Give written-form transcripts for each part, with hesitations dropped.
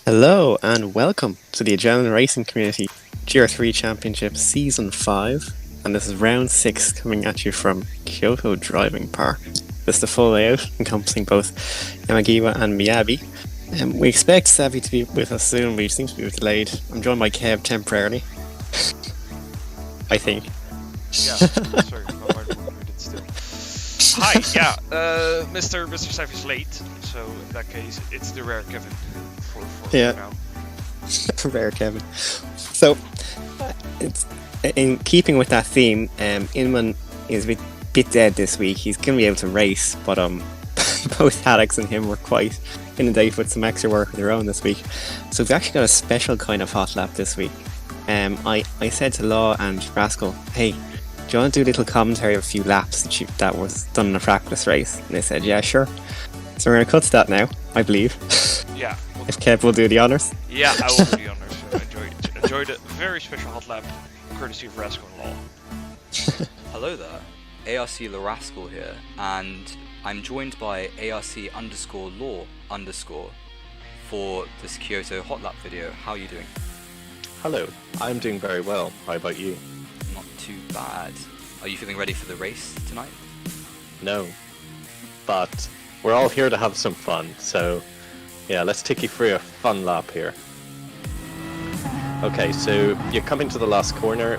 Hello and welcome to the Adrenaline Racing Community Gr.3 Championship Season 5, and this is round 6 coming at you from Kyoto Driving Park. This is the full layout encompassing both Yamagiwa and Miyabi. We expect Savvy to be with us soon, but he seems to be delayed. I'm joined by Kev temporarily. I think. Yeah, sorry, my mind muted still. Hi, yeah, Mr. Savvy's late, so in that case, it's the rare Kevin for now. Rare Kevin. So, it's in keeping with that theme, Inman is a bit dead this week. He's going to be able to race, but both Alex and him were quite inundated with some extra work of their own this week. So we've actually got a special kind of hot lap this week. I said to Law and Rascal, hey, do you want to do a little commentary of a few laps that was done in a practice race? And they said, yeah, sure. So we're going to cut to that now, I believe. Yeah. If Kev will do the honours. Yeah, I will do the honours. Enjoyed a very special hot lap, courtesy of Rascal and Law. Hello there, ARC Larascal here, and I'm joined by ARC_Law_ for this Kyoto hot lap video. How are you doing? Hello, I'm doing very well. How about you? Not too bad. Are you feeling ready for the race tonight? No, but we're all here to have some fun, so yeah, let's take you through a fun lap here. Okay, so you're coming to the last corner.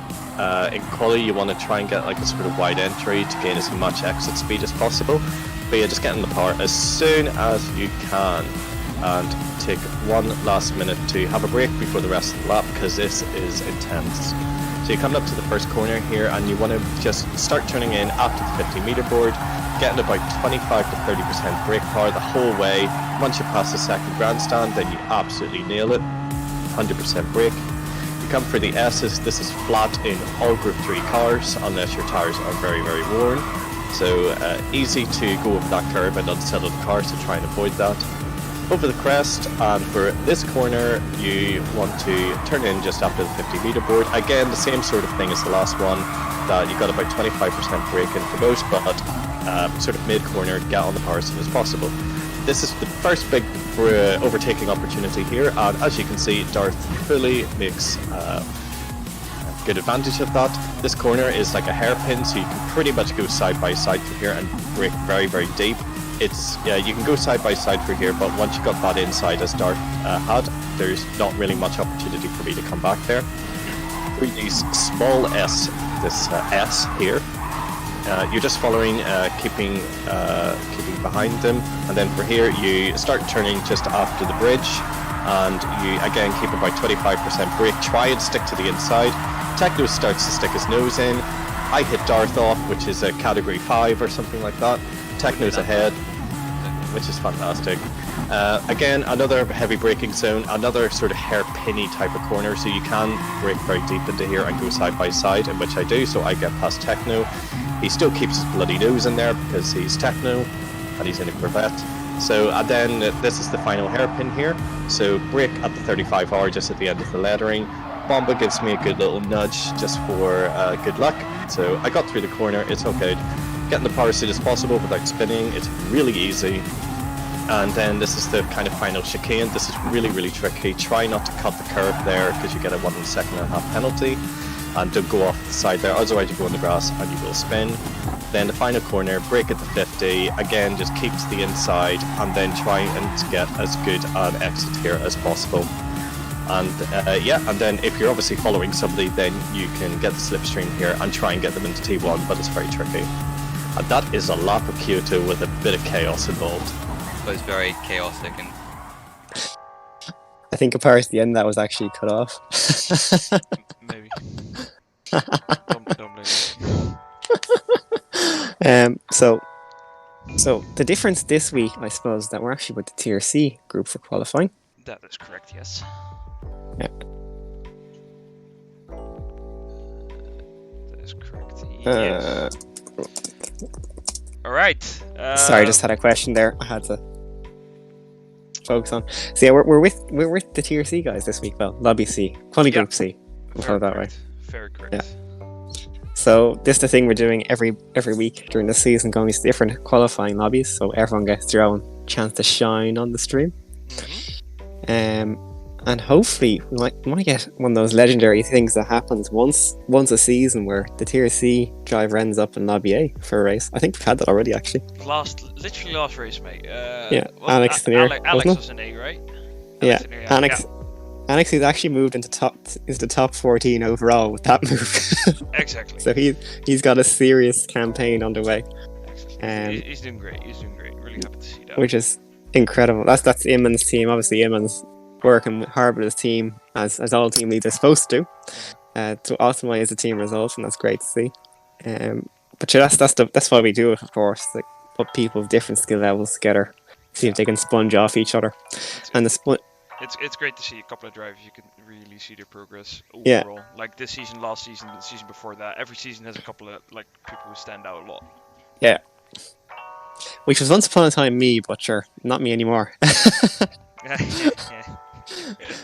In quali, you want to try and get like a sort of wide entry to gain as much exit speed as possible, but yeah, just get in the power as soon as you can and take one last minute to have a break before the rest of the lap, because this is intense. So you're coming up to the first corner here and you want to just start turning in after the 50-meter board, getting about 25 to 30% brake power the whole way. Once you pass the second grandstand, then you absolutely nail it, 100% brake. You come for the S's. This is flat in all Group 3 cars unless your tyres are very, very worn. So easy to go over that curve and unsettle the car, so try and avoid that. Over the crest, and for this corner you want to turn in just after the 50-meter board. Again, the same sort of thing as the last one, that you got about 25% brake in for most, but sort of mid-corner, get on the power as soon as possible. This is the first big overtaking opportunity here, and as you can see, Darth fully makes good advantage of that. This corner is like a hairpin, so you can pretty much go side by side from here and brake very, very deep. You can go side by side through here, but once you got that inside as Darth had, there's not really much opportunity for me to come back there. Through these small S, this S here, you're just following, keeping behind them, and then for here you start turning just after the bridge, and you again keep about 25% brake. Try and stick to the inside. Techno starts to stick his nose in. I hit Darth off, which is a category 5 or something like that. Techno's ahead, which is fantastic. Again, another heavy braking zone, another sort of hairpinny type of corner, so you can brake very deep into here and go side by side, in which I do, so I get past Techno. He still keeps his bloody nose in there because he's Techno and he's in a Corvette. So, and then this is the final hairpin here, so brake at the 35R just at the end of the lettering. Bomba gives me a good little nudge just for good luck, so I got through the corner. It's okay. Getting the power as soon as possible without spinning, it's really easy. And then this is the kind of final chicane. This is really, really tricky. Try not to cut the curve there because you get a 1.5 second penalty. And don't go off the side there, otherwise you go on the grass and you will spin. Then the final corner, brake at the 50. Again, just keep to the inside and then try and get as good an exit here as possible. And and then if you're obviously following somebody, then you can get the slipstream here and try and get them into T1, but it's very tricky. And that is a lap of Kyoto with a bit of chaos involved. So it's very chaotic and... I think a part at the end that was actually cut off. Maybe. Don't blame me. So the difference this week, I suppose, that we're actually with the Tier C group for qualifying. That is correct, yes. Yeah. That is correct, yes. Alright. Sorry, I just had a question there. I had to focus on. So yeah, we're with the Tier C guys this week. Well, Lobby C, Quali Group C. We'll put it that way. Very correct. Yeah. So this is the thing we're doing every week during the season, going to different qualifying lobbies, so everyone gets their own chance to shine on the stream. And hopefully we might get one of those legendary things that happens once a season where the Tier C driver ends up in Lobby A for a race. I think we've had that already, actually. Literally last race, mate. Alex Tenier, Alex wasn't it? was in A, right? Yeah, Tenier, Alex has actually moved into the top 14 overall with that move. Exactly. So he's got a serious campaign underway. He's doing great. Really happy to see that. Which is incredible. That's Iman's team. Obviously, Iman's working hard with his team as all team leads are supposed to optimize the team results, and that's great to see. But yeah, that's why we do it, of course. Like, put people of different skill levels together, see if they can sponge off each other. It's great to see a couple of drivers. You can really see their progress overall. Yeah. Like this season, last season, the season before that. Every season has a couple of like people who stand out a lot. Yeah. Which was once upon a time me, but sure, not me anymore.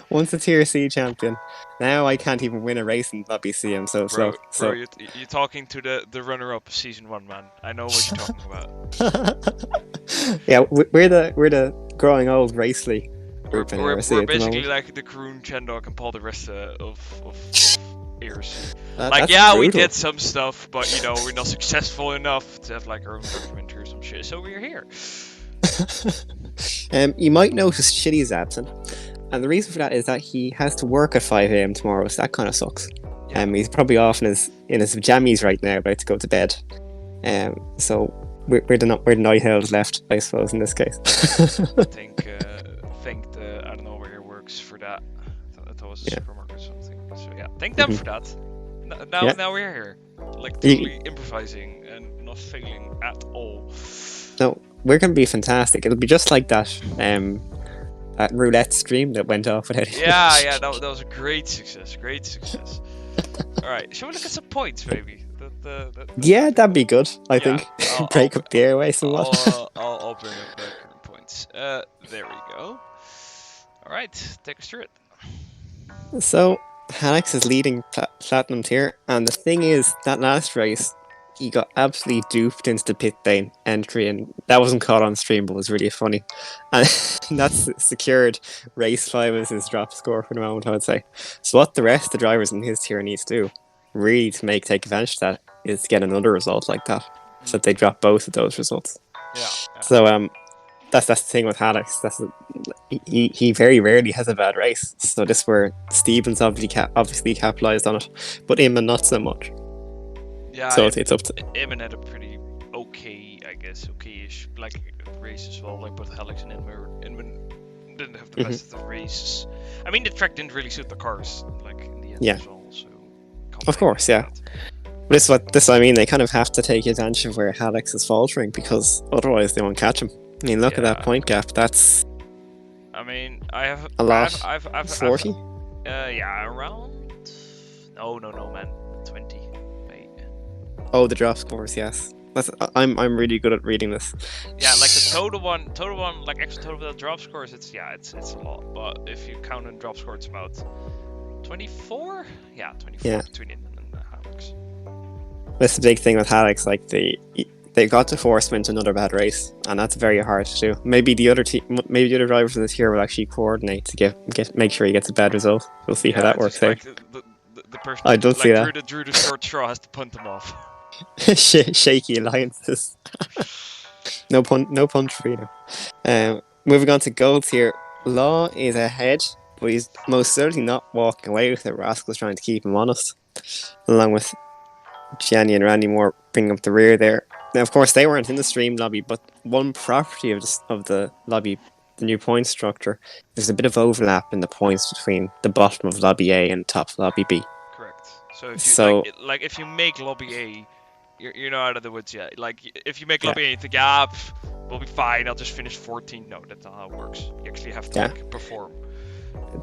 Once a Tier C champion, now I can't even win a race in Lobby C. I'm so slow. Bro, you're talking to the runner-up of season 1, man. I know what you're talking about. Yeah, we're the growing old race league group. We're basically like the Kroon, Chendok, and Paul the rest of ears. We did some stuff, but we're not successful enough to have like our own documentary or some shit. So we're here. You might notice Chitty's absent, and the reason for that is that he has to work at 5 a.m. tomorrow, so that kind of sucks. He's probably off in his jammies right now, about to go to bed. So we're the night owls left, I suppose, in this case. I think I don't know where he works for that. I thought it was a supermarket or something. So yeah, thank them for that. Now we're here, like totally improvising and not failing at all. No, we're gonna be fantastic. It'll be just like that that roulette stream that went off without it. Yeah, that was a great success. All right, shall we look at some points, maybe? Yeah, that'd be good. I think break up the airway somewhat. I'll bring up the current points. There we go. All right, take us through it. So Alex is leading Platinum Tier, and the thing is, that last race, he got absolutely duped into the pit lane entry, and that wasn't caught on stream, but was really funny. And that's secured race 5 as his drop score for the moment, I would say. So what the rest of the drivers in his tier need to do, really to take advantage of that, is to get another result like that, so that they drop both of those results. Yeah. So that's the thing with Alex. He very rarely has a bad race. So this is where Stevens obviously capitalized on it, but Eamon not so much. Yeah, so it's up to Eamon had a pretty okayish like race as well. Like both Alex and Eamon didn't have the best of the races. I mean, the track didn't really suit the cars, like in the end as well. So of course, yeah. But this I mean, they kind of have to take advantage of where Alex is faltering, because otherwise they won't catch him. I mean, look at that point gap. That's. I mean, I have a lot. I've 40. Around. No, man. 20. Wait. Oh, the drop scores. Yes. I'm really good at reading this. Yeah, like the total one, like extra total without drop scores. It's a lot. But if you count in drop scores, it's about 24. Yeah, 24 between Eamon and Alex. That's the big thing with Alex. Like they got to force him into another bad race, and that's very hard to do. Maybe the other drivers in this tier will actually coordinate to make sure he gets a bad result. We'll see how that works out. The person I don't see that. Drew the short straw has to punt him off. Shaky alliances. no punch for you. Moving on to gold tier, Law is ahead, but he's most certainly not walking away with it. Rascal's trying to keep him honest, along with Gianni and Randy Moore bringing up the rear there. Now, of course, they weren't in the stream lobby, but one property of the lobby, the new point structure, there's a bit of overlap in the points between the bottom of lobby A and top of lobby B. Correct. So if you make lobby A, you're not out of the woods yet. Like if you make lobby A, the gap will be fine. I'll just finish 14. No, that's not how it works. You actually have to perform.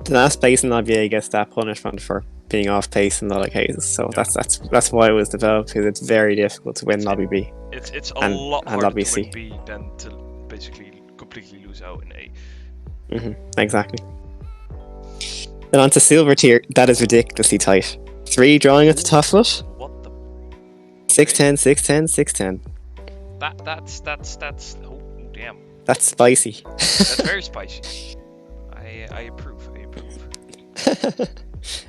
The last place in lobby A gets that punishment for being off pace in a lot of cases. So that's why it was developed, because it's very difficult to win lobby B. It's a lot harder to win B than to basically completely lose out in A. Exactly. Then on to silver tier. That is ridiculously tight. 3 drawing at the top of it. What the? 6-10, 6-10, 6-10. That's oh damn. That's spicy. That's very spicy. I approve.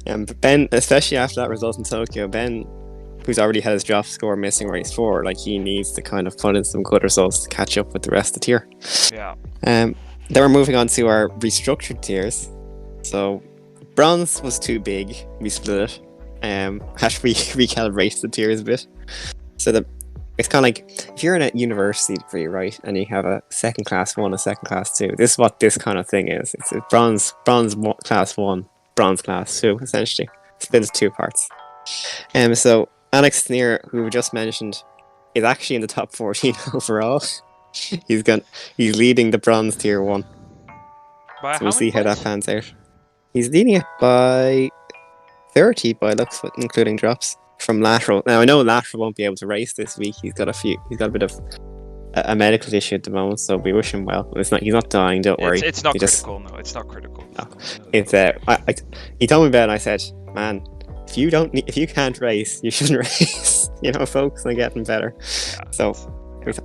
But Ben, especially after that result in Tokyo, Ben, who's already had his drop score missing race 4, like he needs to kind of put in some good results to catch up with the rest of the tier. Yeah. Then we're moving on to our restructured tiers. So bronze was too big, we split it. Had to recalibrate the tiers a bit. So it's kind of like if you're in a university degree, right, and you have a second class 1, a second class 2. This is what this kind of thing is. It's a bronze class 1, bronze class 2, essentially. Split into 2 parts. So Alex Sneer, who we just mentioned, is actually in the top 14 overall. He's leading the bronze tier 1. By so we'll see points? how that pans out. He's leading it by 30 by looks, including drops from lateral. Now I know lateral won't be able to race this week. He's got a bit of a medical issue at the moment, so we wish him well. He's not dying. Don't worry. It's not critical. No, it's not critical. No. It's he told me about it. And I said, man, if you can't race, you shouldn't race. Focus on getting better. Yeah, so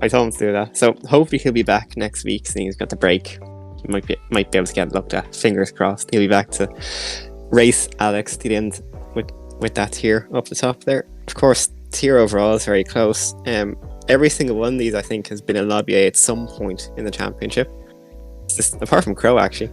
I told him to do that. So hopefully he'll be back next week, seeing he's got the break. He might be able to get looked at. Fingers crossed. He'll be back to race Alex to the end with that tier up the top there. Of course, tier overall is very close. Every single one of these, I think, has been in Lobby A at some point in the championship. Apart from Crow, actually.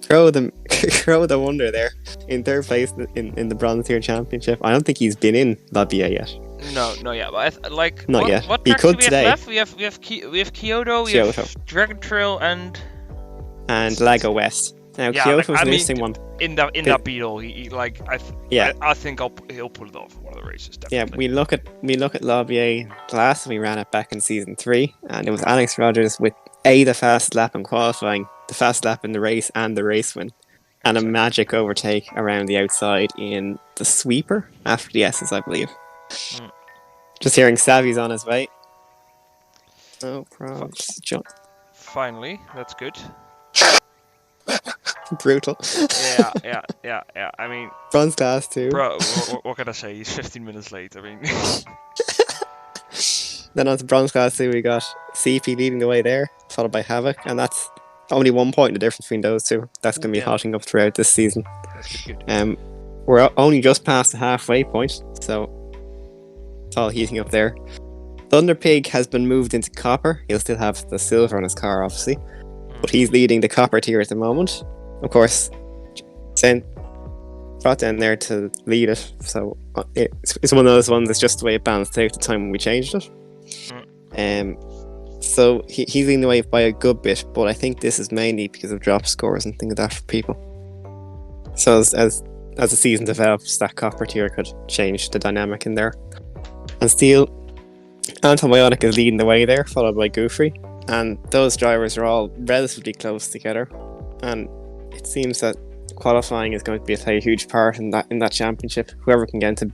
Crow the wonder there in third place in the bronze tier championship. I don't think he's been in Lobby A yet. No, yeah, but not yet. What He could do we today. have left? We have Kyoto, we have Dragon Trail, and Lago West. Now Kyoto's an interesting one. In that beetle, I think he'll pull it off in one of the races. Definitely. Yeah, we look at Lobby A. The last time we ran it back in season 3, and it was Alex Rogers with the fastest lap in qualifying, the fastest lap in the race, and the race win, and a magic overtake around the outside in the sweeper after the S's, I believe. Just hearing Savvy's on his way. No problem. Finally, that's good. Brutal. Yeah. I mean, bronze class 2. Bro, what can I say? He's 15 minutes late. I mean. Then on to bronze class 2, we got CP leading the way there, followed by Havoc, and that's only 1 point in the difference between those two. That's going to be hotting up throughout this season. That's good. We're only just past the halfway point, so it's all heating up there. Thunder Pig has been moved into copper. He'll still have the silver on his car, obviously, but he's leading the copper tier at the moment. Of course, Sen brought down there to lead it, so it's one of those ones that's just the way it balanced out the time when we changed it. So he's leading the way by a good bit, but I think this is mainly because of drop scores and things like that for people. So as the season develops, that copper tier could change the dynamic in there. And Steel, Anton Bionic is leading the way there, followed by Goofy, and those drivers are all relatively close together, and it seems that qualifying is going to play a huge part in that championship. Whoever can get into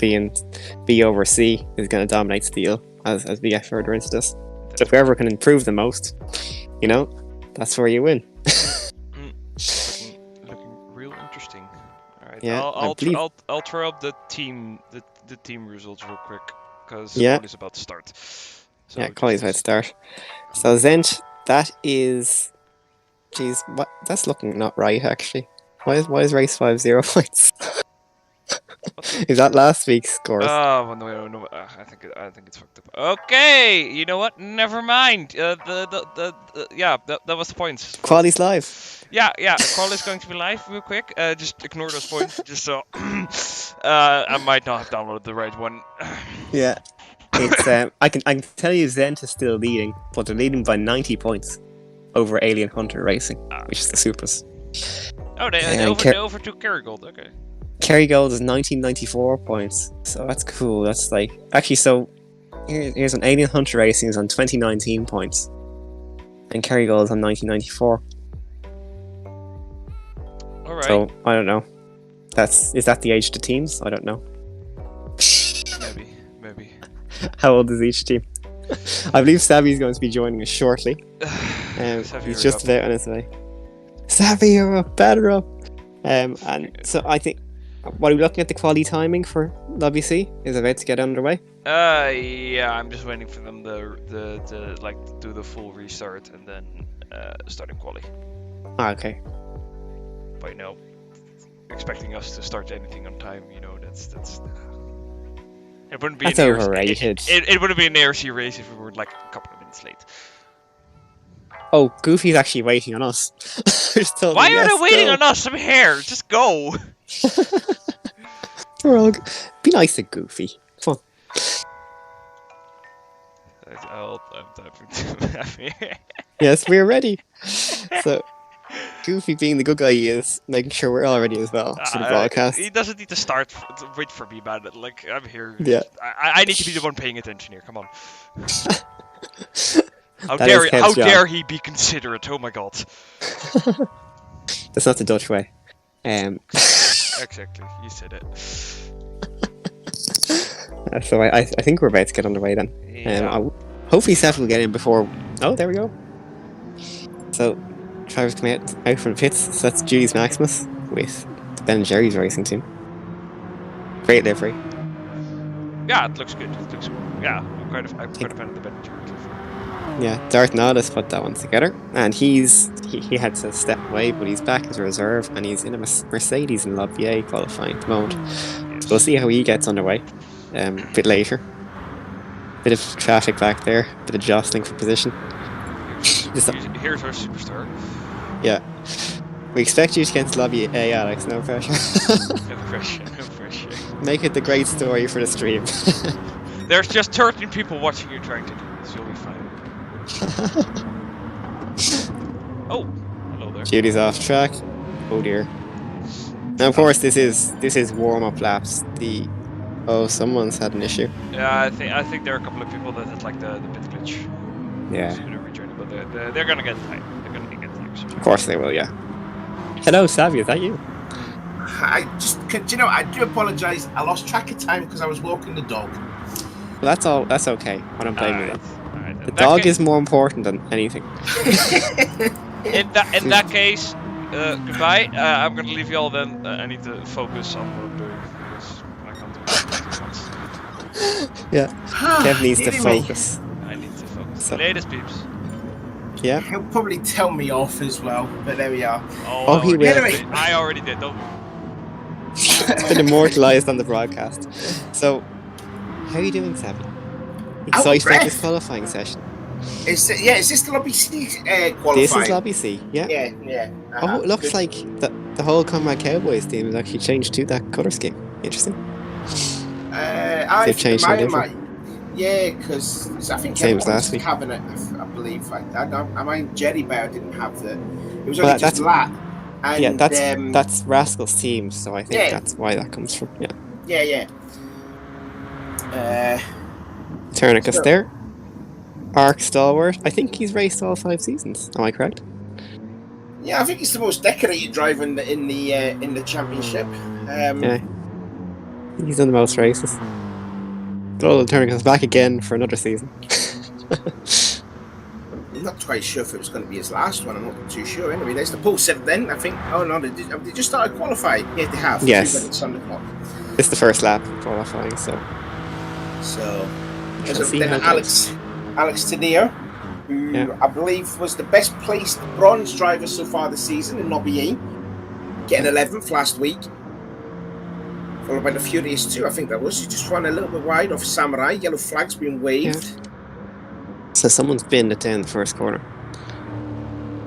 B over C is going to dominate Steel as we get further into this. So whoever can improve the most, that's where you win. Looking real interesting. All right, yeah, I'll throw up the team results real quick because Quali's about to start. So Quali's about to start. So Zent, that is, that's looking not right actually. Why is race 5 0 points? Is that last week's scores? Oh no! I think it's fucked up. Okay, you know what? Never mind. That was the points. Quali's live. Yeah. Quali's going to be live real quick. Just ignore those points. Just so I might not have downloaded the right one. Yeah, it's I can tell you Zent is still leading, but they're leading by 90 points over Alien Hunter Racing, which is the Supras. Oh, they overtook Kerrygold. Okay. Kerrygold is 1994 points, so that's cool. That's actually, so here's an Alien Hunter Racing is on 2019 points, and Kerrygold is on 1994. All right. So I don't know. Is that the age of the teams? I don't know. Maybe. How old is each team? I believe Savvy's going to be joining us shortly. He's just about on his way. Savvy, you're up, batter up. And so I think, what are we looking at the quality timing for Lobby C? Is it about to get underway? Yeah, I'm just waiting for them to do the full restart and then starting quali. Okay. But expecting us to start anything on time. You know, that's it wouldn't be That's an overrated. It wouldn't be an ARC race if we were like a couple of minutes late. Oh, Goofy's actually waiting on us. Just told Why me, are yes, they waiting go. on us? I'm here. Just go. We're all be nice to Goofy. Come on. I'm typing too happy. Yes, we're ready. So, Goofy being the good guy he is, making sure we're all ready as well for the broadcast. He doesn't need to wait for me, man. Like, I'm here. Yeah. I need to be the one paying attention here. Come on. How That is Kev's job. dare he be considerate? Oh my god. That's not the Dutch way. Exactly. You said it. So I think we're about to get underway then. Yeah. Hopefully Seth will get in before... Oh, there we go. So, Travis coming out from the pits. So that's Judy's Maximus with the Ben & Jerry's racing team. Great livery. Yeah, it looks good. Yeah, I'm quite a fan of the Ben & Jerry's. Yeah, Darth Nodis put that one together, and he had to step away, but he's back as a reserve, and he's in a Mercedes in LOFI qualifying at the moment. So we'll see how he gets underway a bit later. Bit of traffic back there, bit of jostling for position. Here's our superstar. Yeah. We expect you to get into LOFI, Alex, no pressure. No pressure. Make it the great story for the stream. There's just 13 people watching you trying to do this, you'll be fine. Oh, hello there. Judy's off track. Oh dear. And of course, this is warm-up laps. Someone's had an issue. Yeah, I think there are a couple of people that had like the pit glitch. Yeah. But they're gonna get time. They're gonna get time. Of course they will. Yeah. Hello, Savvy. Is that you? I do apologise. I lost track of time because I was walking the dog. Well, that's all. That's okay. I don't blame you. Right. The dog is more important than anything. In that case, goodbye. I'm gonna leave you all then. I need to focus on what I'm doing because I can't do that. Yeah. Kev needs to focus. I need to focus. So. Latest peeps. Yeah. He'll probably tell me off as well, but there we are. Oh, he will. Anyway. I already did. Don't. It's been immortalised on the broadcast. So, how are you doing, Savvy? Excited about this qualifying session? Is this the Lobby C qualifying? This is Lobby C, yeah. Yeah. Oh, it looks like the whole Comrade Cowboys team has actually changed to that colour scheme. Interesting. They've changed their yeah, because I think same as last week. Cabinet, I believe. I Jerry Bear didn't have the. It was only just lap. And, yeah, that's Rascal's team, so I think that's why that comes from. Yeah. Tournicus there. Arc Stalwart. I think he's raced all 5 seasons. Am I correct? Yeah, I think he's the most decorated driver in the championship. Yeah, he's done the most races. Oh, Tournicus back again for another season. I'm not quite sure if it was going to be his last one. I'm not too sure. Anyway, there's the pole set then. I think. Oh no, they just started qualifying. Yeah, they have. Yes. 2 minutes on the clock. It's the first lap qualifying, so. Then Alex Tadeo, who I believe was the best placed bronze driver so far this season in Lobby E, getting 11th last week. Followed by the Furious 2, I think that was. He just ran a little bit wide off Samurai. Yellow flag's been waved. Yeah. So someone's binned it down the first corner.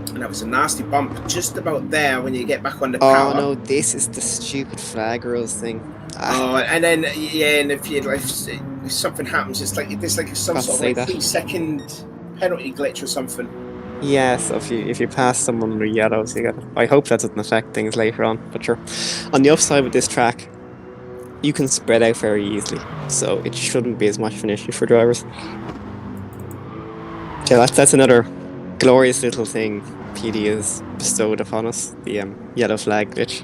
And that was a nasty bump just about there when you get back on the power. Oh no, this is the stupid flag rules thing. And then and if something happens, it's like there's like some sort of 3-second penalty glitch or something. Yeah, so if you pass someone under yellows, you got. I hope that doesn't affect things later on. But sure, on the upside with this track, you can spread out very easily, so it shouldn't be as much of an issue for drivers. Yeah, that's another glorious little thing PD has bestowed upon us, the yellow flag glitch.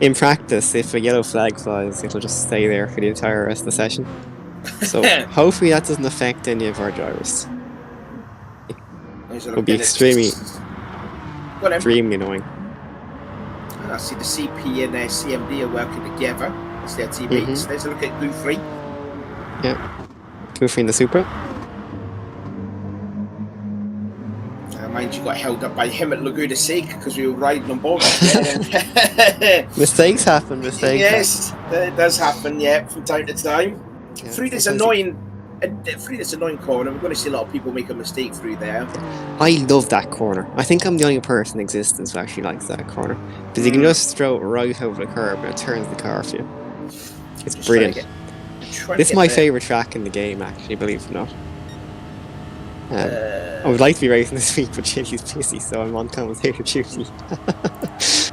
In practice, if a yellow flag flies, it'll just stay there for the entire rest of the session. So hopefully that doesn't affect any of our drivers. It would be extremely annoying. I see the CP and CMD are working together. That's their teammates. There's a look at Gr.3. Yeah, Gr.3 in the Supra. Mind you, got held up by him at Laguna Seca because we were riding on board. Mistakes happen. Yes, that does happen. Yeah, from time to time. Yeah, through this annoying corner, we're going to see a lot of people make a mistake through there. I love that corner. I think I'm the only person in existence who actually likes that corner because you can just throw it right over the curb and it turns the car for you. It's just brilliant. This is my favourite track in the game, actually, believe it or not. I would like to be racing this week, but Chili's busy, so I'm on commentator duty.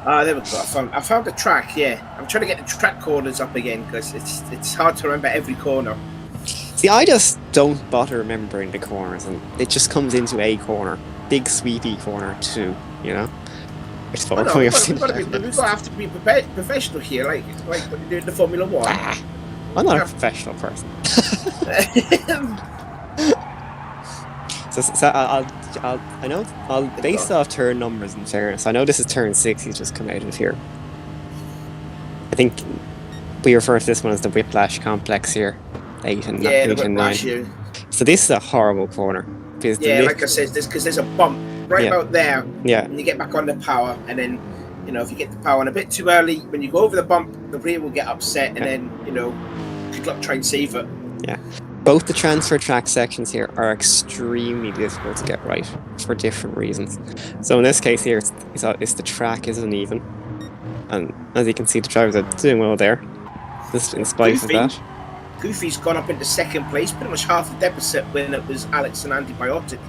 There we go. I found the track. Yeah, I'm trying to get the track corners up again because it's hard to remember every corner. See, I just don't bother remembering the corners, and it just comes into a corner, big sweepy corner too. You know. We've got to have to be professional here, like what you do in the Formula 1. I'm not a professional person. So I'll base off turn numbers in fairness. I know this is turn 6 he's just come out of here. I think we refer to this one as the Whiplash Complex here. 8 and 9. So this is a horrible corner. Like I said, because there's a bump right about there. Yeah. And you get back on the power, and then, if you get the power on a bit too early, when you go over the bump, the rear will get upset, and then, good luck trying to save it. Yeah. Both the transfer track sections here are extremely difficult to get right for different reasons. So in this case here, it's the track is uneven, and as you can see, the drivers are doing well there, just in spite of that. Goofy's gone up into second place, pretty much half the deficit when it was Alex and Antibiotic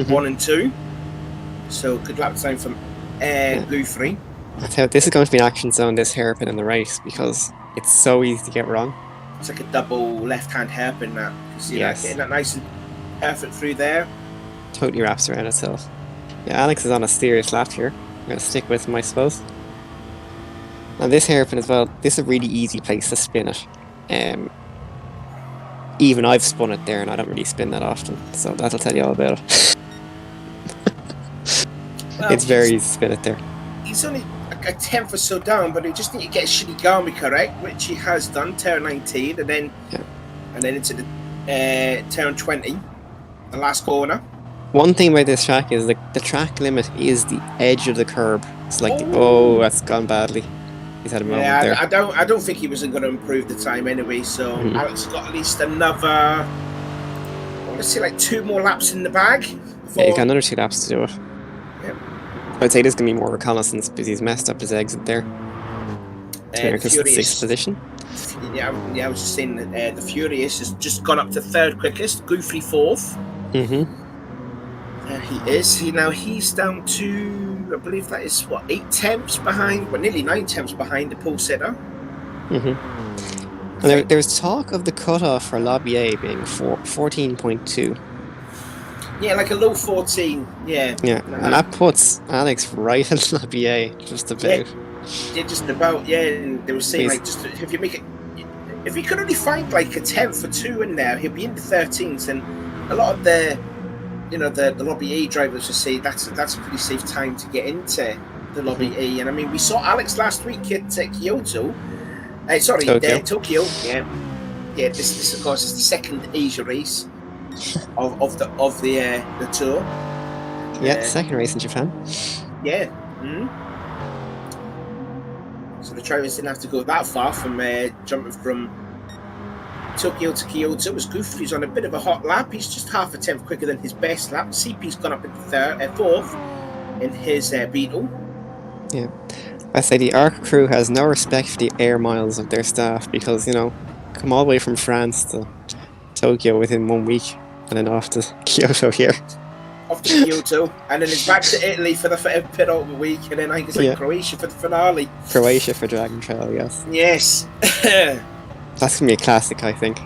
1 and 2. So good luck time from Gr.3. I tell you, this is going to be an action zone, this hairpin in the race, because it's so easy to get wrong. It's like a double left-hand hairpin that. You see that getting that nice and perfect through there. Totally wraps around itself. Yeah, Alex is on a serious lap here. I'm going to stick with him, I suppose. And this hairpin as well, this is a really easy place to spin it. Even I've spun it there and I don't really spin that often, so that'll tell you all about it. It's very easy to spin it there. He's only a tenth or so down, but he just need to get Shinigami correct, which he has done, turn 19, and then into the turn 20, the last corner. One thing about this track is the track limit is the edge of the curb. It's like that's gone badly. He's had a moment there. I don't think he was going to improve the time anyway. So Alex got at least another, I want to say like 2 more laps in the bag. Yeah, he got another 2 laps to do it. I'd say there's going to be more reconnaissance because he's messed up his exit there. Because the 6th position. Yeah, I was just saying that the Furious has just gone up to 3rd quickest, Goofy 4th. He is. He's down to, I believe that is, 8 tenths behind, nearly 9 tenths behind the pole sitter. And there's talk of the cutoff for Lobby A being 14.2. Yeah, like a low 14. Yeah. And that puts Alex right at Lobby A, just about. Yeah, just about. Yeah, and they were saying just if you make it, if he could only find like a 10th or 2 in there, he'll be in the 13th. And a lot of the Lobby A drivers will say that's a pretty safe time to get into the Lobby A. And I mean, we saw Alex last week at Kyoto. Tokyo. Yeah. This of course is the 2nd Asia race of the tour. Yeah, 2nd race in Japan. Yeah. So the drivers didn't have to go that far from jumping from Tokyo to Kyoto. Was Goofy's on a bit of a hot lap. He's just half a tenth quicker than his best lap. CP's gone up into 4th in his Beetle. Yeah. I say the ARC crew has no respect for the air miles of their staff because, come all the way from France to Tokyo within 1 week and then off to Kyoto here. Off to Kyoto, and then it's back to Italy for the penultimate week, and then I think it's Croatia for the finale. Croatia for Dragon Trail, yes. Yes. That's going to be a classic, I think.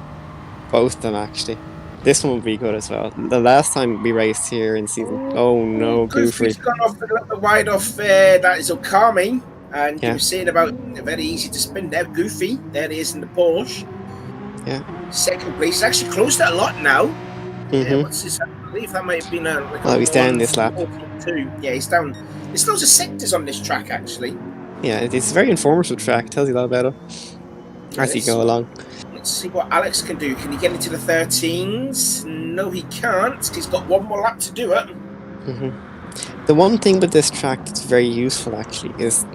Both of them, actually. This one will be good as well. The last time we raced here in season... Oh no, Goofy. Goofy's gone off a little bit wide off, that is Okami. And you were saying about very easy to spin there. Goofy, there he is in the Porsche. Yeah. 2nd place. He's actually closed it a lot now. What's his... I believe that might have been he's down this lap. 2. Yeah, he's down. There's loads of sectors on this track, actually. Yeah, it's a very informative track. Tells you a lot about it as you go along. Let's see what Alex can do. Can he get into the 13s? No, he can't. He's got 1 more lap to do it. The one thing with this track that's very useful actually is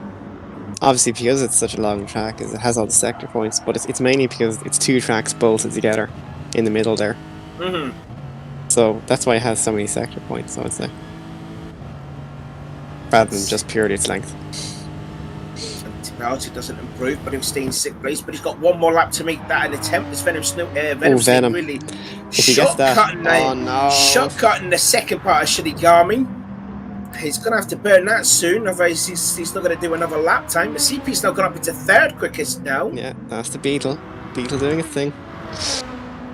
obviously because it's such a long track is it has all the sector points, but it's mainly because it's 2 tracks bolted together in the middle there. So that's why it has so many sector points, I would say. Rather than just purely its length. It doesn't improve, but he'll stay in 6th place. But he's got one more lap to make that an attempt. It's Venom Venom. really If he gets that, shortcutting the second part of Shinigami. He's going to have to burn that soon, otherwise he's not going to do another lap time. The CP's now gone up into 3rd quickest now. Yeah, that's the Beetle. Beetle doing its thing.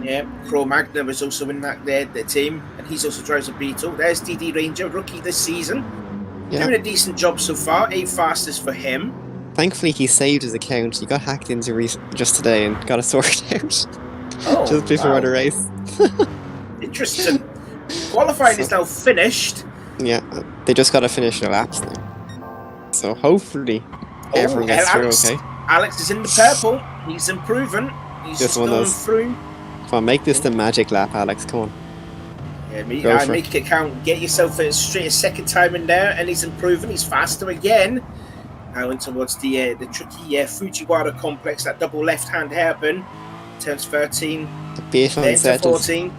Yeah, Cro Magna is also in that there, the team, and he's also drives a Beetle. There's DD Ranger, rookie this season. Yeah. Doing a decent job so far. 8th fastest for him. Thankfully, he saved his account. He got hacked into just today and got it sorted out. Just before the race. Interesting. Qualifying is now finished. Yeah, they just got to finish their laps now. So hopefully, everyone gets through okay. Alex is in the purple. He's improving. He's just going through. Come on, make this the magic lap, Alex. Come on. Yeah, make it count. Get yourself a 2nd time in there, and he's improving. He's faster again. Now in towards the tricky Fujiwara complex, that double left-hand hairpin. Turns 13. The baseline set 14.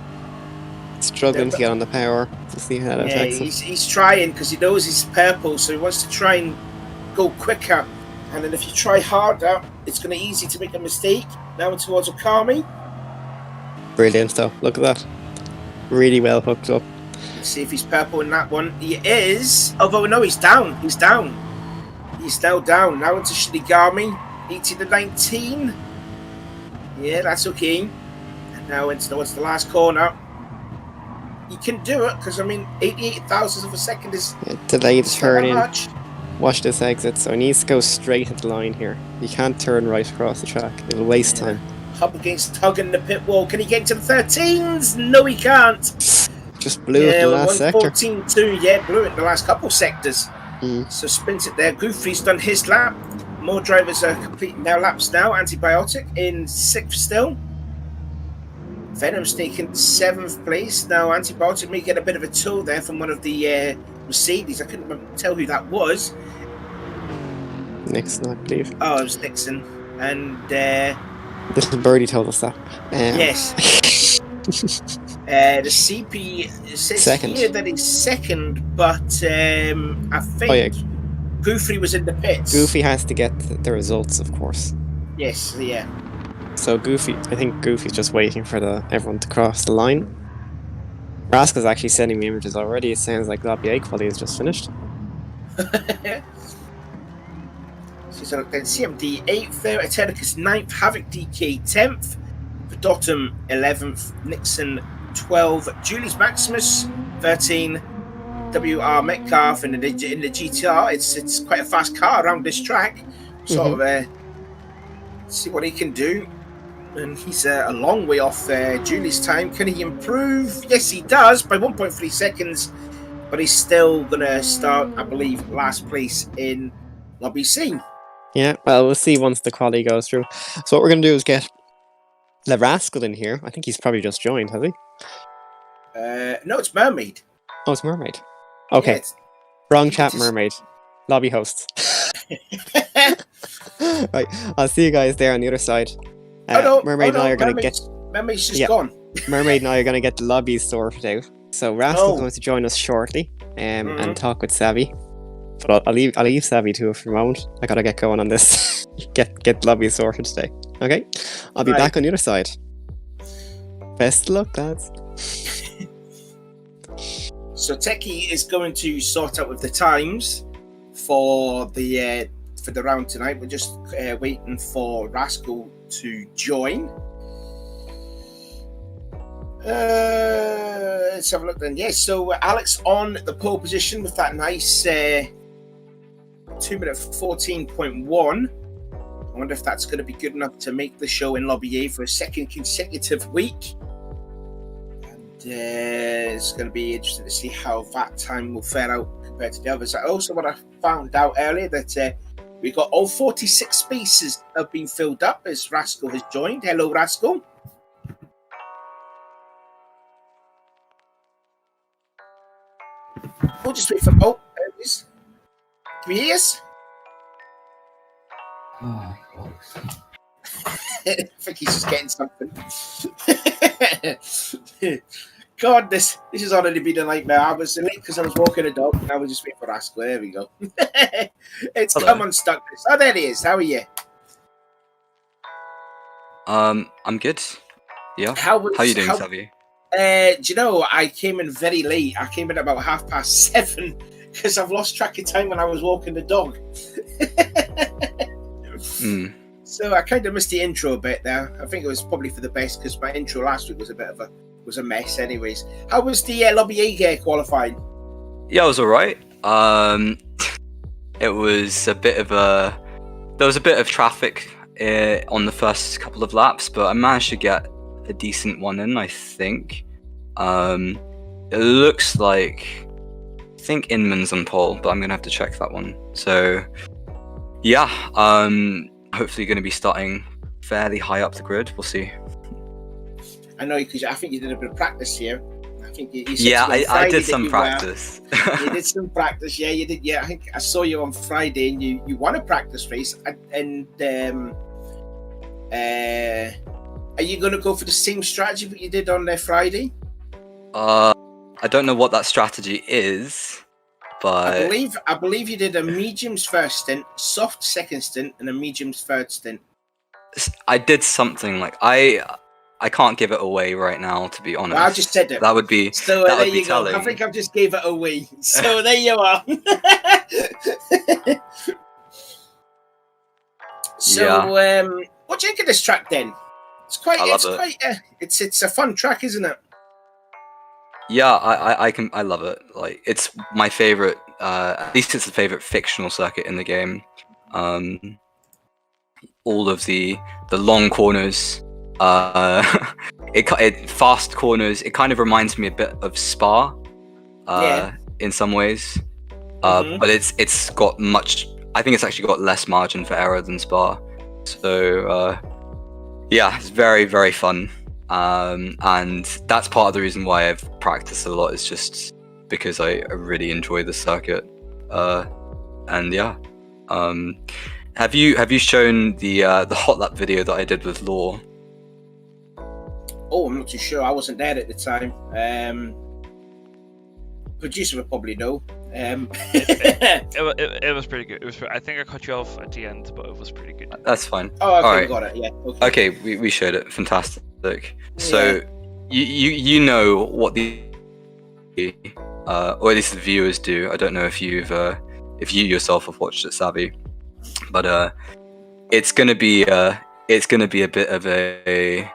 Struggling to get on the power to see how that affects him. He's trying because he knows he's purple, so he wants to try and go quicker. And then if you try harder, it's going to be easy to make a mistake. Now in towards Okami. Brilliant though. Look at that. Really well hooked up. Let's see if he's purple in that one. He is. Although no, he's down. He's down. He's now down. Now into Shinigami. 18 to 19. Yeah, that's okay. And now into towards the last corner. You can do it because 88 thousandths of a second is delayed turning. Watch this exit, so he needs to go straight at the line here. He can't turn right across the track. It'll waste time. Up against Tug in the pit wall. Can he get into the 13s? No, he can't. Just blew it in the last sector. 114.2. Yeah, blew it in the last couple sectors. So spins it there. Goofy's done his lap. More drivers are completing their laps now. Antibiotic in 6th still. Venom's taking 7th place. Now Antibiotic may get a bit of a tow there from one of the Mercedes. I couldn't tell who that was. Nixon, I believe. Oh, it was Nixon. And Little Birdie told us that. Yes. The CP says second. Here that he's 2nd, but I think Goofy was in the pits. Goofy has to get the results, of course. Yes, yeah. So I think Goofy's just waiting for everyone to cross the line. Rascal's actually sending me images already. It sounds like Lobby A quality is just finished. So then CMD 8th there, Atenicus 9th, Havoc DK 10th, Vedotum 11th, Nixon 12, Julius Maximus 13, WR Metcalf in the GTR. It's quite a fast car around this track. Sort of see what he can do. And he's a long way off Julie's time. Can he improve? Yes, he does by 1.3 seconds. But he's still going to start, I believe, last place in Lobby C. Yeah, well, we'll see once the quali goes through. So what we're going to do is get Le Rascal in here. I think he's probably just joined, has he? No, it's Mermaid. Oh, it's Mermaid. Okay. Yeah, wrong chat, Mermaid. Lobby hosts. Right, I'll see you guys there on the other side. Mermaid and I are going to get... Mermaid's just gone. Mermaid and I are going to get the lobbies sorted out. So Rascal's going to join us shortly and talk with Savvy. But I'll leave Savvy to it for a moment. I got to get going on this. get lobbies sorted today. Okay? I'll be back on the other side. Best of luck, lads. So Techie is going to sort out with the times for the round tonight. We're just waiting for Rascal to join. Let's have a look then. Yes, so Alex on the pole position with that nice 2-minute 14.1. I wonder if that's going to be good enough to make the show in Lobby A for a second consecutive week. And it's going to be interesting to see how that time will fare out compared to the others. I also what I found out earlier that we got all 46 spaces have been filled up as Rascal has joined. Hello, Rascal. We'll just wait for. Oh, there it is. Can you hear us? Oh, I think he's just getting something. God, this has already been a nightmare. I was late because I was walking a dog, and I was just waiting for Rascal. There we go. It's Hello. come unstuck. Oh, there he is. How are you? I'm good. Yeah. How are you doing, Savvy? Do you know, I came in very late. I came in about 7:30 because I've lost track of time when I was walking the dog. So I kind of missed the intro a bit there. I think it was probably for the best because my intro last week was a mess. Anyways, how was the Lobby A qualifying? Yeah, it was alright. It was there was a bit of traffic on the first couple of laps, but I managed to get a decent one in, I think. It looks like, I think Inman's on pole, but I'm gonna have to check that one. So yeah, hopefully going to be starting fairly high up the grid. We'll see. I know, because I think you did a bit of practice here. I think you yeah, I did some practice. You did some practice, yeah, you did. Yeah, I think I saw you on Friday, and you won a practice race. And are you going to go for the same strategy that you did on Friday? I don't know what that strategy is, but I believe you did a mediums first stint, soft second stint, and a mediums third stint. I did something like I can't give it away right now, to be honest. Well, I just said it. That would be so. That There would be you go. telling. I think I've just gave it away. So there you are. So Yeah. What do you think of this track then? It's a fun track, isn't it? Yeah, I love it. Like, it's my favorite. At least it's the favorite fictional circuit in the game. All of the long corners, fast corners. It kind of reminds me a bit of Spa, in some ways. But it's got much. I think it's actually got less margin for error than Spa. So yeah, it's very, very fun. And that's part of the reason why I've practiced a lot, is just because I really enjoy the circuit. And yeah, have you shown the hot lap video that I did with Law? Oh, I'm not too sure. I wasn't there at the time. Producer would probably know. It was pretty good. I think I cut you off at the end, but it was pretty good. That's fine. Oh, okay, Alright. Got it. Yeah. Okay, we showed it. Fantastic. So you know what the or at least the viewers do. I don't know if you yourself have watched it, Savvy, but it's gonna be a bit of a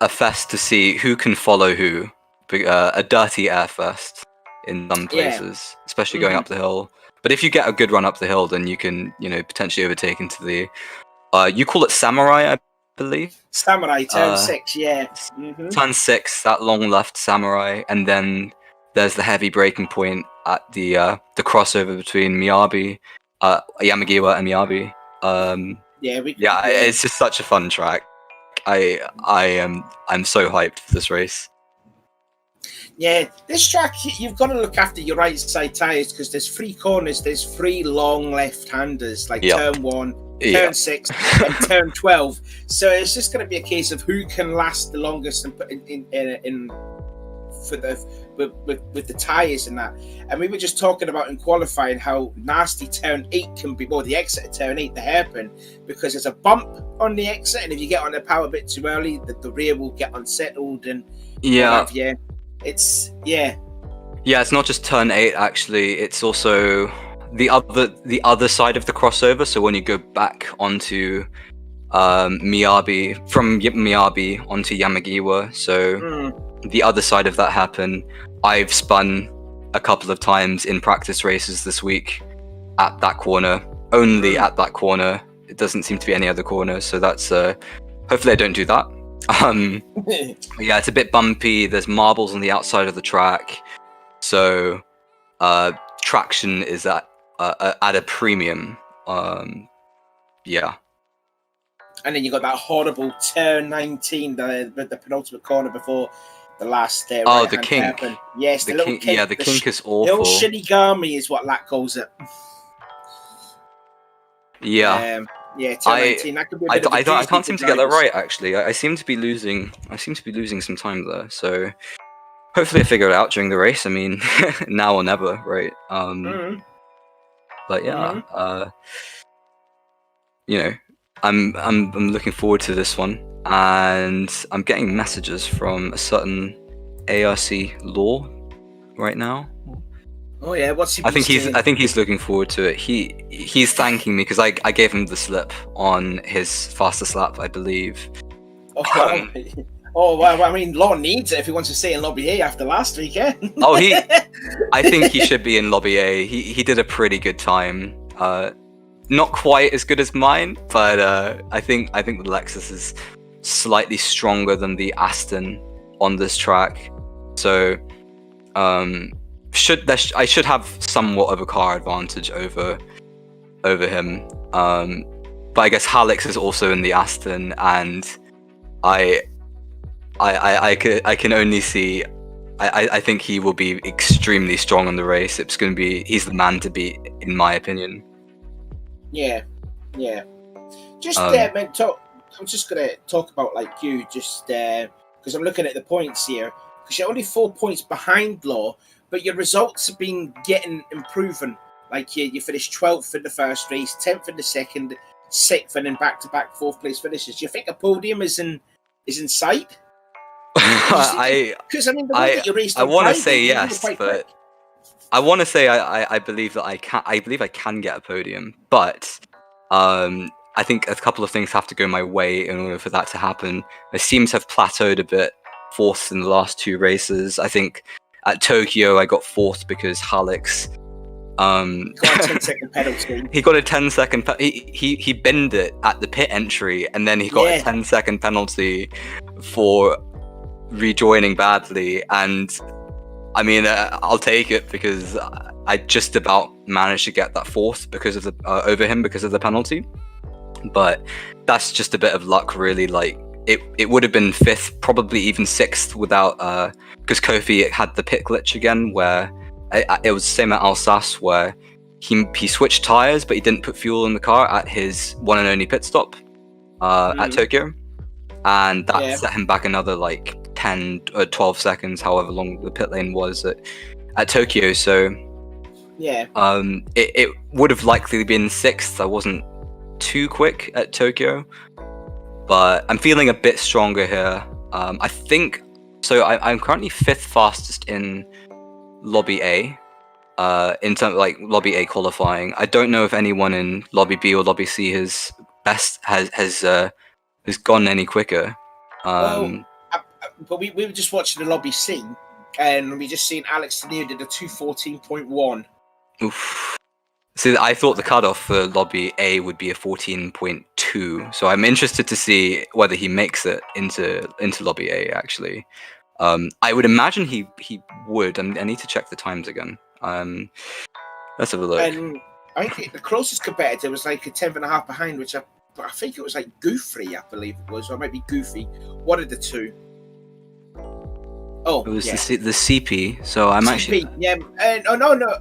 fest to see who can follow who. A dirty air fest in some places, especially going up the hill. But if you get a good run up the hill, then you can potentially overtake into the you call it Samurai, I believe. Samurai turn 6, yeah. Turn 6, that long left Samurai, and then there's the heavy braking point at the crossover between Yamagiwa and Miyabi. It's just such a fun track. I'm so hyped for this race. Yeah, this track, you've got to look after your right side tyres, because there's 3 corners, there's 3 long left-handers, like turn 1, turn 6, and turn 12. So it's just going to be a case of who can last the longest with the tyres and that. And we were just talking about in qualifying how nasty turn 8 can be, the exit of turn 8, the hairpin, because there's a bump on the exit, and if you get on the power a bit too early, the rear will get unsettled and it's not just turn 8 actually, it's also the other side of the crossover. So when you go back onto Miyabi, from Miyabi onto Yamagiwa, so the other side of that happen. I've spun a couple of times in practice races this week at that corner, only at that corner. It doesn't seem to be any other corner, so that's hopefully I don't do that. Yeah, it's a bit bumpy. There's marbles on the outside of the track, so traction is at a premium. Yeah. And then you got that horrible turn 19, the penultimate corner before The last the right-hand kink. hairpin. Yes, the little kink. kink. Yeah, the kink is awful. The old shinigami is what Lack calls it. Yeah. Yeah, turn 19. That could be a bit of a I can't seem to get that drivers. right. Actually, I seem to be losing. I seem to be losing some time there. So hopefully, I figure it out during the race. I mean, now or never, right? But yeah, you know, I'm looking forward to this one, and I'm getting messages from a certain ARC Law right now. Oh yeah, what's he? I think he's looking forward to it. He's thanking me because I gave him the slip on his fastest lap, I believe. Oh, well, I mean, Law needs it if he wants to stay in Lobby A after last weekend. I think he should be in Lobby A. He did a pretty good time. Not quite as good as mine, but I think the Lexus is slightly stronger than the Aston on this track. So I should have somewhat of a car advantage over him. But I guess Hallex is also in the Aston, and I can only see. I think he will be extremely strong on the race. He's the man to beat, in my opinion. Yeah. Just I'm just gonna talk about like you, just because I'm looking at the points here. Because you're only 4 points behind Law, but your results have been improving. Like you finished 12th in the first race, 10th in the second, 6th, and then back-to-back 4th place finishes. Do you think a podium is in sight? Because I mean, the way that you raced on I want to Friday, say you were yes, quite but quick. I want to say I believe that I can. I believe I can get a podium, but I think a couple of things have to go my way in order for that to happen. I seem to have plateaued a bit, 4th in the last 2 races. I think at Tokyo I got 4th because Hallex got a 10-second penalty. He got a 10-second. He binned it at the pit entry, and then he got a 10-second penalty for rejoining badly. And I mean, I'll take it because I just about managed to get that 4th because of the over him because of the penalty. But that's just a bit of luck, really. Like it would have been 5th, probably even 6th without because Kofi had the pit glitch again, where it was the same at Alsace, where he switched tires, but he didn't put fuel in the car at his one and only pit stop at Tokyo, and that set him back another like 10 or 12 seconds, however long the pit lane was at Tokyo. So it would have likely been 6th. I wasn't too quick at Tokyo, but I'm feeling a bit stronger here. I think so. I'm currently 5th fastest in Lobby A, in terms of like Lobby A qualifying. I don't know if anyone in Lobby B or Lobby C has gone any quicker. But we were just watching the Lobby C, and we just seen Alex Tenier did a 2:14.1. Oof. See, I thought the cutoff for Lobby A would be a 14.2, so I'm interested to see whether he makes it into Lobby A, actually. I would imagine he would. I need to check the times again. Let's have a look. And I think the closest competitor was like a 10th and a half behind, which I think it was like Gr.3, I believe it was, or it might be Goofy. One of the two. Oh, it was the CP. So I'm CP, actually. Yeah.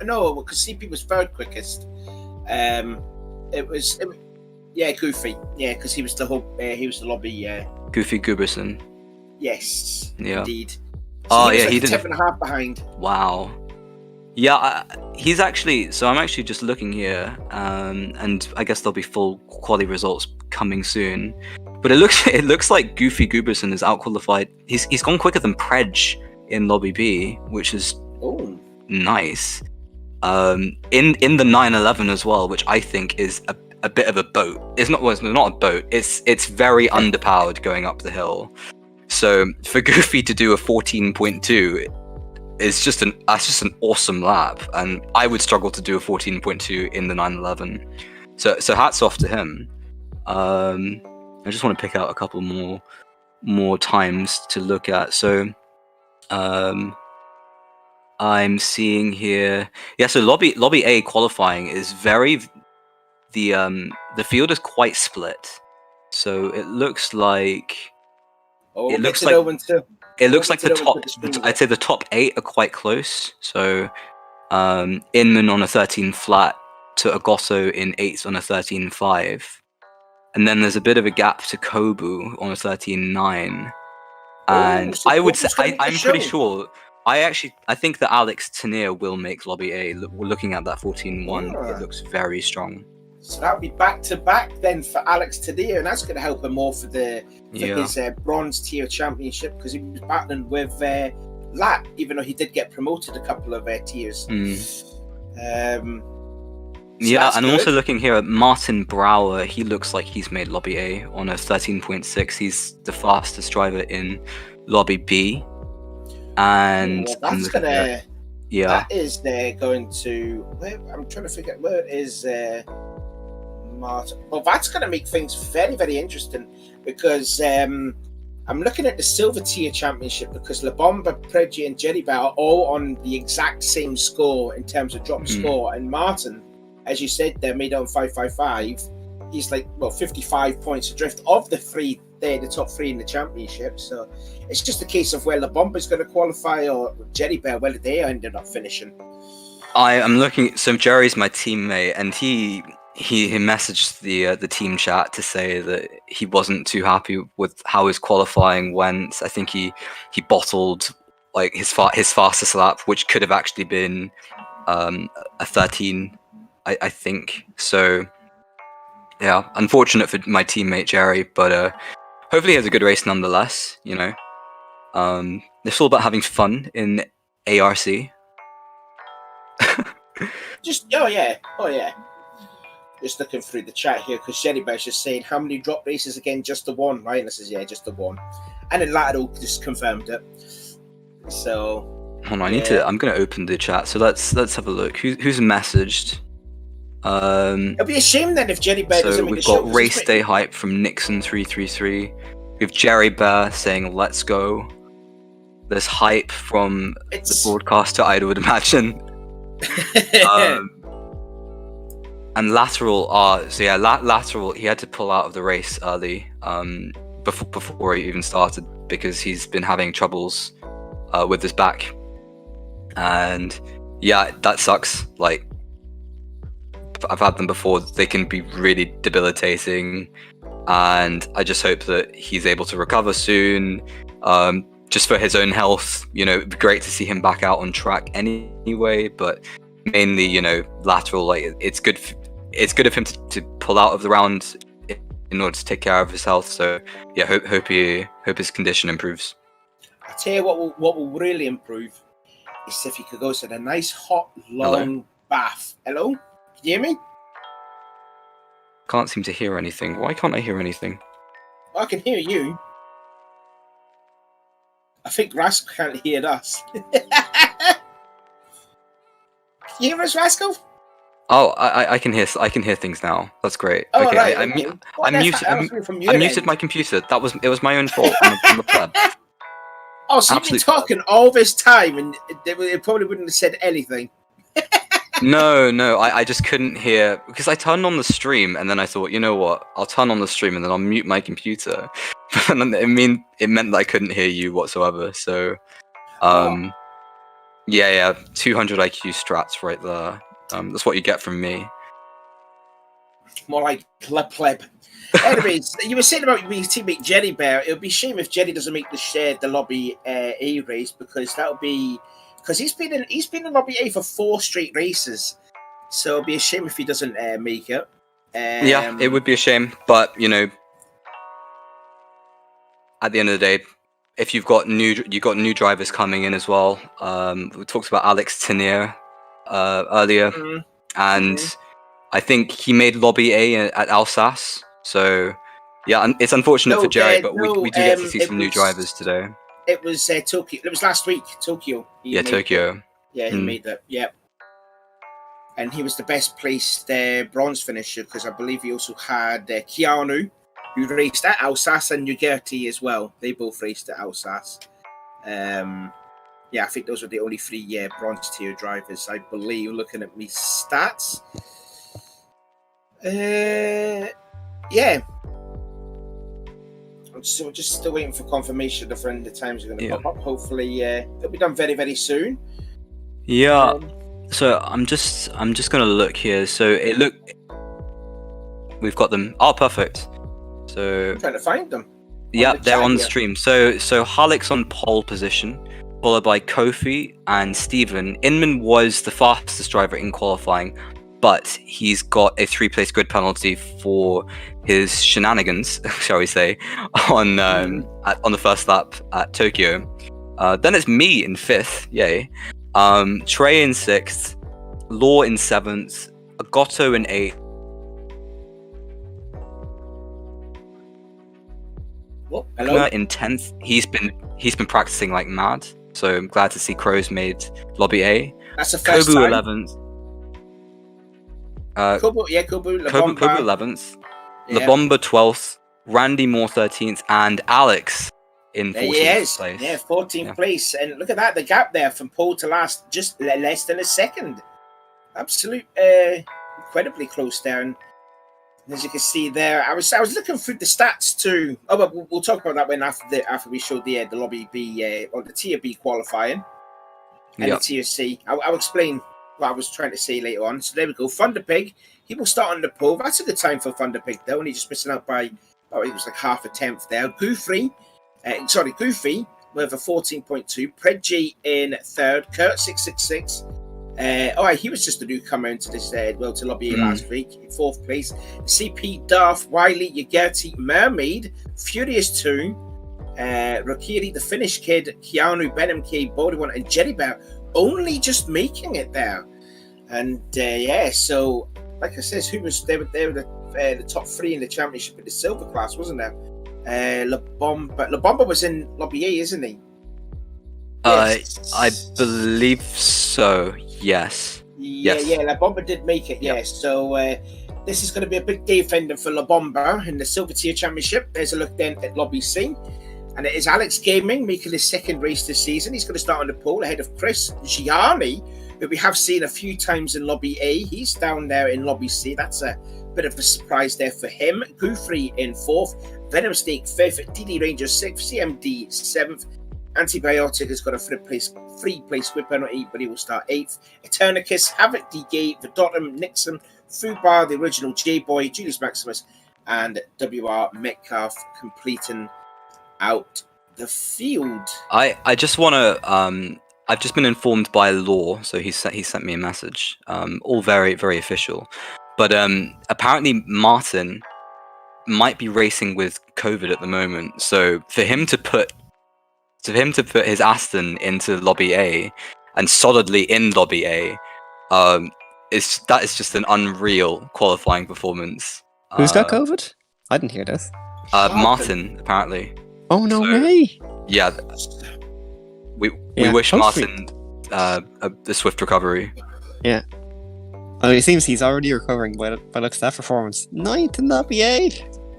No, because CP was 3rd quickest. Goofy. Yeah, because he was the lobby. Goofy Guberson. Yes. Yeah. Indeed. So he did 10th and a half behind. Wow. Yeah, he's actually. So I'm actually just looking here, and I guess there'll be full quali results coming soon. But it looks like Goofy Guberson is outqualified. He's gone quicker than Predge in Lobby B, which is nice. In the 911 as well, which I think is a bit of a boat. It's not a boat. It's very underpowered going up the hill. So for Goofy to do a 14.2 is just an awesome lap, and I would struggle to do a 14.2 in the 911. So hats off to him. I just want to pick out a couple more times to look at. So I'm seeing here. Yeah, so Lobby A qualifying is the field is quite split. So it looks like It looks like I'd say the top 8 are quite close. So Inman on a 13 flat to Agosso in 8th on a 13.5. And then there's a bit of a gap to Kobu on a 13.9. And so I would say, I'm show. pretty sure, I think that Alex Tenier will make Lobby A. We're looking at that 14.1. It looks very strong. So that'll be back to back then for Alex Tenier, and that's going to help him more for his bronze tier championship, because he was battling with Lat, even though he did get promoted a couple of tiers. Yeah, and I'm also looking here at Martin Brower. He looks like he's made Lobby A on a 13.6. He's the fastest driver in Lobby B. And that is going to. I'm trying to figure out where is Martin. Well, that's going to make things very, very interesting, because I'm looking at the silver tier championship, because La Bomba, Pregi, and Jerry Bell are all on the exact same score in terms of drop score, and Martin, as you said, they're made on 555. He's like 55 points adrift of the three. They're the top 3 in the championship. So it's just a case of where La Bomba's going to qualify, or Jerry Bell, where they ended up finishing. I am looking. So Jerry's my teammate, and he messaged the team chat to say that he wasn't too happy with how his qualifying went. I think he bottled like his fastest lap, which could have actually been a 13. I think so. Yeah, unfortunate for my teammate Jerry, but hopefully he has a good race nonetheless. You know, it's all about having fun in ARC. Just Just looking through the chat here, because Jerry Bear's just saying, how many drop races again? Just the one, right? And I says, yeah, just the one. And then Lateral just confirmed it. So hold on, I'm gonna open the chat. So let's have a look. Who's messaged? It'll be a shame then if Jerry Bear doesn't make the show. We've got race day hype from Nixon333. We have Jerry Bear saying let's go. There's hype from the broadcaster, I would imagine. And Lateral, Lateral, he had to pull out of the race early, before he even started, because he's been having troubles with his back. And yeah, that sucks. Like, I've had them before. They can be really debilitating, and I just hope that he's able to recover soon, just for his own health. You know, it'd be great to see him back out on track anyway, but mainly, you know, Lateral, like, it's good of him to pull out of the round in order to take care of his health. So yeah, hope his condition improves. I tell you what will really improve is if he could go to a nice hot long bath. Hello? Can you hear me? Can't seem to hear anything. Why can't I hear anything? Well, I can hear you. I think Rascal can't hear us. Can you hear us, Rascal? Oh, I can hear things now. That's great. Oh, okay, right, I muted my computer. It was my own fault. I'm a pleb. Oh, so you've been talking all this time, and they probably wouldn't have said anything. No, I just couldn't hear, because I turned on the stream and then I thought, you know what, I'll turn on the stream and then I'll mute my computer. And then it meant that I couldn't hear you whatsoever. So, yeah, 200 IQ strats right there. That's what you get from me. More like pleb. Anyways, you were saying about your teammate Jerry Bear. It would be a shame if Jerry doesn't make the Lobby A race, because that would be. Because he's been in Lobby A for 4 straight races, so it'd be a shame if he doesn't make it. Yeah, it would be a shame, but you know, at the end of the day, if you've got new drivers coming in as well. We talked about Alex Tenier earlier, and I think he made Lobby A at Alsace. So yeah, it's unfortunate for Jerry, but we do get to see some new drivers today. It was Tokyo. It was last week, Tokyo. Tokyo. Yeah, he made that. Yeah, and he was the best placed bronze finisher, because I believe he also had Keanu, who raced at Alsace, and Gr.3 as well. They both raced at Alsace. Yeah, I think those were the only 3 bronze tier drivers, I believe. Looking at me stats. Yeah. So we're just still waiting for confirmation of when the times are going to Yeah. pop up. Hopefully, it'll be done very, very soon. Yeah. So I'm just gonna look here. So we've got them. Oh, perfect. So I'm trying to find them. yeah, the they're chat on the here. stream. So Halleck's on pole position, followed by Kofi and Steven. Inman was the fastest driver in qualifying, but he's got a 3-place grid penalty for his shenanigans, shall we say, on the first lap at Tokyo. Then it's me in 5th, yay. Trey in 6th, Law in 7th, Agotto in 8th. Oh, hello. In 10th. He's been practicing like mad, so I'm glad to see Crow's made lobby A. That's the first Kobu time. 11th. Kobu, Kobu 11th. Yeah. Labomba 12th. Randy Moore 13th, and Alex in 14th place. Yeah, 14th place. And look at that, the gap there from pole to last, just less than a second. Absolute, incredibly close there. And as you can see there, I was looking through the stats too. Oh, but we'll talk about that when after we showed the lobby B or the tier B qualifying and the tier C. I'll explain what I was trying to say later on. So there we go. Thunderpig, he will start on the pole. That's a good time for Thunderpig though, and he's just missing out by it was like half a tenth there. Goofy with a 14.2. Predg in 3rd. Kurt666. He was just a newcomer into this to lobby A last week in 4th place. CP, Darth, Wiley, Yagati, Mermaid, Furious 2, Rokiri, the Finnish Kid, Keanu, Benham K, Bodywon, and Jerry Bear only just making it there. And so like I said, they were the top 3 in the championship in the silver class, wasn't there? Labomba was in lobby A, isn't he? Yes. I believe so. Yes. Yeah, Labomba did make it. Yes. So this is going to be a big day fender for Labomba in the Silver Tier Championship. There's a look then at Lobby C, and it is Alex Gaming making his 2nd race this season. He's going to start on the pole ahead of Chris Gianni, who we have seen a few times in Lobby A. He's down there in Lobby C. That's a bit of a surprise there for him. Goofrey in 4th, Venom Snake 5th, DD Ranger 6th, CMD 7th. Antibiotic has got a 3-place grid penalty, but he will start 8th. Eternicus, Havoc, DG, Vidotum, Nixon, Fubar, the original J-Boy, Julius Maximus, and WR Metcalf completing out the field. I just want to. I've just been informed by Law, so he sent me a message. All very, very official. But apparently Martin might be racing with COVID at the moment. So for him to put his Aston into lobby A and solidly in lobby A, that is just an unreal qualifying performance. Who's got COVID? I didn't hear this. Martin, apparently. Oh no way! Yeah, we wish hopefully. Martin the swift recovery. Yeah. Well, it seems he's already recovering by looks of that performance. 9th in lobby A.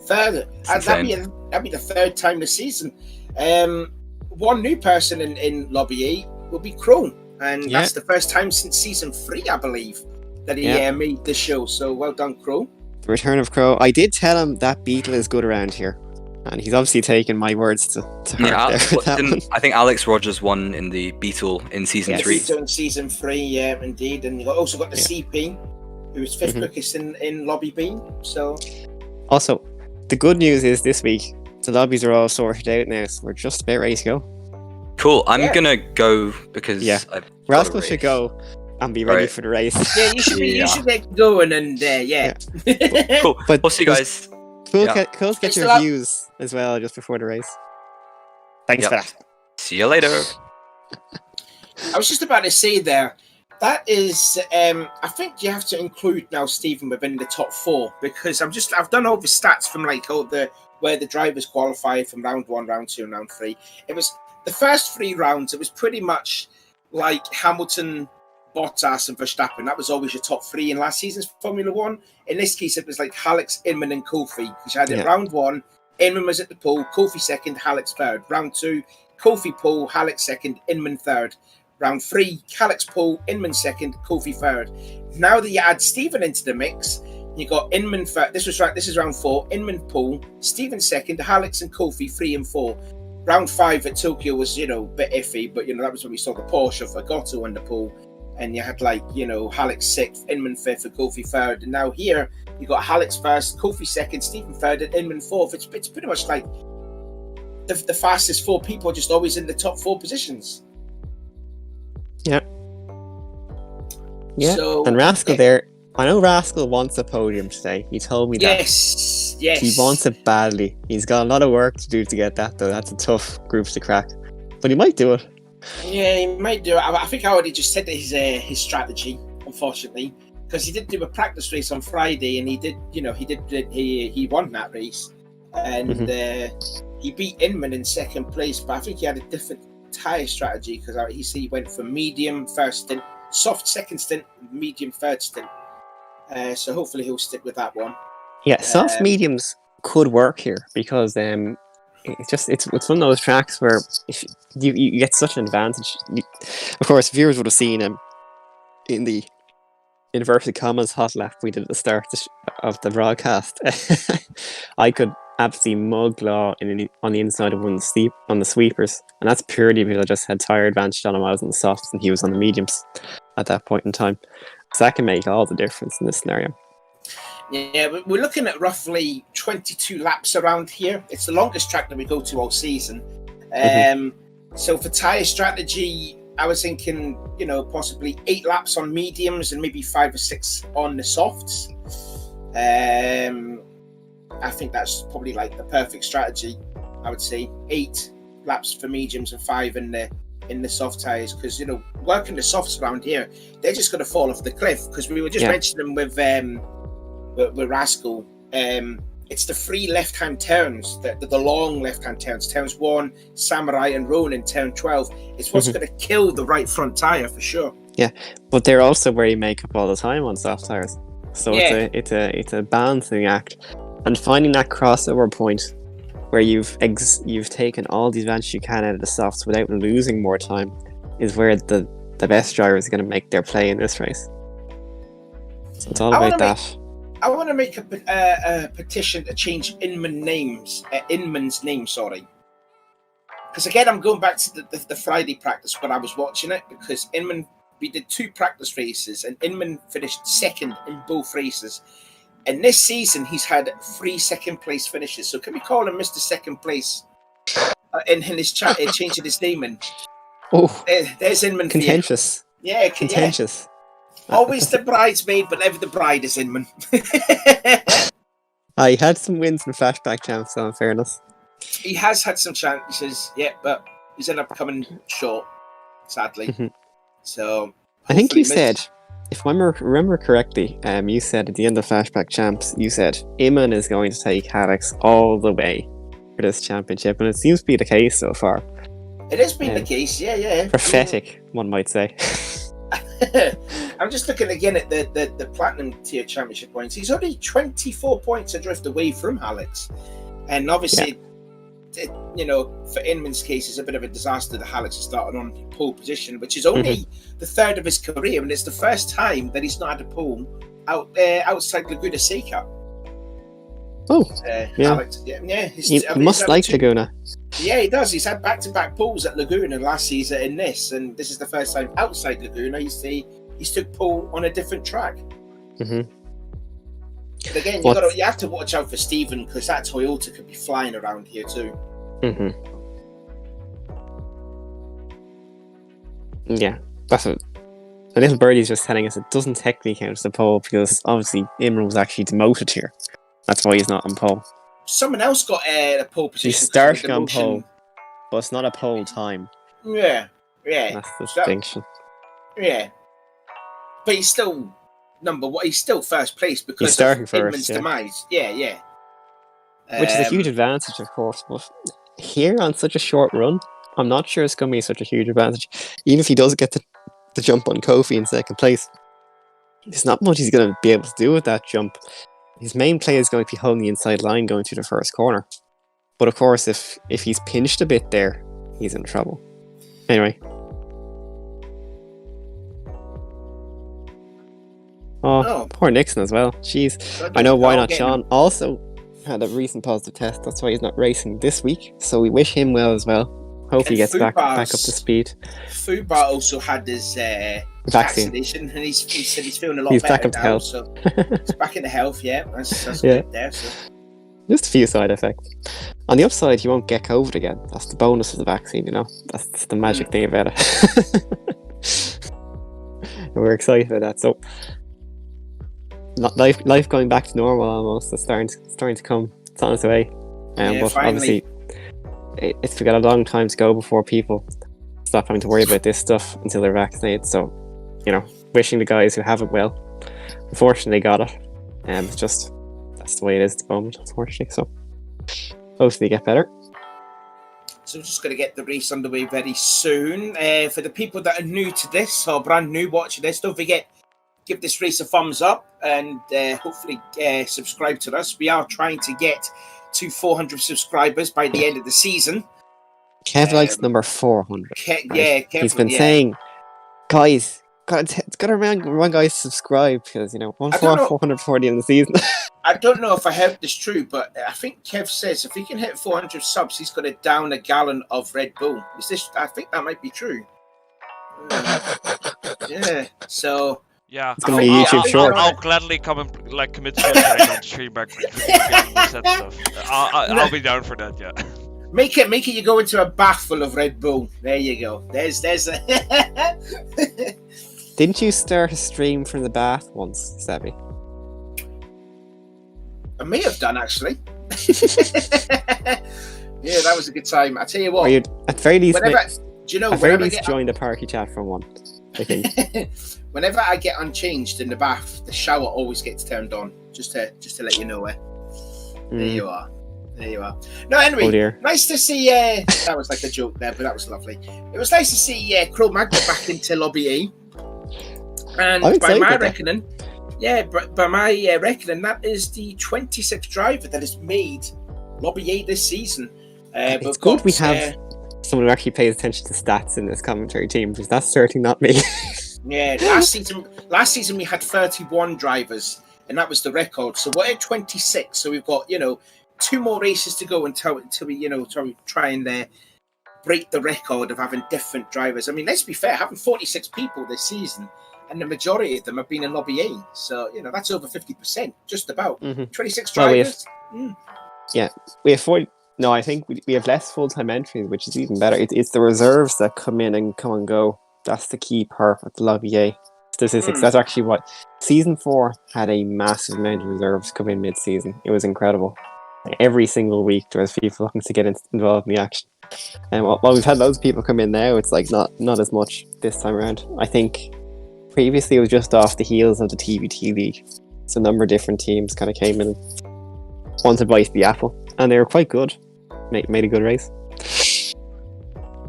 3rd. That'd be the 3rd time this season. One new person in lobby A will be Crow, and that's the first time since season 3, I believe, that he made the show. So well done, Crow. The return of Crow. I did tell him that Beetle is good around here, and he's obviously taken my words to heart there. I think Alex Rogers won in the Beetle in season 3. Beetle in season 3, yeah, indeed. And you also got the CP, who was 5th quickest in lobby B. So also, the good news is this week the lobbies are all sorted out now, so we're just about ready to go. Cool. I'm gonna go because Rascal should go and be ready for the race. Yeah, you should get going and Cool. But we'll see you guys. Cool, get your views as well just before the race. Thanks for that. See you later. I was just about to say there, that is, I think you have to include now Stephen within the top 4 because I've done all the stats from where the drivers qualified from round 1, round 2, and round 3. It was the first 3 rounds. It was pretty much like Hamilton, Bottas, and Verstappen. That was always your top 3 in last season's Formula 1. In this case, it was like Alex, Inman, and Kofi. Because you had it round 1, Inman was at the pole, Kofi 2nd, Alex 3rd. Round 2, Kofi pole, Alex 2nd, Inman 3rd. Round 3, Alex pole, Inman 2nd, Kofi 3rd. Now that you add Stephen into the mix, You got Inman first. This is round 4. Inman pole, Stephen second, Alex and Kofi 3 and 4. Round 5 at Tokyo was, a bit iffy, but that was when we saw the Porsche for Goto on the pole, and you had Alex 6th, Inman 5th, and Kofi 3rd. And now here you got Alex first, Kofi 2nd, Stephen 3rd, and Inman 4th. It's pretty much like the fastest 4 people just always in the top 4 positions. Yeah. So, and Rascal there. I know Rascal wants a podium today. He told me that. Yes. He wants it badly. He's got a lot of work to do to get that, though. That's a tough group to crack. But he might do it. Yeah, he might do it. I think I already just said his strategy, unfortunately, because he did do a practice race on Friday, and he won that race, and he beat Inman in second place. But I think he had a different tyre strategy, because he went from medium first stint, soft second stint, medium third stint. So hopefully he'll stick with that one. Yeah, soft mediums could work here, because it's one of those tracks where if you get such an advantage. Of course, viewers would have seen him in the inverted commas hot lap we did at the start of the broadcast. I could absolutely mug Law on the inside of on the sweepers, and that's purely because I just had tyre advantage on him. I was on the softs and he was on the mediums at that point in time. So that can make all the difference in this scenario. Yeah, we're looking at roughly 22 laps around here. It's the longest track that we go to all season. So for tyre strategy, I was thinking, possibly 8 laps on mediums and maybe 5 or 6 on the softs. I think that's probably like the perfect strategy. I would say 8 laps for mediums and 5 in the soft tyres, because working the softs around here, they're just going to fall off the cliff, because we were just mentioning with Rascal, it's the 3 left-hand turns, the long left-hand turns 1, Samurai and Ronin, turn 12. It's what's going to kill the right front tyre for sure. Yeah, but they're also where you make up all the time on soft tyres, so it's a balancing act, and finding that crossover point where you've taken all the advantage you can out of the softs without losing more time is where the best drivers are going to make their play in this race. So it's all about that. I want to make a petition to change Inman's name, sorry. Because again, I'm going back to the Friday practice when I was watching it, because we did 2 practice races, and Inman finished second in both races. And this season, he's had 3 second place finishes. So can we call him Mr. Second Place in his chat, changing his name in? Oh, there's Inman. Contentious. Yeah, contentious. Yeah. Always the bridesmaid, but never the bride is Inman. He had some wins in flashback champs, so in fairness. He has had some chances, but he's ended up coming short, sadly. So I think you said, if I remember correctly, you said at the end of Flashback Champs, you said Iman is going to take Alex all the way for this championship, and it seems to be the case so far. It has been the case, yeah. Prophetic, one might say. I'm just looking again at the Platinum Tier Championship points. He's only 24 points adrift away from Alex. And obviously, for Inman's case, it's a bit of a disaster that Alex has started on pole position, which is only the 3rd of his career, and it's the first time that he's not had a pole outside Laguna Seca. Oh, Alex, he must like Laguna. Yeah, he does. He's had back-to-back poles at Laguna last season in this, and this is the first time outside Laguna he's took pole on a different track. But again, you have to watch out for Stephen, because that Toyota could be flying around here too. Yeah, that's what a little birdie's just telling us. It doesn't technically count as a pole, because obviously Imran was actually demoted here. That's why he's not on pole. Someone else got a pole position. He's starting on pole, but it's not a pole time. Yeah. That's the distinction. Yeah, but he's still number one. He's still first place because he's starting of first. Demise. Yeah. Which is a huge advantage, of course. But here on such a short run, I'm not sure it's going to be such a huge advantage. Even if he does get the jump on Kofi in second place, there's not much he's going to be able to do with that jump. His main play is going to be holding the inside line going through the first corner. But of course, if he's pinched a bit there, he's in trouble. Anyway. Oh, poor Nixon as well. Jeez. I know why not Sean. Also had a recent positive test. That's why he's not racing this week. So we wish him well as well. Hopefully he gets back up to speed. Fubar also had his vaccination, and he said he's feeling a lot better back up to now. health. So he's back into health, yeah. That's good there. So. Just a few side effects. On the upside, you won't get COVID again. That's the bonus of the vaccine, you know. That's the magic thing about it. We're excited about that. So life going back to normal almost. It's starting to come. It's on its way. But finally. Obviously, it's got a long time to go before people stop having to worry about this stuff until they're vaccinated. So, you know, wishing the guys who have it well. Unfortunately, they got it. It's just that's the way it is at the moment, unfortunately. So, hopefully, get better. So we're just going to get the race underway very soon. For the people that are new to this or brand new watching this, don't forget, give this race a thumbs up and hopefully subscribe to us. We are trying to get to 400 subscribers by the end of the season. Kev likes number 400. He's been saying, guys, it's got to remind guys to subscribe because, you know, 440 in the season. I don't know if I heard this true, but I think Kev says if he can hit 400 subs, he's going to down a gallon of Red Bull. I think that might be true. Yeah, so... Yeah, it's gonna be YouTube short. I'll gladly come and commit suicide on stream back that stuff. I'll be down for that. Yeah. Make it. You go into a bath full of Red Bull. There you go. There's a. Didn't you start a stream from the bath once, Sebby? I may have done actually. Yeah, that was a good time. I tell you what. At very least, joined a party chat from one. I think. Whenever I get unchanged in the bath, the shower always gets turned on. Just to let you know. There you are. No, anyway, nice to see. That was like a joke there, but that was lovely. It was nice to see Cro Magna back into Lobby A. And by my reckoning, that is the 26th driver that has made Lobby A this season. It's good we have someone who actually pays attention to stats in this commentary team, because that's certainly not me. Yeah, last season we had 31 drivers, and that was the record. So we're at 26. So we've got 2 more races to go until we try and break the record of having different drivers. I mean, let's be fair, having 46 people this season, and the majority of them have been in Lobby A. So that's over 50%, just about 26 drivers. We have 40. No, I think we have less full-time entries, which is even better. It's the reserves that come in and come and go. That's the key part of the Lobby A statistics. That's actually what season 4 had a massive amount of reserves come in mid-season. It was incredible. Every single week there was people looking to get involved in the action. And while we've had loads of people come in now, it's like not as much this time around. I think previously it was just off the heels of the TVT League. So a number of different teams kind of came in and wanted to bite the apple, and they were quite good. Made a good race.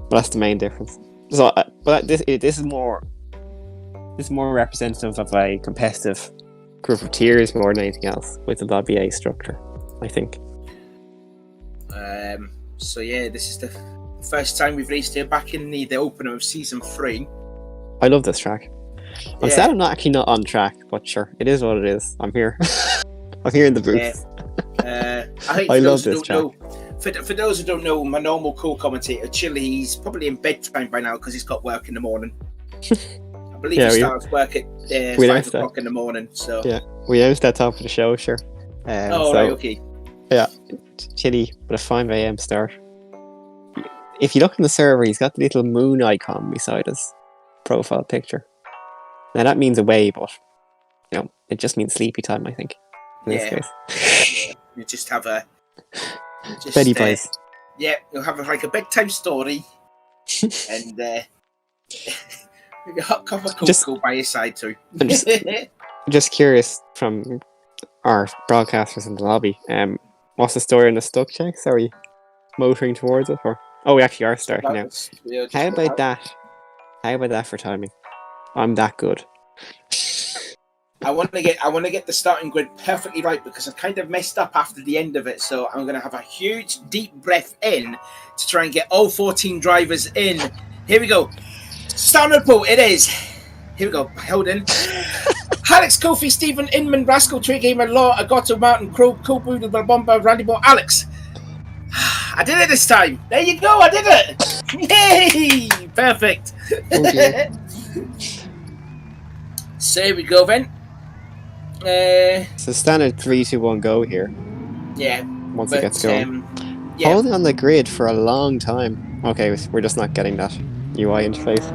But that's the main difference. So, but this is more representative of a competitive group of tiers more than anything else with the Lobby A structure, I think. So yeah, this is the first time we've raced here back in the opener of season 3. I love this track. I'm sad I'm not on track, but sure, it is what it is. I'm here. I'm here in the booth. I love this track. For those who don't know, my normal co-commentator, Chili, he's probably in bedtime by now because he's got work in the morning. I believe he starts work at 5 o'clock in the morning. So yeah, we announced that top of the show, sure. Right, okay. Yeah, Chili with a 5 a.m. start. If you look in the server, he's got the little moon icon beside his profile picture. Now that means away, but it just means sleepy time, I think. In this case. You just have a Betty Price. You'll have a bedtime story and a hot cup of cocoa by your side too. I'm just curious from our broadcasters in the lobby. What's the story on the stuck checks? Are we motoring towards it, or we actually are starting now? How about that? How about that for timing? I'm that good. I want to get the starting grid perfectly right because I kind of messed up after the end of it. So I'm going to have a huge deep breath in to try and get all 14 drivers in. Here we go. Starting report. It is. Here we go. Hold in. Alex, Kofi, Stephen, Inman, Rascal, Trey Gamer, Law, Agato, Martin, Crow, Kobu, the Bomba, Randy Boy, Alex. I did it this time. There you go. I did it. Yay! Perfect. Okay. So here we go then. So standard 3, 2, 1 go here. Yeah. Once it gets going. Yeah. Holding on the grid for a long time. Okay, we're just not getting that UI interface.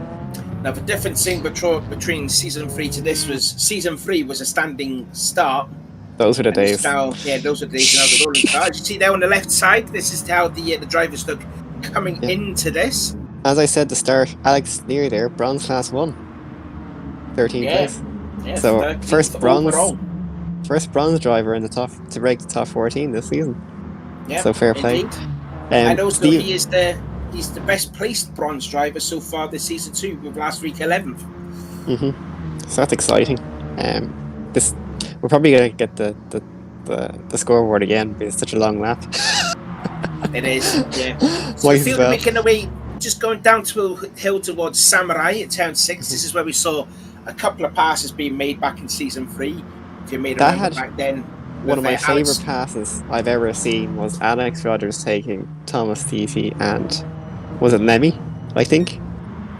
Now the difference between season 3 to this was season 3 was a standing start. Those were the days. Now, those are the days. Now the rolling start. As you see there on the left side, this is how the drivers look coming into this. As I said at the start, Alex near there, bronze class 1. 13th place. Yeah, so first bronze driver in the top to break the top 14 this season. Yeah, so fair play. And also he's the best placed bronze driver so far this season too, with last week 11th. So that's exciting. We're probably gonna get the scoreboard again because it's such a long lap. It is, yeah. So I feel making our way, just going down to a hill towards Samurai at turn 6. This is where we saw a couple of passes being made back in season 3. If you made it back then. One of my favourite passes I've ever seen was Alex Rogers taking Thomas TT and was it Lemmy? I think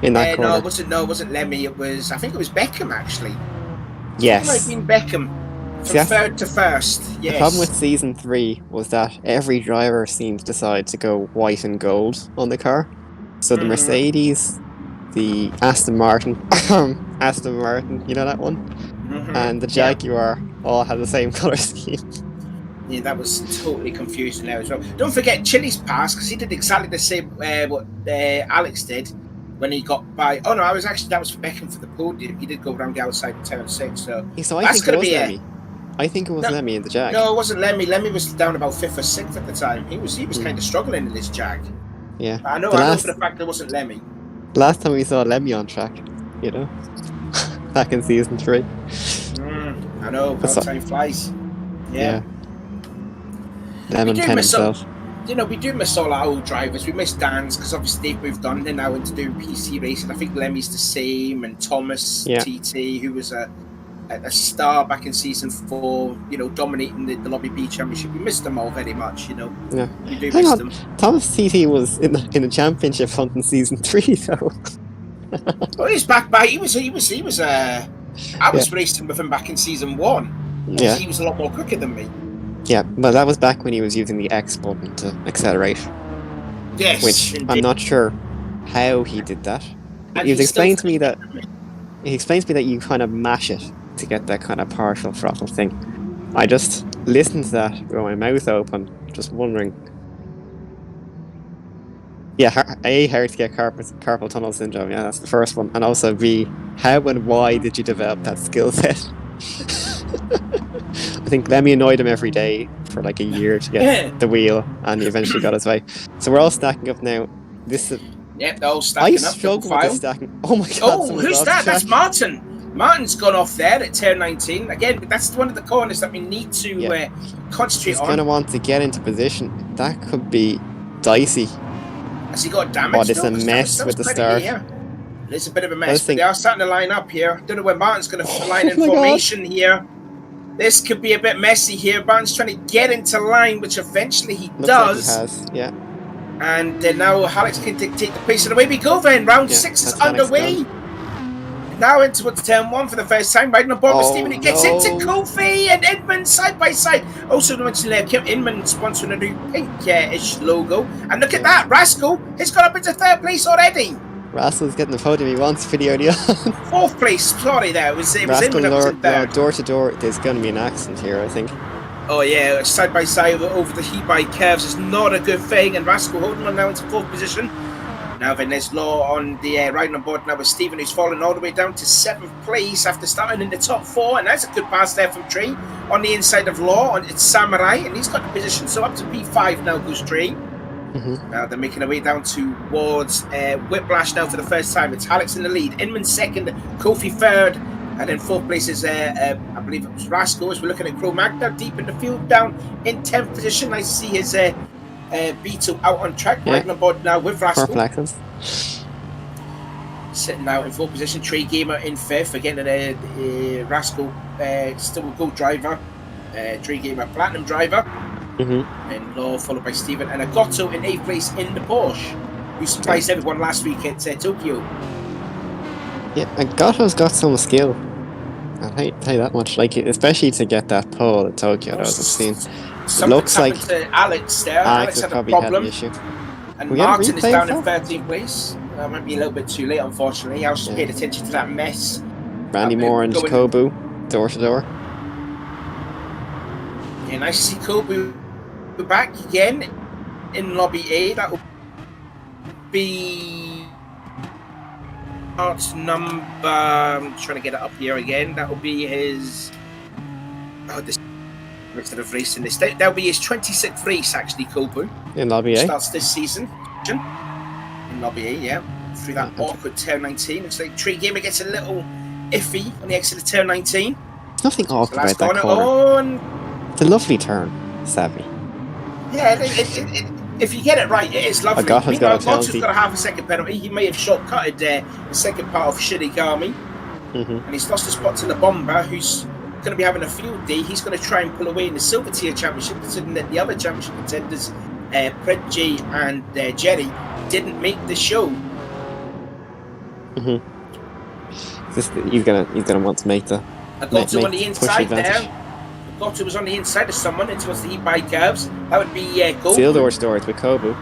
in that corner. No, it wasn't Lemmy. I think it was Beckham actually. Yes, it might have been Beckham. From third to first. Yes. The problem with season 3 was that every driver seemed to decide to go white and gold on the car. So the Mercedes, the Aston Martin, you know that one, and the Jaguar all had the same colour scheme. Yeah, that was totally confusing there as well. Don't forget Chili's pass, because he did exactly the same what Alex did when he got by. Oh no, that was for Beckham for the podium. He did go around the outside of turn 6. So that's going to be Lemmy. I think it was Lemmy in the Jag. No, it wasn't Lemmy. Lemmy was down about 5th or 6th at the time. He was kind of struggling in this Jag. Yeah, I know for the fact it wasn't Lemmy. Last time we saw Lemmy on track, back in season 3. I know, time flies. Yeah. Lemon pen himself. We do miss all our old drivers. We miss Dan's because obviously they've moved on. They're now into doing PC racing. I think Lemmy's the same, and Thomas TT, who was a star back in season 4, dominating the Lobby B Championship. We missed them all very much, Yeah. We do miss them. Thomas TT was in the championship hunt in season 3, though. Well, he's back by. I was racing with him back in season 1. Yeah. He was a lot more quicker than me. Yeah, but that was back when he was using the X button to accelerate. Yes. Which indeed. I'm not sure how he did that. He explained to me that you kind of mash it to get that kind of partial throttle thing. I just listened to that with my mouth open, just wondering. Yeah, how to get carpal tunnel syndrome. Yeah, that's the first one. And also B, how and why did you develop that skill set? I think Lemmy annoyed him every day for like a year to get the wheel, and he eventually got his way. So we're all stacking up now. They're all stacking up. I struggle with the stacking. Oh my god! Oh, who's that? That's Martin. Martin's gone off there at turn 19. Again, that's one of the corners that we need to concentrate on. He's going to want to get into position. That could be dicey. Has he got damage? But it's a mess with the start. It's a bit of a mess, but they are starting to line up here. Don't know where Martin's going to line in formation here. This could be a bit messy here. Martin's trying to get into line, which eventually he does. Like he has, yeah. And now Alex can dictate the pace. And away we go then. Round 6 is underway. Now into turn 1 for the first time. Riding on board with Stephen. It gets into Kofi and Inman side by side. Also to mention there, Inman sponsoring a new pink-ish logo. And look at that. Rascal has got up into 3rd place already. Rascal's getting the podium he wants for the ODI. 4th place, sorry there. It was Inman that was in 3rd. Door to door, there's going to be an accident here, I think. Oh yeah, side by side over the heat-bike curves is not a good thing. And Rascal holding on now into 4th position. Now then there's Law on the riding on board now with Stephen, who's fallen all the way down to 7th place after starting in the top 4. And that's a good pass there from Trey on the inside of Law. It's Samurai, and he's got the position. So up to P5 now goes Trey. Now they're making their way down towards Whiplash now for the first time. It's Alex in the lead, Inman 2nd, Kofi 3rd, and then 4th place is I believe it was Rascal. As we're looking at Crow Magna deep in the field, down in 10th position. I see his B2 out on track, riding on board now with Rascal. sitting out in 4th position. Tree Gamer in 5th. Again, Rascal, still a gold driver. Tree Gamer Platinum driver. And Law followed by Stephen. And Agotto in 8th place in the Porsche, who surprised everyone last week at Tokyo. Yeah, Agotto's got some skill. I'll tell you that much. Like, especially to get that pole at Tokyo, that was obscene. It looks like to Alex there. Alex had probably a problem. had the issue. And Martin is down in 13th place. Might be a little bit too late, unfortunately. I was paid attention to that mess. Randy Moore and Kobu, door to door. Yeah, nice to see Kobu back again in Lobby A. That will be number. I'm trying to get it up here again. That will be his. Instead of racing this, that'll be his 26th race actually. Kobu in Lobby A starts this season in Lobby A. Yeah, through that awkward turn 19. Looks like Tree Gamer gets a little iffy on the exit of turn 19. Nothing awkward about that corner. It's a lovely turn, Savvy. Yeah, if you get it right, it is lovely. Agotto's got a half a second penalty. He may have shortcutted the second part of Shirigami, and he's lost a spot to the Bomber, who's going to be having a field day. He's going to try and pull away in the Silver Tier Championship, considering that the other championship contenders, Predji and Jerry, didn't make the show. He's gonna want to make the. Agotto on the inside there. Agotto was on the inside of someone towards the e-bike curves. That would be Goldblum. Sealed stores with Kobu.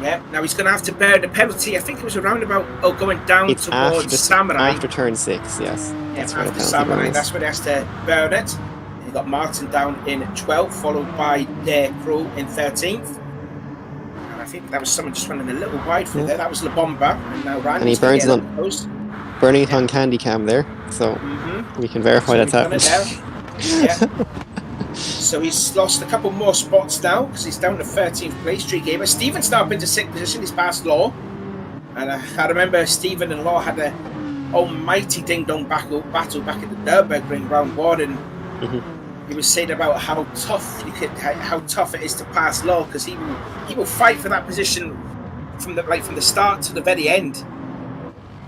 Yeah, now he's going to have to bear the penalty. I think it was around about going down towards Samurai. After turn 6, yes. Yeah, after Samurai, that's where he has to bear it. You've got Martin down in 12th, followed by Crow in 13th. And I think that was someone just running a little wide through there. That was La Bomba. And now Randy's and he burns it burning it on Candy Cam there, so we can verify that's happened. So he's lost a couple more spots now because he's down to 13th place. Tree Gamer. Stephen's now up into 6th position. He's past Law. And I remember Stephen and Law had a almighty ding-dong battle back at the Nürburgring Ring round 1, and he was saying about how tough it is to pass Law, because he will fight for that position from the start to the very end.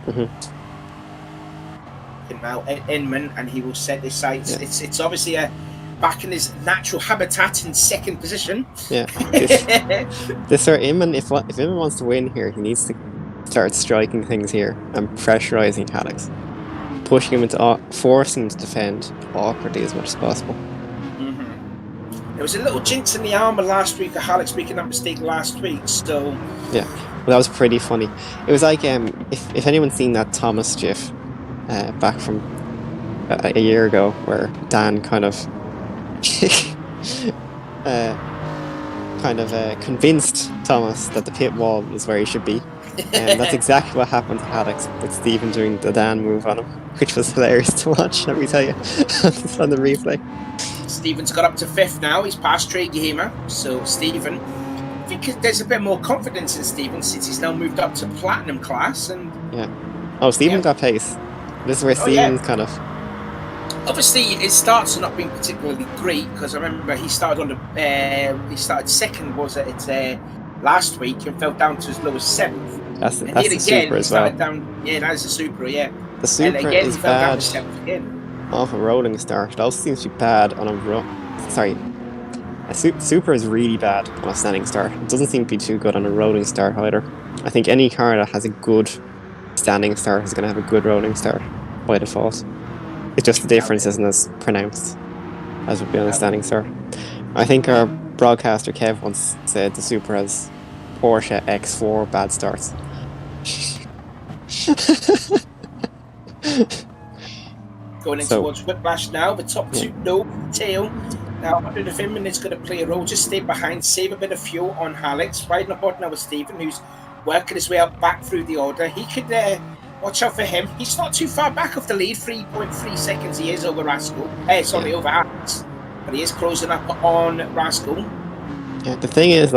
And now Inman, and he will set his sights. It's obviously back in his natural habitat in 2nd position. Yeah. This sort of Inman, if Inman wants to win here, he needs to start striking things here and pressurising Alex, pushing him into forcing him to defend awkwardly as much as possible. There was a little jinx in the armour last week of Alex making that mistake last week, so yeah, well, that was pretty funny. It was like if anyone's seen that Thomas GIF back from a year ago, where Dan kind of convinced Thomas that the pit wall was where he should be. And that's exactly what happened to Alex, with Stephen doing the Dan move on him, which was hilarious to watch, let me tell you, on the replay. Stephen's got up to 5th now. He's past Trey Gamer. So Stephen, I think there's a bit more confidence in Stephen since he's now moved up to Platinum class. And Stephen got pace. This is where Stephen's kind of... Obviously, his starts are not been particularly great, because I remember he started he started 2nd, was it, last week, and fell down to as low as 7th. That's the Super as well. That is the Super, yeah. The Super is bad off a rolling start. It also seems to be bad on a Super is really bad on a standing start. It doesn't seem to be too good on a rolling start either. I think any car that has a good standing start is going to have a good rolling start by default. It's just the difference isn't as pronounced as would be on a standing start. I think our broadcaster Kev once said the Super has Porsche X4 bad starts. Going in towards Whiplash now, the top two tail. Now, under the Finman is going to play a role. Just stay behind, save a bit of fuel on Alex. Riding aboard now with Stephen, who's working his way up back through the order. He could watch out for him. He's not too far back off the lead, 3.3 seconds he is over Rascal. Over Alex. But he is closing up on Rascal. Yeah, the thing is,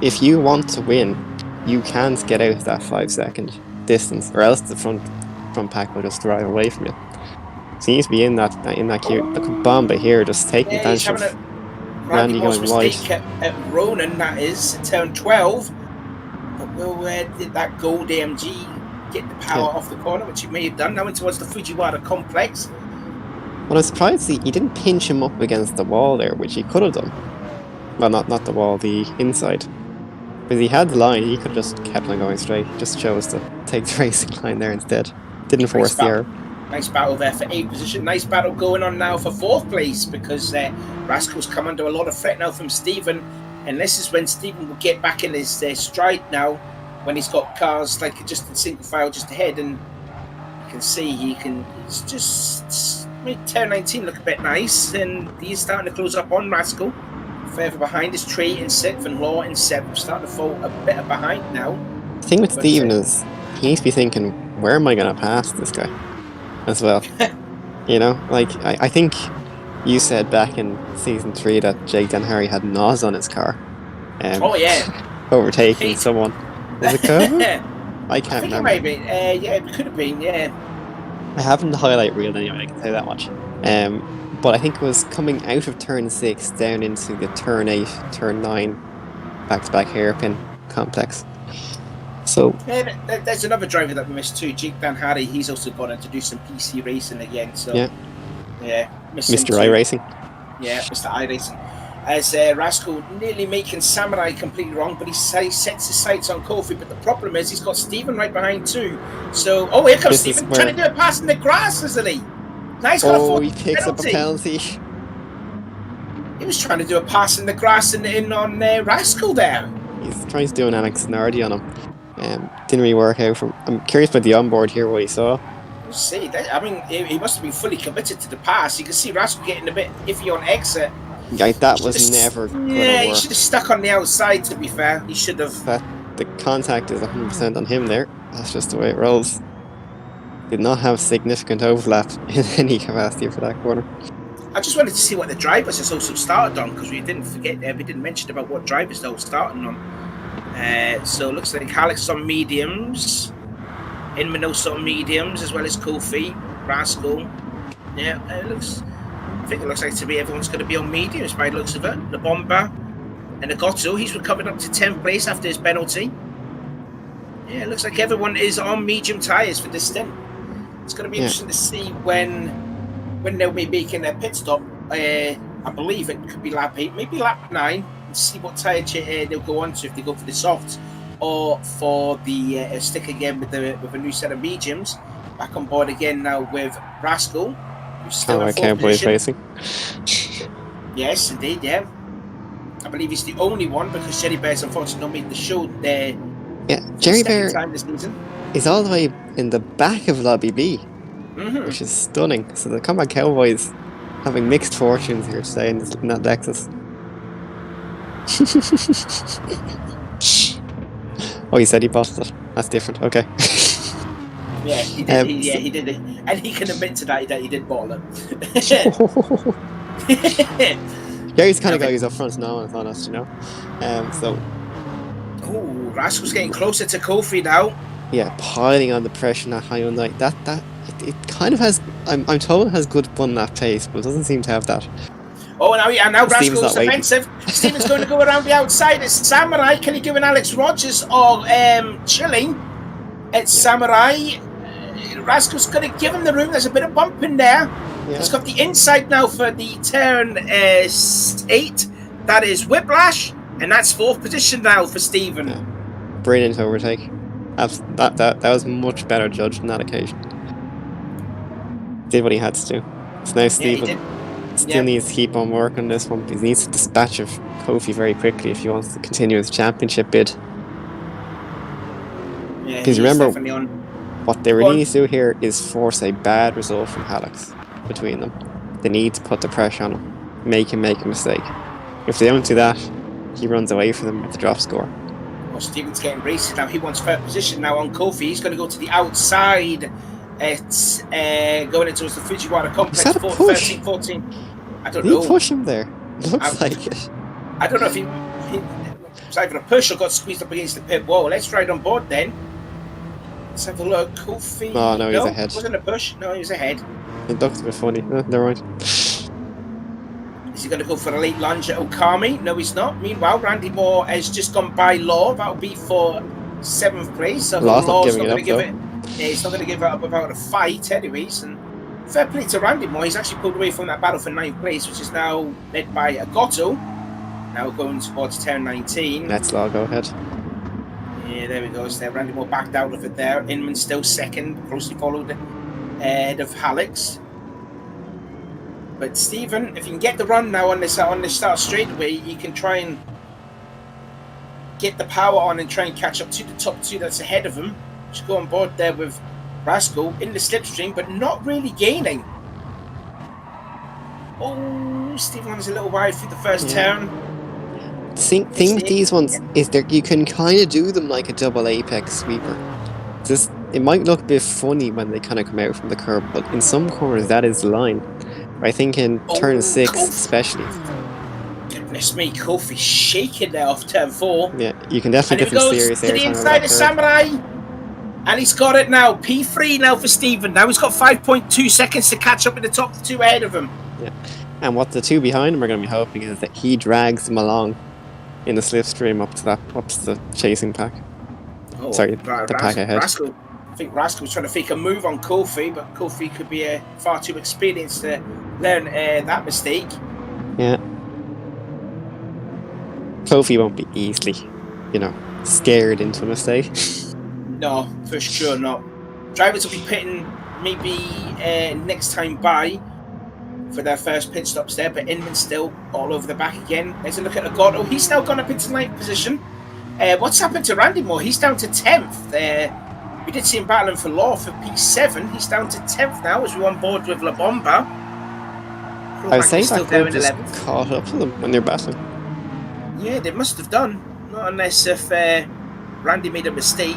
if you want to win, you can't get out that 5 second distance, or else the front pack will just drive away from you. So he needs to be in that queue. Look at Bomba here, just taking advantage of Randy going wide. At Ronan, that is, turn 12. But will that gold AMG get the power off the corner, which he may have done. Now in towards the Fujiwara complex. Well, I'm surprised he didn't pinch him up against the wall there, which he could have done. Well, not the wall, the inside. Because he had the line, he could have just kept on going straight. Just chose to take the racing line there instead. Didn't force the error. Nice battle there for 8th position. Nice battle going on now for 4th place, because Rascal's come under a lot of threat now from Stephen. And this is when Stephen will get back in his stride now, when he's got cars like just in single file just ahead. And you can see he's just made turn 19 look a bit nice. And he's starting to close up on Rascal. Further behind is Tree in 6th and Law in 7th. Starting to fall a bit behind now. The thing with Stephen is he needs to be thinking, where am I going to pass this guy as well? You know, like I think you said back in season 3 that Jake Denhary had Noz on his car. Overtaking someone. Was it Kyoto? I can't remember. It might be. Yeah, it could have been, yeah. I haven't the highlight reel anyway, I can say that much. But I think it was coming out of turn 6 down into the turn 8, turn 9 back-to-back hairpin complex. So there's another driver that we missed too, Jake Denhary. He's also gone in to do some PC racing again. So Mr. iRacing. Yeah, Mr. iRacing. As Rascal nearly making Samurai completely wrong, but he sets his sights on Kofi. But the problem is he's got Stephen right behind too. So, here comes Stephen trying to do a pass in the grass, isn't he? Nice. He picks up a penalty. He was trying to do a pass in the grass and in on Rascal there. He's trying to do an Alex Nardi on him. Didn't really work out. I'm curious about the onboard here, what he saw. We'll see. He must have been fully committed to the pass. You can see Rascal getting a bit iffy on exit. Yeah, that was never going to work. Yeah, he should have stuck on the outside, to be fair. He should have. The contact is 100% on him there. That's just the way it rolls. Did not have significant overlap in any capacity for that corner. I just wanted to see what the drivers has also started on, because we didn't mention about what drivers they were starting on. So it looks like Alex is on mediums, Inmanos on mediums, as well as Kofi, Rascal. Yeah, I think it looks like to be everyone's going to be on mediums by the looks of it. The Bomber and the Gotto, he's recovered up to 10th place after his penalty. Yeah, it looks like everyone is on medium tyres for this stint. It's going to be interesting to see when they'll be making their pit stop. I believe it could be lap 8, maybe lap 9, and see what tyre they'll go on to, if they go for the softs or for the stick again with a new set of mediums. Back on board again now with Rascal. I can't believe racing. Yes, indeed, yeah. I believe he's the only one, because Jerry Bear's unfortunately not made the show there. Yeah, Jerry Bear this season is all the way in the back of Lobby B, which is stunning. So the Combat Cowboys having mixed fortunes here today in that Lexus. Oh, he said he bought it. That's different. Okay. Yeah, he did. He did it, and he can admit to that he did bottle it. Yeah, he's the kind of guy who's up front now, and honest, you know. Rascal's getting closer to Kofi now. Yeah, piling on the pressure in that Hyundai. It kind of has. I'm told it has good fun at pace, but it doesn't seem to have that. Oh, now Rascal's offensive. Stephen's going to go around the outside. It's Samurai. Can he give an Alex Rogers or Chilling? It's Samurai. Rascal's going to give him the room. There's a bit of bump in there. Yeah. He's got the inside now for the turn 8. That is Whiplash, and that's 4th position now for Stephen. Yeah. Brilliant overtake. That was much better judged on that occasion. Did what he had to do. So now Stephen still needs to keep on working on this one. He needs to dispatch of Kofi very quickly if he wants to continue his championship bid. Yeah, because remember, what they really need to do here is force a bad result from Alex between them. They need to put the pressure on him, make him make a mistake. If they don't do that, he runs away from them with the drop score. Well, Stephen's getting racing now. He wants 3rd position now on Kofi. He's going to go to the outside. It's going into the Fujiwara complex. 13, 14. I don't know. Did he push him there? Looks like it. I don't know if he was either a push or got squeezed up against the pit wall. Let's ride on board then. Let's have a look. Kofi. Oh, no, he's ahead. Wasn't a push. No, he was ahead. It looks a bit funny. No, never mind. Is he going to go for a late lunge at Okami? No, he's not. Meanwhile, Randy Moore has just gone by Law. That'll be for 7th place. So Law's not giving it up, He's not going to give up without a fight, anyways. And fair play to Randy Moore. He's actually pulled away from that battle for 9th place, which is now led by Agotto. Now going towards turn 19. Let's go ahead. Yeah, there we go. So Randy Moore backed out of it there. Inman still second, closely followed ahead of Hallex. But Stephen, if you can get the run now on this start straightaway, you can try and get the power on and try and catch up to the top two that's ahead of him. Just go on board there with Rascal in the slipstream, but not really gaining. Oh, Stephen was a little wide through the first turn. Thing with these ones is that you can kind of do them like a double apex sweeper. It might look a bit funny when they kind of come out from the curb, but in some corners that is the line. I think in turn 6 especially. Goodness me, Kofi's shaking there off turn 4. Yeah, you can definitely get some serious air to the time inside of Samurai. And he's got it now. P3 now for Stephen. Now he's got 5.2 seconds to catch up with the top two ahead of him. Yeah. And what the two behind him are going to be hoping is that he drags them along in the slipstream up to the chasing pack. Oh, Sorry, the pack ahead. I think Rascal was trying to fake a move on Kofi, but Kofi could be far too experienced to learn that mistake. Yeah. Kofi won't be easily, scared into a mistake. No, for sure not. Drivers will be pitting maybe next time by for their first pit stops there, but Inman still all over the back again. There's a look at Agotto. He's now gone up into 9th position. What's happened to Randy Moore? He's down to 10th. We did see him battling for Law for P7. He's down to 10th now as we're on board with La Bomba. I was saying that group just caught up to them when they're battling. Yeah, they must have done. Not unless if Randy made a mistake.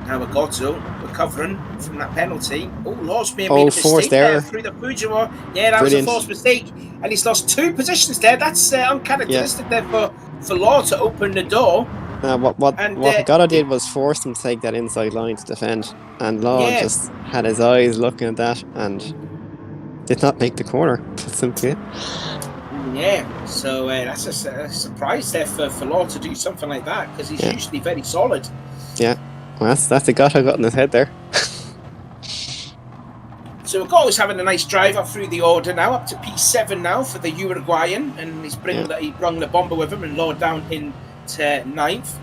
Now Agotto recovering from that penalty. Oh, Law's made a mistake there through the Fujiwara. Yeah, that was a forced mistake. And he's lost 2 positions there. That's uncharacteristic there for Law to open the door. What Agotto did was force him to take that inside line to defend. And Law just had his eyes looking at that and did not make the corner. Simply. Yeah, so that's a surprise there for Law to do something like that, because he's usually very solid. Yeah. Well, that's the Agotto got in his head there. So Agotto's having a nice drive up through the order now, up to P7 now for the Uruguayan, and he brung the bomber with him and lowered down into 9th.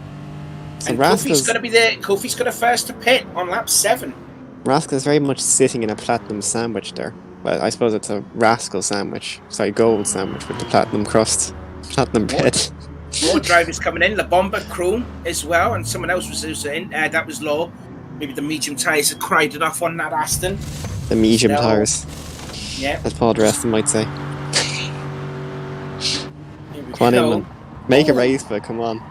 And Kofi's going to be there. Kofi's going to first to pit on lap 7. Rascal's very much sitting in a platinum sandwich there. Well, I suppose it's a Rascal sandwich. Sorry, gold sandwich with the platinum crust, platinum bread. More drivers coming in. La Bomba Chrome as well, and someone else was also in. That was Law. Maybe the medium tyres had cried it off on that Aston. The medium tyres. Yeah. As Paul Dresden might say. Come on, Inman. Make a race, but come on.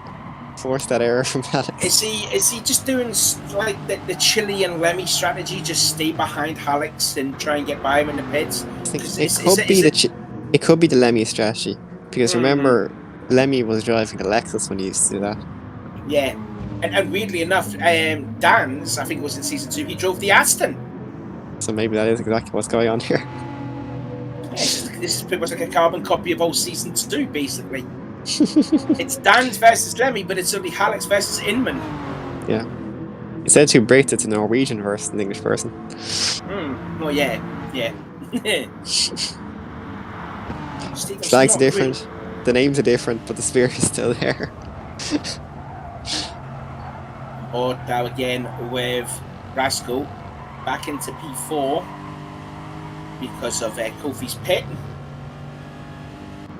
Force that error from Hallex. Is he just doing like the Chile and Lemmy strategy? Just stay behind Hallex and try and get by him in the pits? It could be the Lemmy strategy. Because remember, Lemmy was driving the Lexus when he used to do that. Yeah. And weirdly enough, Dan's, I think it was in season 2, he drove the Aston. So maybe that is exactly what's going on here. This is pretty much like a carbon copy of old season 2, basically. It's Dan's versus Lemmy, but it's only Hallex versus Inman. Yeah. He said to Brits it's a Norwegian versus an English person. Oh, yeah. Flags are different. Really. The names are different, but the spirit is still there. Or now again with Rascal back into P4 because of Kofi's pit.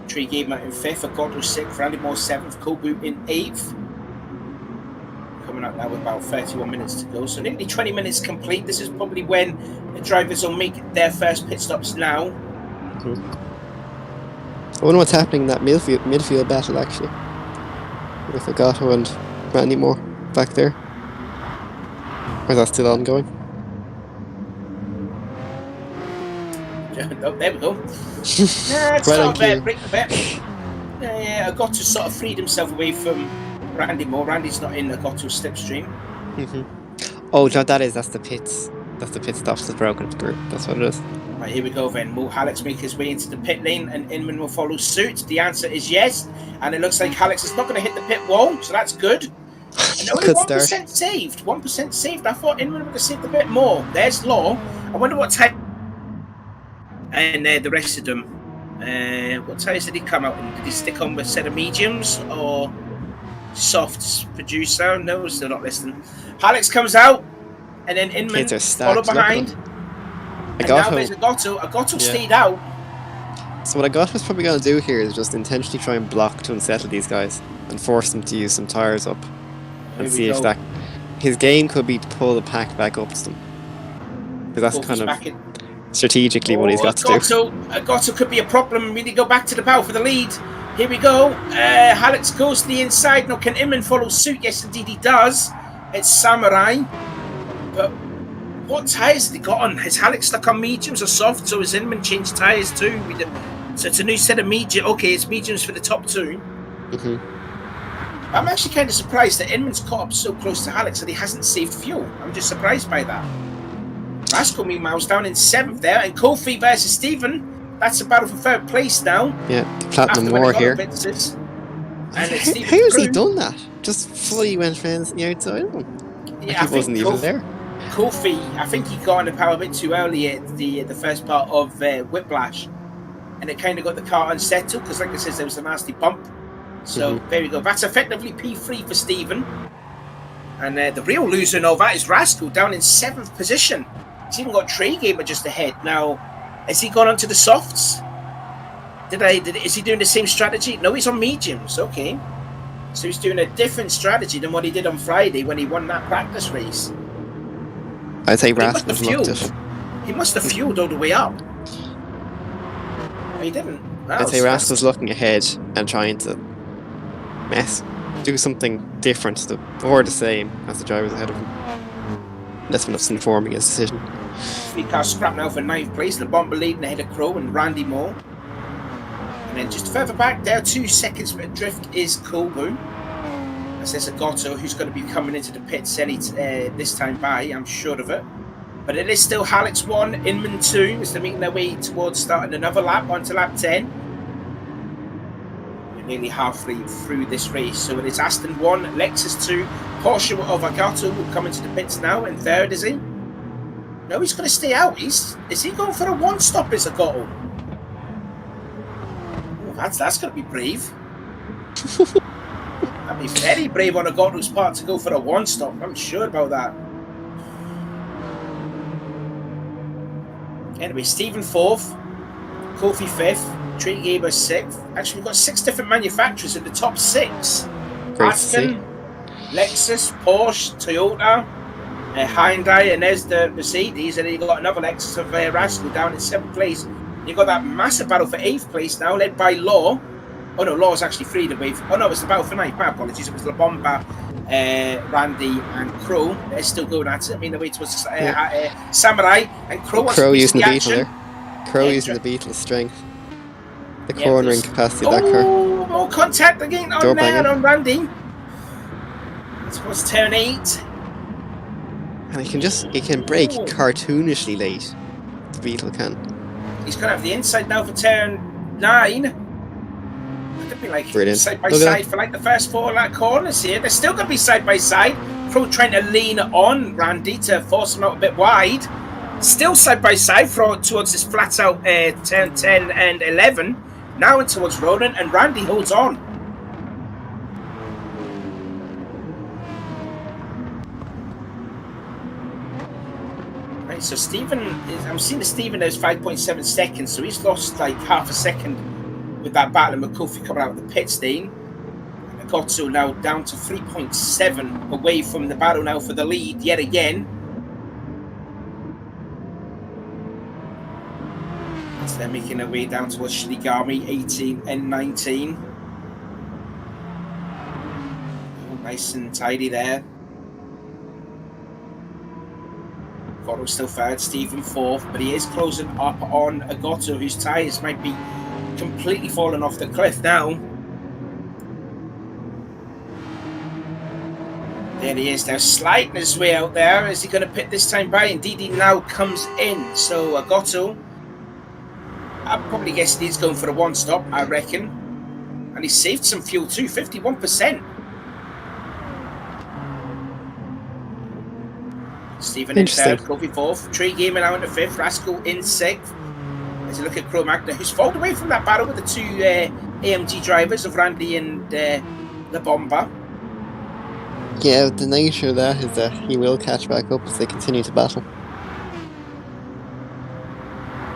Tree Game in 5th, Agotto 6th, Randy Moore 7th, Kobu in 8th. Coming up now with about 31 minutes to go. So nearly 20 minutes complete. This is probably when the drivers will make their first pit stops now. I wonder what's happening in that midfield battle actually. With Agotto and Randy Moore back there. Or is that still ongoing? Oh, there we go. Break the bet. Agotto sort of freed himself away from Randy Moore. Randy's not in Agotto's slipstream. Oh, that's the pits. That's the pit stops that's broken through. That's what it is. Right, here we go then. Will Hallex make his way into the pit lane and Inman will follow suit? The answer is yes. And it looks like Hallex is not going to hit the pit wall, so that's good. And only Good 1% start. saved. 1% saved. I thought Inman would have saved a bit more. There's Law. I wonder what tyre. And the rest of them. What tyres did he come out in? Did he stick on a set of mediums or softs? Producer? No, still not listening. Alex comes out, and then Inman follow behind. And now there's Agotto. Agotto stayed out. So what Agotto's probably going to do here is just intentionally try and block to unsettle these guys and force them to use some tyres up and see if that... His game could be to pull the pack back up to them. Because that's kind of strategically what he's got to do. Agotto could be a problem. We need to go back to the bow for the lead. Here we go. Alex goes to the inside. Now can Inman follow suit? Yes, indeed he does. It's Samurai. But what tyres have they got on? Has Alex stuck on mediums or soft? So has Inman changed tyres too? So it's a new set of medium. Okay, it's mediums for the top two. I'm actually kind of surprised that Inman's caught up so close to Alex that he hasn't saved fuel. I'm just surprised by that. Rascal meanwhile down in 7th there, and Kofi versus Stephen. That's a battle for 3rd place now. Yeah, the Platinum War here. How has he done that? Just fully went around the outside of him. Yeah, he wasn't even there. Kofi, I think he got on the power a bit too early at the first part of Whiplash, and it kind of got the car unsettled because, like I said, there was a nasty bump. So there we go. That's effectively P3 for Stephen. And the real loser in all that is Rascal down in 7th position. He's even got Trey Gamer just ahead. Now, has he gone onto the softs? Is he doing the same strategy? No, he's on mediums. Okay. So he's doing a different strategy than what he did on Friday when he won that practice race. I'd say Rascal looked it. He must have fueled all the way up. He didn't. I'd say Rascal's looking ahead and trying to do something different or the same as the drivers ahead of him. That's what's informing his decision. 3 cars scrap now for 9th place. The Bomber leading ahead of Crow and Randy Moore. And then just further back there, 2 seconds for drift is Kobu. As there's Agotto who's going to be coming into the pits this time by, I'm sure of it. But it is still Alex 1, Inman 2 as they're making their way towards starting another lap onto lap 10. Nearly halfway through this race. So it is Aston 1, Lexus 2, Porsche of Agotto will come into the pits now in 3rd, is he? No, he's going to stay out. Is he going for a one-stop as Agotto? Oh, that's going to be brave. That'd be very brave on Agotto's part to go for a one-stop. I'm sure about that. Anyway, Stephen 4th, Kofi 5th, Trey Gaber 6th. Actually, we've got 6 different manufacturers in the top 6. Aston, Lexus, Porsche, Toyota, Hyundai, and there's the Mercedes. And then you've got another Lexus of Rascal down in 7th place. You've got that massive battle for 8th place now, led by Law. Oh no, Law's actually freed away. Oh no, it's the battle for 9th. My apologies. It was La Bomba, Randy, and Crow. They're still going at it. I mean, the way towards Samurai and Crow. Crow using the Beetle there. Crow using the Beetle's strength. The cornering capacity of that car. More contact again on there on Randy. Towards turn 8. And he can brake cartoonishly late. The Beetle can. He's going to have the inside now for turn 9. It'll be like side by side for like the first 4 corners here. They're still going to be side by side. Crow trying to lean on Randy to force him out a bit wide. Still side by side towards this flat out turn 10 and 11. Now in towards Ronan, and Randy holds on. Right, so I'm seeing that Stephen is 5.7 seconds, so he's lost like half a second with that battle, and McCuffey coming out of the pit stain. And Agotto now down to 3.7 away from the battle now for the lead yet again. So they're making their way down towards Shinigami, 18 and 19. Oh, nice and tidy there. Agotto still 3rd, Stephen 4th, but he is closing up on Agotto, whose tyres might be completely falling off the cliff now. There he is, now sliding his way out there. Is he going to pit this time by? Indeed, he now comes in. So Agotto, I'm probably guessing he's going for a one-stop, I reckon. And he saved some fuel too, 51%. Stephen in third, Kofi fourth, Trey Gaiman out in the fifth, Rascal in sixth. As you look at Cro Magna, who's fought away from that battle with the two AMG drivers of Randy and the Bomber. Yeah, the nature of that is that he will catch back up as they continue to battle.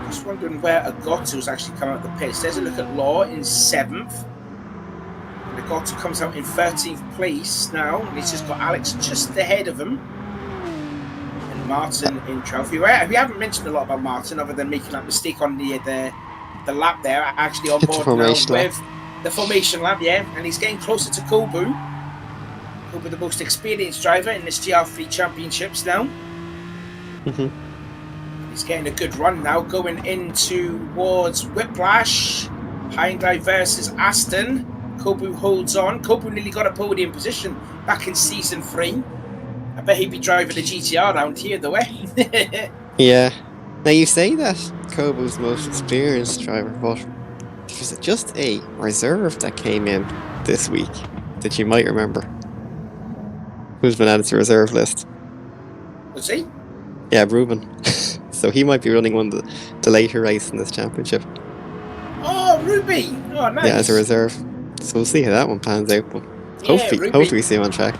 Just wondering where Agotto's actually come out of the pits. There's a look at Law in 7th. And Agotto comes out in 13th place now. And he's just got Alex just ahead of him. And Martin in 12th. We haven't mentioned a lot about Martin other than making that mistake on the lap there. Actually on board now with the formation lap, yeah. And he's getting closer to Kobu. Kobu, the most experienced driver in this GR3 championships now. He's getting a good run now, going in towards Whiplash. Hyundai versus Aston. Kobu holds on. Kobu nearly got a podium position back in season 3. I bet he'd be driving the GTR around here, though, eh? Yeah. Now, you say that Kobu's the most experienced driver, but there's just a reserve that came in this week that you might remember. Who's been added to the reserve list? Was he? Yeah, Ruben. So he might be running one of the later race in this championship. Oh, Ruby! Oh, nice. Yeah, as a reserve. So we'll see how that one pans out. But hopefully we see him on track.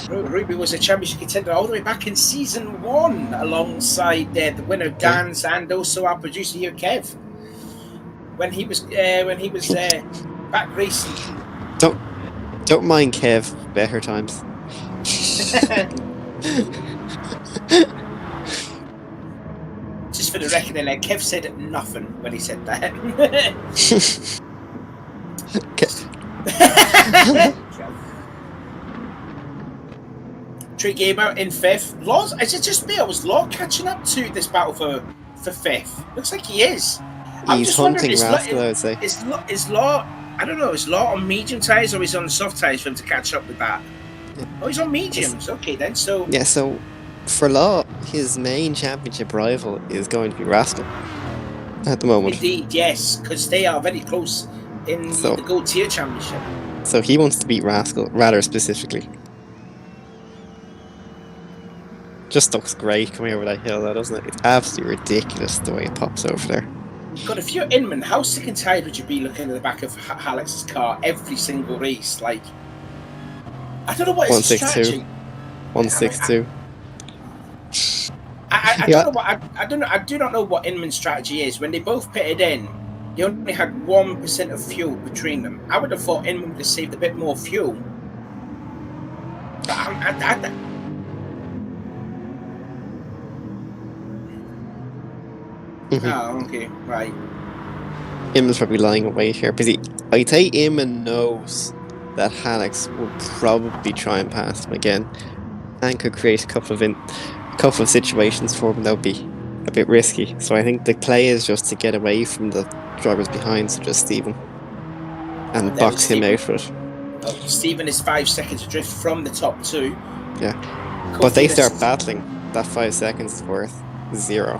Ruby was a championship contender all the way back in season 1, alongside the winner Dan's and also our producer here, Kev. When he was back racing. Don't mind Kev. Better times. Just for the record, Kev said nothing when he said that. Trey Gamer in 5th. Law's, is it just me, or was Law catching up to this battle for 5th? Looks like he is. He's hunting Rascal, I would say. Is Law, I don't know, is Law on medium tyres or is he on soft tyres for him to catch up with that? Yeah. Oh, he's on mediums. Okay, then. So yeah, so for Law, his main championship rival is going to be Rascal at the moment. Indeed, yes, because they are very close in the Gold Tier Championship. So he wants to beat Rascal, rather specifically. Just looks great coming over that hill, though, doesn't it? It's absolutely ridiculous the way it pops over there. God, if you're Inman, how sick and tired would you be looking at the back of Alex's car every single race? Like, I don't know what his strategy. 162. I don't know what I don't know. I do not know what Inman's strategy is. When they both pitted in, they only had 1% of fuel between them. I would have thought Inman would have saved a bit more fuel. But oh, okay, right. Inman's probably lying away here because I'd say Inman knows that Alex will probably try and pass him again, and could create a couple of situations for him that would be a bit risky. So I think the play is just to get away from the drivers behind, such as Stephen, and box him out for it. Oh, Stephen is 5 seconds adrift from the top 2. Yeah, but they start battling. That 5 seconds is worth 0.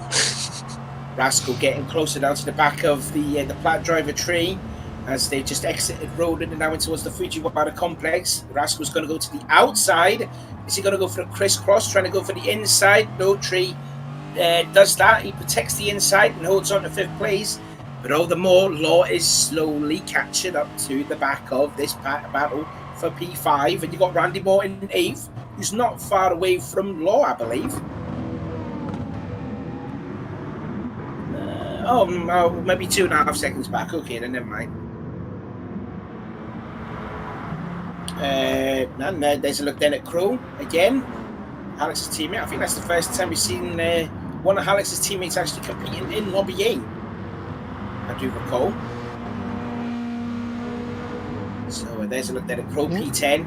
Rascal getting closer down to the back of the Platt driver tree as they just exited road and now in towards the Fujiwara complex. Rascal's going to go to the outside. Is he going to go for a crisscross, trying to go for the inside? No, Tree does that. He protects the inside and holds on to 5th place. But all the more, Law is slowly catching up to the back of this battle for P5. And you got Randy Moore in 8th, who's not far away from Law, I believe. Maybe 2.5 seconds back. Okay, then never mind. And there's a look then at Crow again. Alex's teammate. I think that's the first time we've seen one of Alex's teammates actually competing in Lobby A. I do recall. So there's a look then at Crow P10.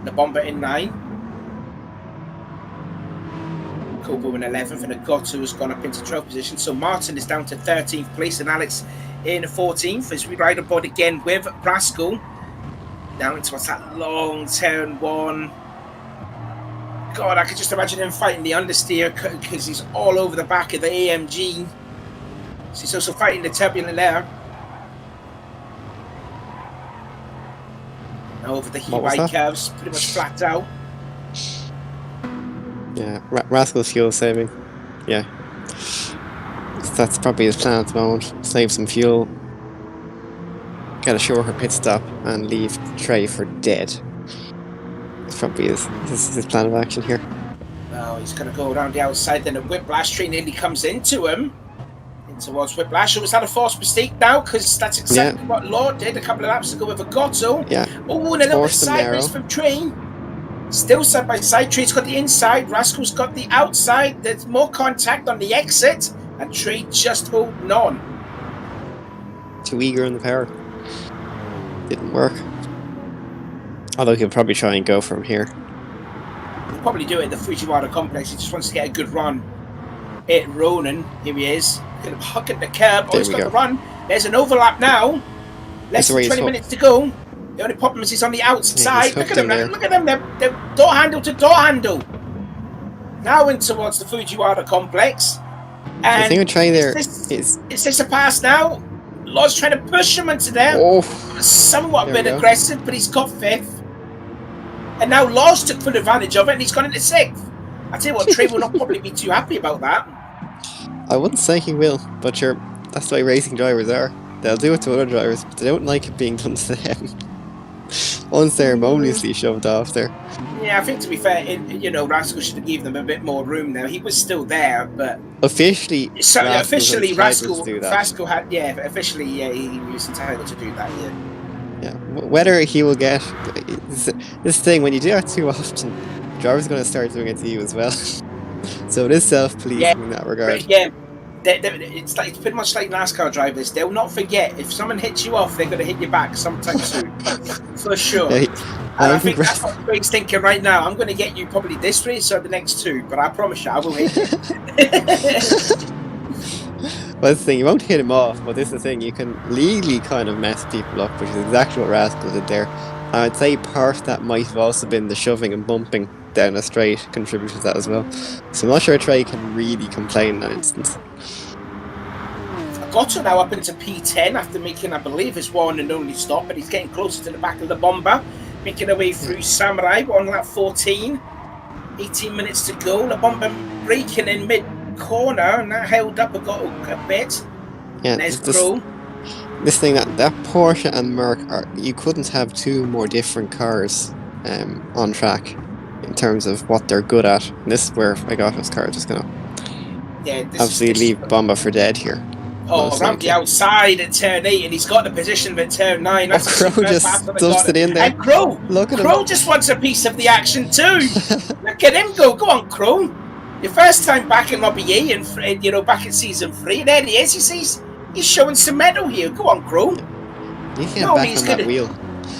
The Bomber in 9. Kobo in 11th, and Agotto has gone up into 12th position. So Martin is down to 13th place, and Alex in 14th as we ride aboard again with Rascal. Down into what's that long turn 1. God, I could just imagine him fighting the understeer because he's all over the back of the AMG. So he's also fighting the turbulent air. Now over the heat white curves, pretty much flat out. Yeah, Rascal's fuel saving. Yeah. So that's probably his plan at the moment. Save some fuel, get a shorter pit stop, and leave Trey for dead. It's probably his plan of action here. Well, he's going to go around the outside, then a Whiplash train nearly comes into him. In towards Whiplash. Was that a forced mistake now? Because that's exactly what Lord did a couple of laps ago with a Gotto. Yeah. Oh, and a little bit sideways from Train. Still side by side. Train's got the inside. Rascal's got the outside. There's more contact on the exit. And Train just holding on. Too eager in the power. Didn't work. Although he'll probably try and go from here. He'll probably do it at the Fujiwara complex. He just wants to get a good run. Hit Ronan. Here he is. Going to huck at the curb. Oh, he's got the run. There's an overlap now. Less than 20 minutes to go. The only problem is he's on the outside. Look at them. Look at them. They're door handle to door handle. Now in towards the Fujiwara complex. And I think we'll try there. Is this a pass now? Law's trying to push him into there. Oh, somewhat a bit aggressive, but he's got 5th. And now Law's took full advantage of it and he's gone into 6th. I tell you what, Trey will not probably be too happy about that. I wouldn't say he will, but sure, that's the way racing drivers are. They'll do it to other drivers, but they don't like it being done to them. Unceremoniously shoved off there. Yeah, I think to be fair, Rascal should have given them a bit more room now. He was still there, but officially, Rascal had, officially, he was entitled to do that. Yeah. Whether he will get this thing when you do that too often, drivers are going to start doing it to you as well. So it is self-policing in that regard. Yeah. It's pretty much like NASCAR drivers. They'll not forget. If someone hits you off, they're going to hit you back sometime soon. For sure. Yeah, I think that's what Craig's thinking right now. I'm going to get you probably this race or the next 2, but I promise you, I will hit you. Well, that's the thing. You won't hit him off, but this is the thing. You can legally kind of mess people up, which is exactly what Rascal did there. I'd say part of that might have also been the shoving and bumping down a straight contributed to that as well. So I'm not sure Trey can really complain in that instance. Gotto now up into P10 after making, I believe, his one and only stop, but he's getting closer to the back of the bomber, making her way through Samurai on lap 14. 18 minutes to go. The bomber braking in mid-corner, and that held up a bit. Yeah, and there's Crow. This thing, that Porsche and Merc, you couldn't have 2 more different cars on track in terms of what they're good at. And this is where Agato's car is just going to obviously leave Bomba for dead here. Oh, around the outside at turn 8, and he's got the position at turn 9. That's Crow just stuffed it in there. And Crow just wants a piece of the action too. Look at him go. Go on, Crow. Your first time back in Lobby A and back in season 3. There he is. He's showing some mettle here. Go on, Crow. You get back on that wheel.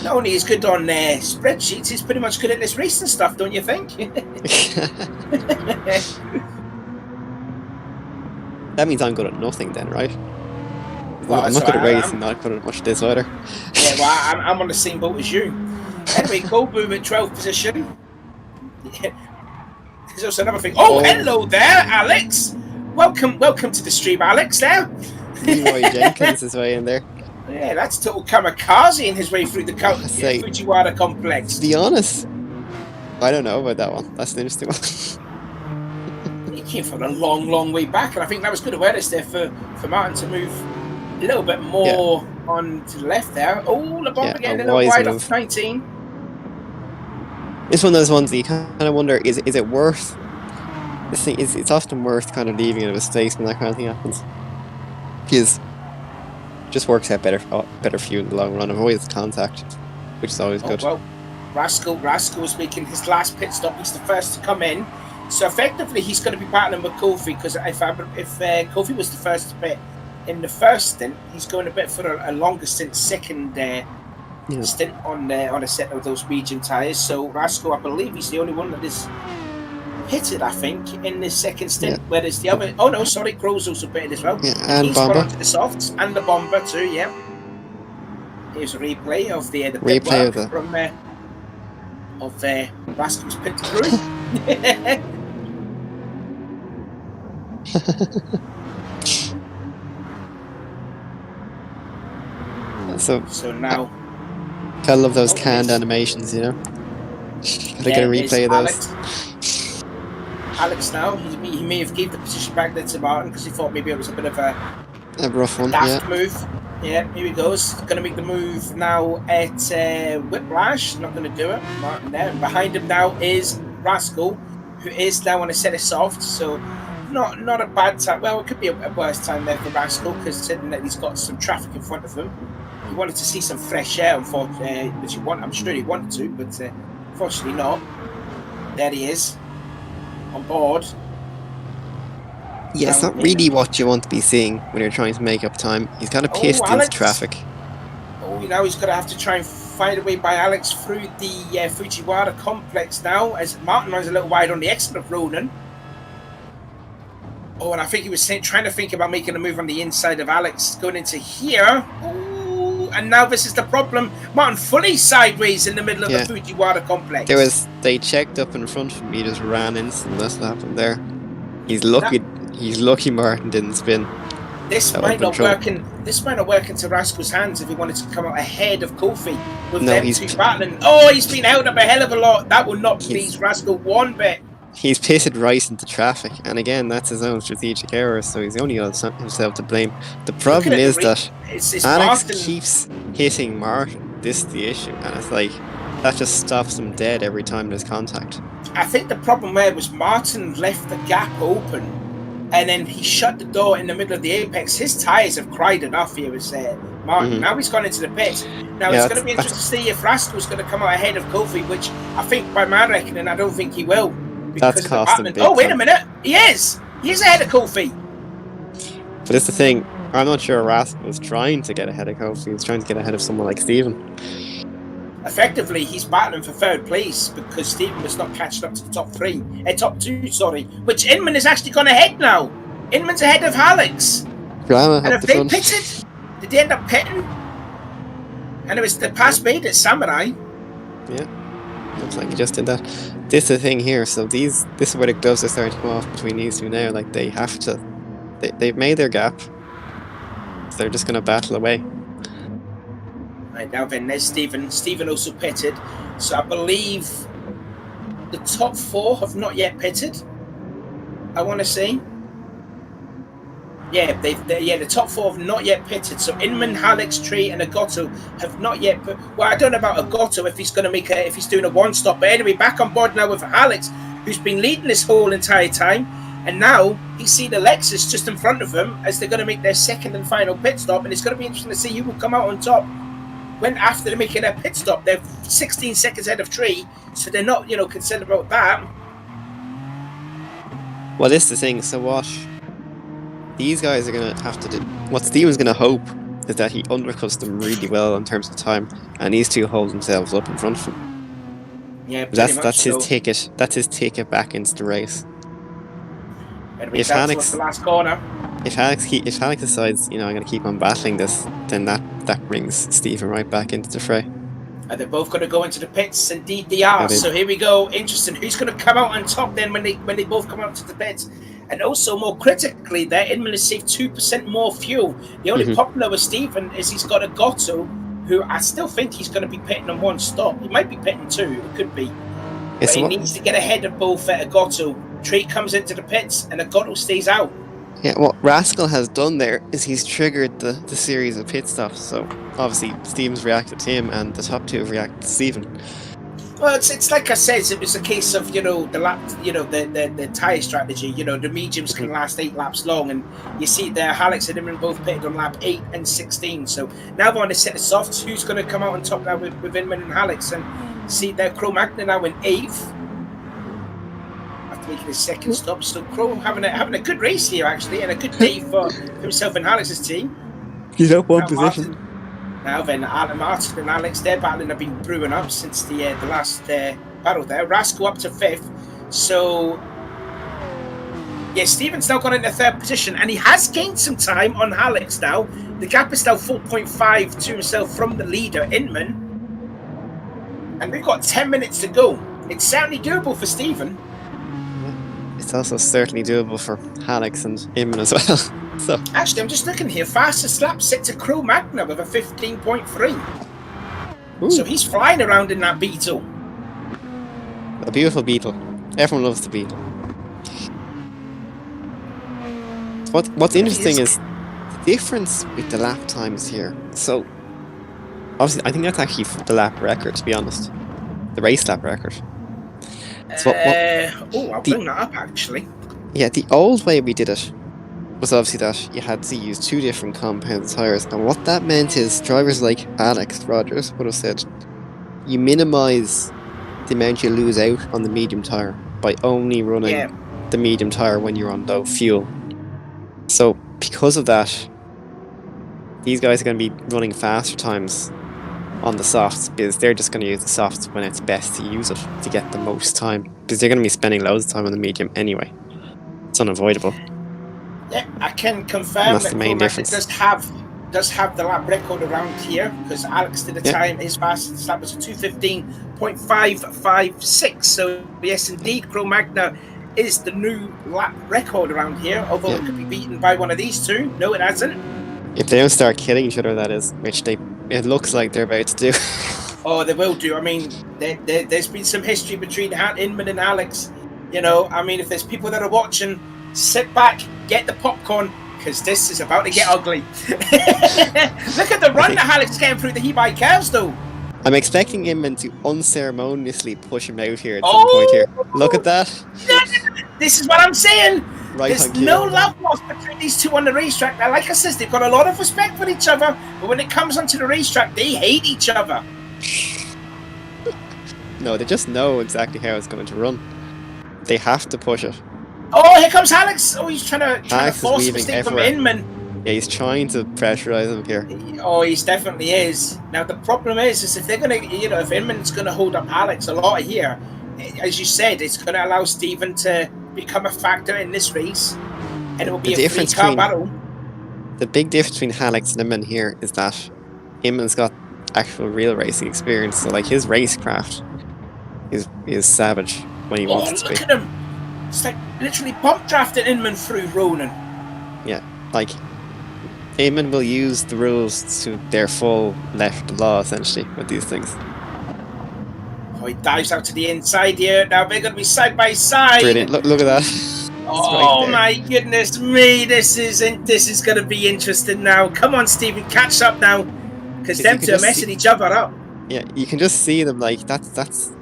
Not only he's good on spreadsheets, he's pretty much good at this racing stuff, don't you think? That means I'm good at nothing then, right? Well, I'm not good at racing, not good at much of this either. Yeah, well, I'm on the same boat as you. Anyway, Goldboom at 12th position. There's also another thing. Oh, hello there, Alex. Welcome to the stream, Alex. There. Leroy Jenkins is way in there. Yeah, that's total kamikaze in his way through the Fujiwara complex. To be honest, I don't know about that one. That's an interesting one. He came from a long, long way back, and I think that was good awareness there for Martin to move a little bit more on to the left there. Oh, the bumper getting a little wide off 19. It's one of those ones that you kind of wonder, is it worth... This thing it's often worth kind of leaving it of a space when that kind of thing happens. Because just works out better for you in the long run. Avoids contact, which is always good. Well, Rascal was making his last pit stop. He's the first to come in, so effectively he's going to be battling with Kofi, because if Kofi was the first to pit in the first stint, he's going a bit for a longer stint, second stint on a set of those medium tyres. So Rascal, I believe, he's the only one that is pitted, I think, in this second stint, whereas the other... Oh no, sorry, Crow's also pitted as well. Yeah, and he's Bomber. Onto the softs, and the Bomber too, yeah. Here's a replay of the replay pit work of Rascal's pit crew. So now... I love those canned animations, you know? Gotta get a replay of those. Alex now. He may have gave the position back there to Martin because he thought maybe it was a bit of a rough one. daft move. Yeah, here he goes. Going to make the move now at Whiplash. Not going to do it. Martin there. And behind him now is Rascal, who is now on a set of soft. So not a bad time. Well, it could be a worse time there for Rascal considering that he's got some traffic in front of him. He wanted to see some fresh air, unfortunately, which I'm sure he wanted to, but unfortunately not. There he is, on board. Yeah, it's not really what you want to be seeing when you're trying to make up time. He's got to pissed into traffic. Oh, now he's going to have to try and find a way by Alex through the Fujiwara complex now, as Martin runs a little wide on the exit of Ronan. Oh, and I think he was trying to think about making a move on the inside of Alex, going into here. Ooh, and now this is the problem. Martin fully sideways in the middle of the Fujiwara complex. They checked up in front of him, he just ran instantly. That's what happened there. He's lucky Martin didn't spin. This might not work into Rascal's hands if he wanted to come out ahead of Kofi with them two battling. Oh, he's been held up a hell of a lot. That will not please Rascal one bit. He's pitted right into traffic, and again, that's his own strategic error, so he's only got himself to blame. The problem is that Alex keeps hitting Martin. This is the issue, and it's like, that just stops him dead every time there's contact. I think the problem there was Martin left the gap open, and then he shut the door in the middle of the apex. His tyres have cried enough here, was Martin. Mm-hmm. Now he's gone into the pit. Now it's going to be interesting to see if Rascal's going to come out ahead of Kofi, which I think, by my reckoning, I don't think he will. That's cost him big. Oh, wait a minute. He is ahead of Kofi. But it's the thing, I'm not sure Rascal was trying to get ahead of Kofi. He was trying to get ahead of someone like Stephen. Effectively, he's battling for third place because Stephen was not catching up to the top two, which Inman has actually gone ahead now. Inman's ahead of Alex. Brahma and if they pitted, did they end up pitting? And it was the pass made at Samurai. Yeah, looks like he just did that. This is the thing here, so this is where the gloves are starting to come off between these two now. Like, they have to, they've made their gap, so they're just going to battle away. Right, now then, there's Stephen. Stephen also pitted, so I believe the top four have not yet pitted, I want to say. Yeah, the top four have not yet pitted. So Inman, Alex, Tree, and Agoto have not yet. Well, I don't know about Agoto if he's going to if he's doing a one stop. But anyway, back on board now with Alex, who's been leading this whole entire time, and now he's seen the Lexus just in front of him as they're going to make their second and final pit stop. And it's going to be interesting to see who will come out on top when after they're making their pit stop. They're 16 seconds ahead of Tree, so they're not concerned about that. Well, this is the thing. So what these guys are going to have to do, what Steven's going to hope is that he undercuts them really well in terms of time, and these two hold themselves up in front of him. Yeah, that's his ticket. That's his ticket back into the race. If Alex, the last corner. If Alex decides, I'm going to keep on battling this, then that brings Stephen right back into the fray. And they're both going to go into the pits. Indeed, they are. So here we go. Interesting. Who's going to come out on top then when they both come out to the pits? And also, more critically, there, Inman has saved 2% more fuel. The only popular with Stephen is he's got a Goto, who I still think he's going to be pitting on one stop. He might be pitting two. It could be. But he needs to get ahead of both Agoto. Tree comes into the pits, and Agoto stays out. Yeah, what Rascal has done there is he's triggered the series of pit stops. So obviously, Stephen's reacted to him, and the top two have reacted to Stephen. Well, it's like I said, it was a case of the tyre strategy. The mediums can last 8 laps long, and you see there, Alex and Inman both pitted on lap 8 and 16. So now we're on a set of softs. Who's going to come out on top now with Inman and Alex? And see there, Cro Magna now in 8th after making his second stop. So Cro having a good race here actually, and a good day for himself and Alex's team. He's up one position. Now then, Martin and Alex, their battling have been brewing up since the last battle there. Rascal up to 5th. So, yeah, Stephen's now gone into 3rd position, and he has gained some time on Alex now. The gap is now 4.5 to himself from the leader, Inman. And we've got 10 minutes to go. It's certainly doable for Stephen. It's also certainly doable for Alex and Inman as well. So actually, I'm just looking here. Fastest lap set to Cro Magna with a 15.3. So he's flying around in that Beetle. A beautiful Beetle. Everyone loves the Beetle. What's interesting is the difference with the lap times here. So, obviously, I think that's actually the lap record, to be honest. The race lap record. So I'll bring that up, actually. Yeah, the old way we did it was obviously that you had to use 2 different compound tyres. And what that meant is drivers like Alex Rogers would have said, you minimise the amount you lose out on the medium tyre by only running the medium tyre when you're on low fuel. So because of that, these guys are going to be running faster times on the softs because they're just going to use the softs when it's best to use it to get the most time, because they're going to be spending loads of time on the medium anyway. It's unavoidable. Yeah, I can confirm that Cormac does have the lap record around here, because Alex did a time, his fastest lap was a 2:15.556. So yes, indeed, Cro-Magna is the new lap record around here, although it could be beaten by one of these two. No, it hasn't. If they don't start killing each other, that is, which it looks like they're about to do. Oh, they will do. I mean, there's been some history between Inman and Alex. You know, I mean, if there's people that are watching, sit back, get the popcorn, because this is about to get ugly. Look at the run that Alex came through the Hebei curves, though. I'm expecting Inman to unceremoniously push him out here at some point here. Look at that. This is what I'm saying. Right, there's no love lost between these two on the racetrack. Now, like I said, they've got a lot of respect for each other, but when it comes onto the racetrack, they hate each other. No, they just know exactly how it's going to run. They have to push it. Oh, here comes Alex. Oh, he's trying to force a mistake from Inman. Yeah, he's trying to pressurize him here. Oh, he definitely is. Now, the problem is if they're going to, if Inman's going to hold up Alex a lot here, as you said, it's going to allow Stephen to become a factor in this race, and it will be a three-car battle. The big difference between Alex and Inman here is that Inman's got actual real racing experience, so like his racecraft is savage when he wants it to be. Look at him! It's like literally bump drafting Inman through Ronan. Yeah, like Inman will use the rules to their full left law essentially with these things. Oh, he dives out to the inside here. Now they're going to be side by side. Brilliant! Look at that. Oh right, my goodness me! This is going to be interesting now. Come on, Stephen, catch up now, because them two are messing each other up. Yeah, you can just see them like that's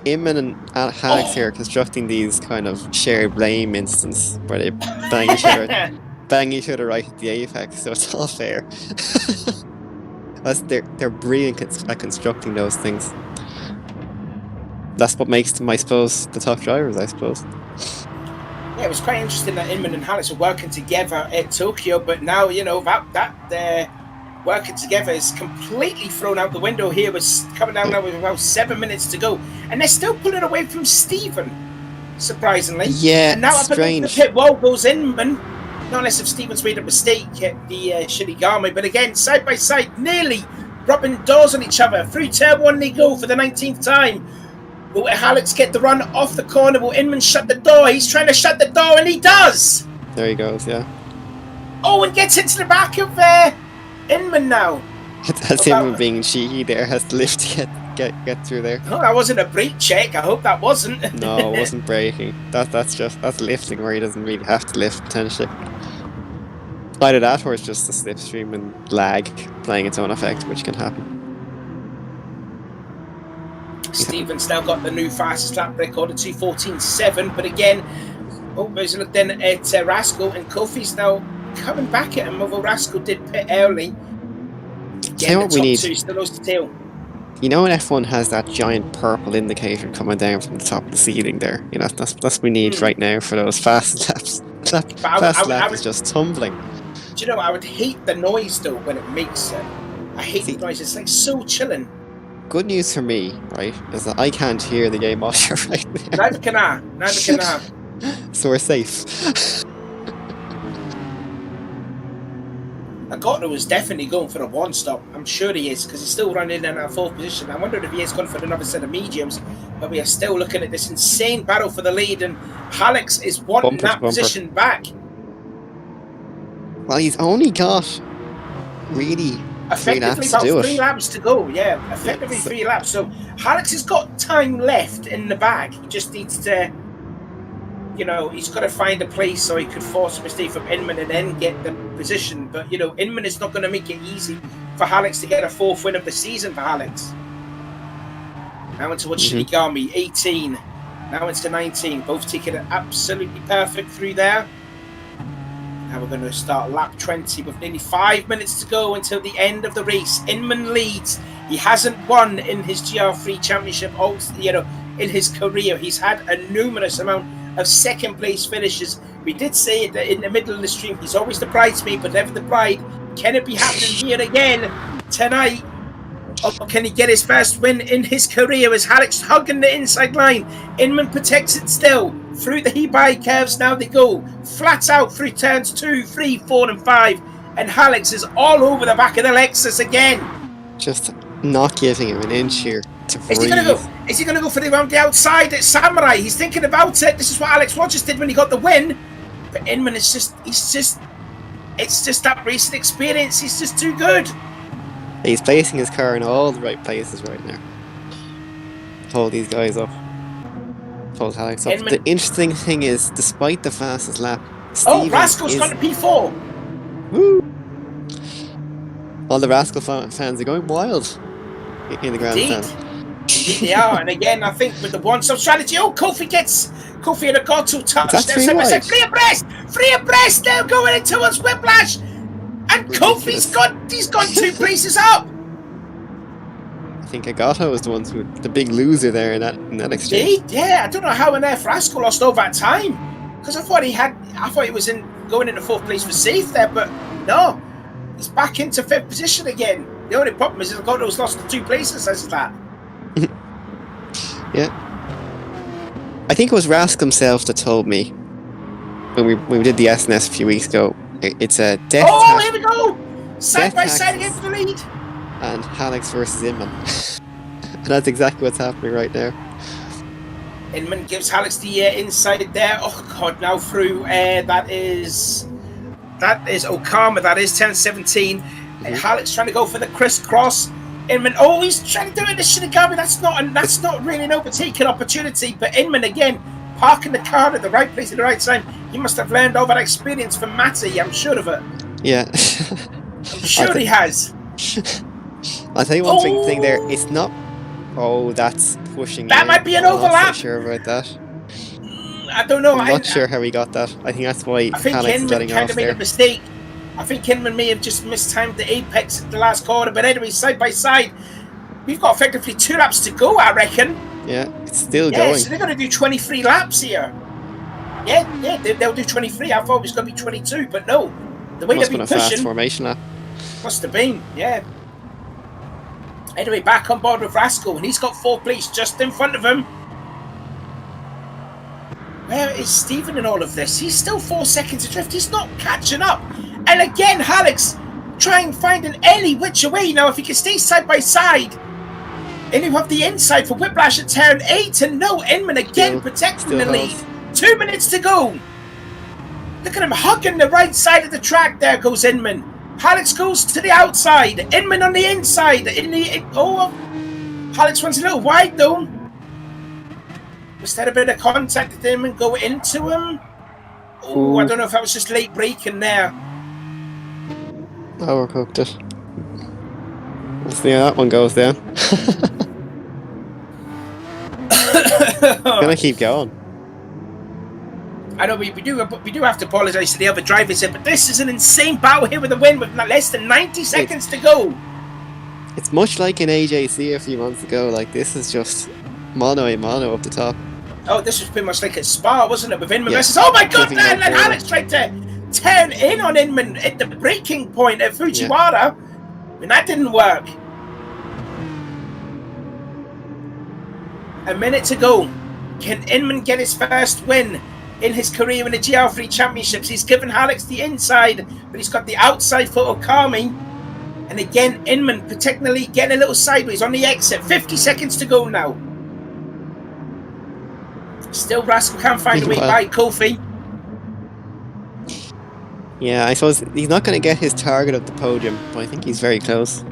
Inman and Alex here constructing these kind of shared blame instances where they bang each other right at the apex, so it's all fair. They're brilliant at constructing those things. That's what makes them, I suppose, the top drivers, I suppose. Yeah, it was quite interesting that Inman and Alex are working together at Tokyo, but now, that working together is completely thrown out the window here. Was coming down now with about 7 minutes to go, and they're still pulling away from Stephen, surprisingly. Yeah, and now strange. Up against the pit wall goes Inman, not unless if Stephen's made a mistake at the Shirigami, but again, side by side, nearly rubbing doors on each other. Through turn 1 they go for the 19th time. Will Alex get the run off the corner? Will Inman shut the door? He's trying to shut the door, and he does! There he goes, yeah. Oh, and gets into the back of Inman now. That's Inman being cheeky there, has to lift to get through there. No, that wasn't a brake check. I hope that wasn't. No, it wasn't braking. That's lifting where he doesn't really have to lift, potentially. Either that or it's just the slipstream and lag playing its own effect, which can happen. Stephen's now got the new fastest lap record at 2:14.7, but again, there's a look then at Rasko, and Kofi's now coming back at him, although Rasko did pit early. Again, what we need, still nose to tail. When F1 has that giant purple indicator coming down from the top of the ceiling there, that's what we need right now for those fast laps. Fast lap is just tumbling. Do you know, I would hate the noise though when it makes it. I hate the noise, it's like so chilling. Good news for me, right, is that I can't hear the game audio right now. Neither can I. So we're safe. Agotto is definitely going for a one stop. I'm sure he is, because he's still running in a 4th position. I wonder if he is going for another set of mediums, but we are still looking at this insane battle for the lead, and Alex is wanting that position back. Well, he's only got really effectively about 3 laps to go. Yeah, effectively 3 laps. So Alex has got time left in the bag. He just needs to he's got to find a place so he could force a mistake from Inman and then get the position. But, Inman is not going to make it easy for Alex to get a 4th win of the season for Alex. Now into what Shinigami, 18. Now into 19. Both taking it absolutely perfect through there. Now we're going to start lap 20 with nearly 5 minutes to go until the end of the race. Inman leads. He hasn't won in his GR3 championship, in his career. He's had a numerous amount of second place finishes. We did say that in the middle of the stream, he's always the bridesmaid, but never the bride. Can it be happening here again tonight? Or can he get his first win in his career as Alex hugging the inside line? Inman protects it still. Through the Hebei curves now they go. Flat out through turns 2, 3, 4 and 5. And Alex is all over the back of the Lexus again. Just not giving him an inch here to breathe. Is he going to go for the round the outside at Samurai? He's thinking about it. This is what Alex Rogers did when he got the win. But Inman it's just that racing experience. He's just too good. He's placing his car in all the right places right now. Hold these guys up. Hold Alex up. The interesting thing is, despite the fastest lap, Rascal's got a P4. Woo! All the Rascal fans are going wild in the grandstand. Indeed they are. And again, I think with the one-stop strategy, Kofi and a Goto touch. Free abreast now going in towards Whiplash. And Kofi's gone 2 places up. I think Agato was the big loser there in that exchange. Yeah, I don't know how on earth Rascal lost all that time. Because I thought he was going into 4th place for safe there, but no. He's back into 5th position again. The only problem is Agato's lost 2 places as that. Yeah. I think it was Rascal himself that told me when we did the SNS a few weeks ago. It's a death. Oh, here we go! Side by side against the lead. And Alex versus Inman. And that's exactly what's happening right now. Inman gives Alex the inside there. Oh God! Now through that is Okama. That is 10-17. Alex trying to go for the crisscross. Inman always trying to do it in the Shinigami. That's not really an overtaking opportunity. But Inman again parking the car at the right place at the right time. He must have learned all that experience from Matty. I'm sure of it. Yeah. I'm sure he has. I'll tell you one thing there. It's not. Oh, that's pushing. That might be an overlap. I'm not so sure about that. I don't know. I'm not sure how he got that. I think that's why Alex is letting off kind of made there. A mistake. I think Inman may have just mistimed the apex at the last corner. But anyway, side by side, we've got effectively 2 laps to go, I reckon. Yeah, it's still going. So they're going to do 23 laps here. Yeah, they'll do 23. I thought it was going to be 22, but no. The way they've been pushing. Fast formation lap. Must have been, yeah. Anyway, back on board with Rascal, and he's got 4th place just in front of him. Where is Stephen in all of this? He's still 4 seconds adrift. He's not catching up. And again, Alex trying finding any which way. Now, if he can stay side by side, and you have the inside for Whiplash at turn 8, and no, Inman again protecting the lead. 2 minutes to go. Look at him hugging the right side of the track. There goes Inman. Alex goes to the outside. Inman on the inside. Alex runs a little wide though. Was there a bit of contact with him and go into him? Oh, I don't know if that was just late braking there. Overcooked it. Let's see how that one goes down. Gonna keep going. I know we do have to apologise to the other drivers here, but this is an insane battle here with a win with less than 90 seconds to go. It's much like in AJC a few months ago. Like, this is just mono a mono up the top. Oh, this was pretty much like a Spa, wasn't it? With Inman versus. Oh my God, man! And Alex tried to turn in on Inman at the braking point at Fujiwara, and that didn't work. A minute to go. Can Inman get his first win in his career in the GR3 Championships? He's given Alex the inside, but he's got the outside for Okami. And again, Inman particularly getting a little sideways on the exit. 50 seconds to go now. Still, Rascal can't find a way by Kofi. Yeah, I suppose he's not going to get his target of the podium, but I think he's very close.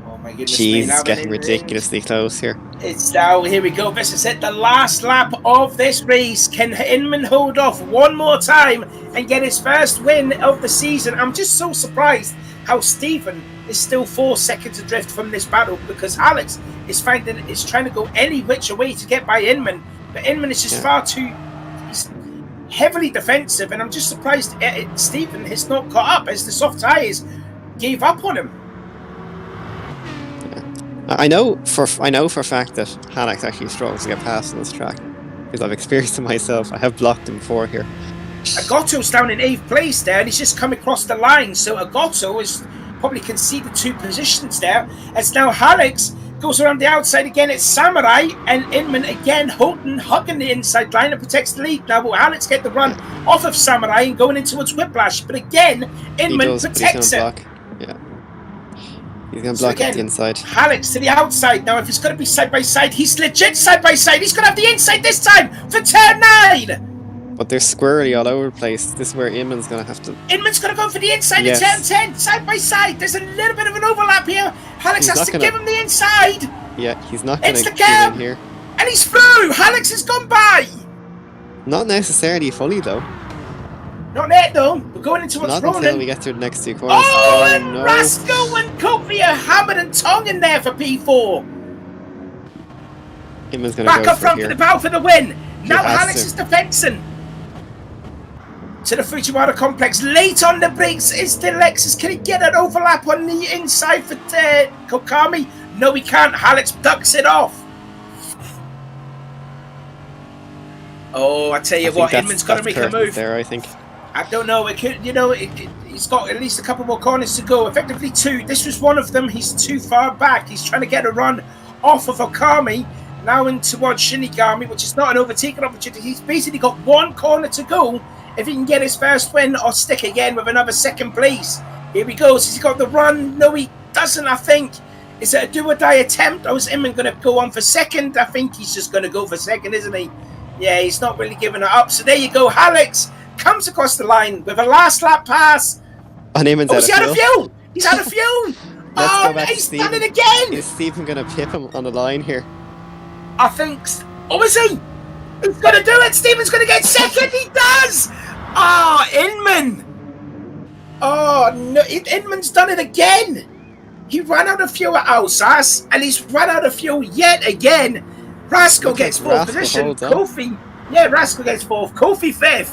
Oh my goodness Jeez, me. it's getting ridiculously close here. It's now, here we go. This is it, the last lap of this race. Can Inman hold off one more time and get his first win of the season? I'm just so surprised how Stephen is still 4 seconds adrift from this battle, because Alex is trying to go any which way to get by Inman, but Inman is just far too heavily defensive, and I'm just surprised Stephen has not caught up as the soft tyres gave up on him. I know for a fact that Alex actually struggles to get past on this track, because I've experienced it myself. I have blocked him before here. Agotto's down in 8th place there, and he's just come across the line, so Agotto has probably conceded 2 positions there, as now Alex goes around the outside again. It's Samurai and Inman again hugging the inside line and protects the lead. Now will Alex get the run off of Samurai and going in towards Whiplash, but again Inman protects it. Yeah. He's going to block at the inside. Alex to the outside. Now, if it's going to be side-by-side, he's legit side-by-side. He's going to have the inside this time for turn 9. But they're squirrely all over the place. This is where Inman's going to have to... Inman's going to go for the inside of turn 10, side-by-side. There's a little bit of an overlap here. Alex has to give him the inside. Yeah, he's not going to give in here. And he's through. Alex has gone by. Not necessarily fully, though. Not yet, though. We're going into what's Not until we get through the next 2 corners. Oh, and no. Rascal and Kofi are hammered and tongue in there for P4. Inman's going to back go up front for the battle for the win. Now Alex to. is defensing to the Fujiwara complex. Late on the brakes is the Lexus. Can he get an overlap on the inside for Kokami? No, he can't. Alex ducks it off. Oh, I tell you what, Inman's got to make a move. There, I think. I don't know. It could, he's got at least a couple more corners to go. Effectively 2. This was one of them. He's too far back. He's trying to get a run off of Okami. Now in towards Shinigami, which is not an overtaking opportunity. He's basically got 1 corner to go if he can get his first win or stick again with another 2nd place. Here he goes. Has he got the run? No, he doesn't, I think. Is it a do-or-die attempt? Or is Inman going to go on for 2nd? I think he's just going to go for 2nd, isn't he? Yeah, he's not really giving it up. So there you go. Alex comes across the line with a last lap pass. And Inman's he's out of fuel. He's out of fuel. He's done it again. Is Stephen going to pip him on the line here? I think. Oh, is he? He's going to do it. Stephen's going to get 2nd. He does. Inman. Oh, no. Inman's done it again. He ran out of fuel at Alsace, and he's run out of fuel yet again. Rascal gets 4th position. Kofi. Yeah, Rascal gets 4th. Kofi 5th.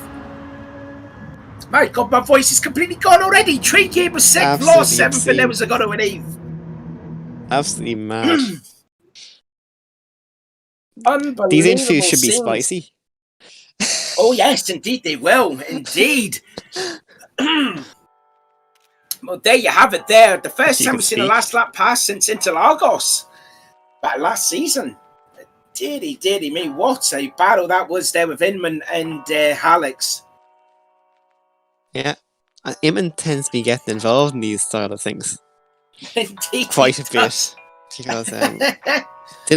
My God, my voice is completely gone already. Trey Gabe was 6th, Law 7th, and there was Agotto in 8th. Absolutely mad. Unbelievable. These interviews should be spicy. Oh, yes, indeed they will. Indeed. Well, there you have it there. The first time we've seen a last lap pass since Interlagos. That last season. Deary me. What a battle that was there with Inman and Alex. Yeah. Inman tends to be getting involved in these style of things. Indeed. Quite a bit. Because, did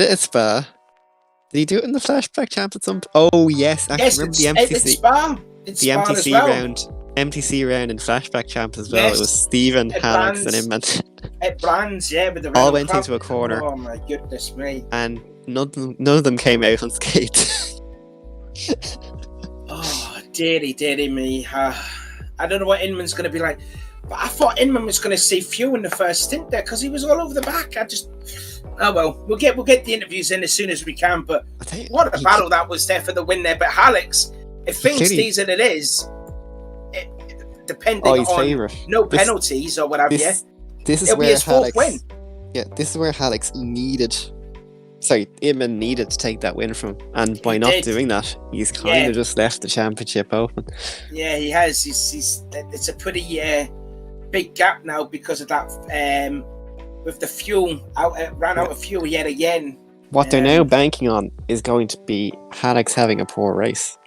it at Spa? Did he do it in the flashback champ at some point? Oh, yes. Actually, remember the MTC? The MTC round. MTC round in flashback champ as well. Yes. It was Stephen, Alex, and Inman. At Brands, yeah, with the all went into a corner. Oh my goodness me! And none of them came out unscathed. Oh, deary me! I don't know what Inman's going to be like, but I thought Inman was going to see few in the first stint there because he was all over the back. Oh well, we'll get the interviews in as soon as we can. But what a battle that was there for the win there. But Alex, if things stays as it is. Depending on no penalties or whatever, this is where Alex win. Yeah, this is where Alex Inman needed to take that win from him, and by not doing that, he's kind of just left the championship open. Yeah, he has. It's a pretty big gap now because of that. With the fuel ran out of fuel yet again. What they're now banking on is going to be Alex having a poor race.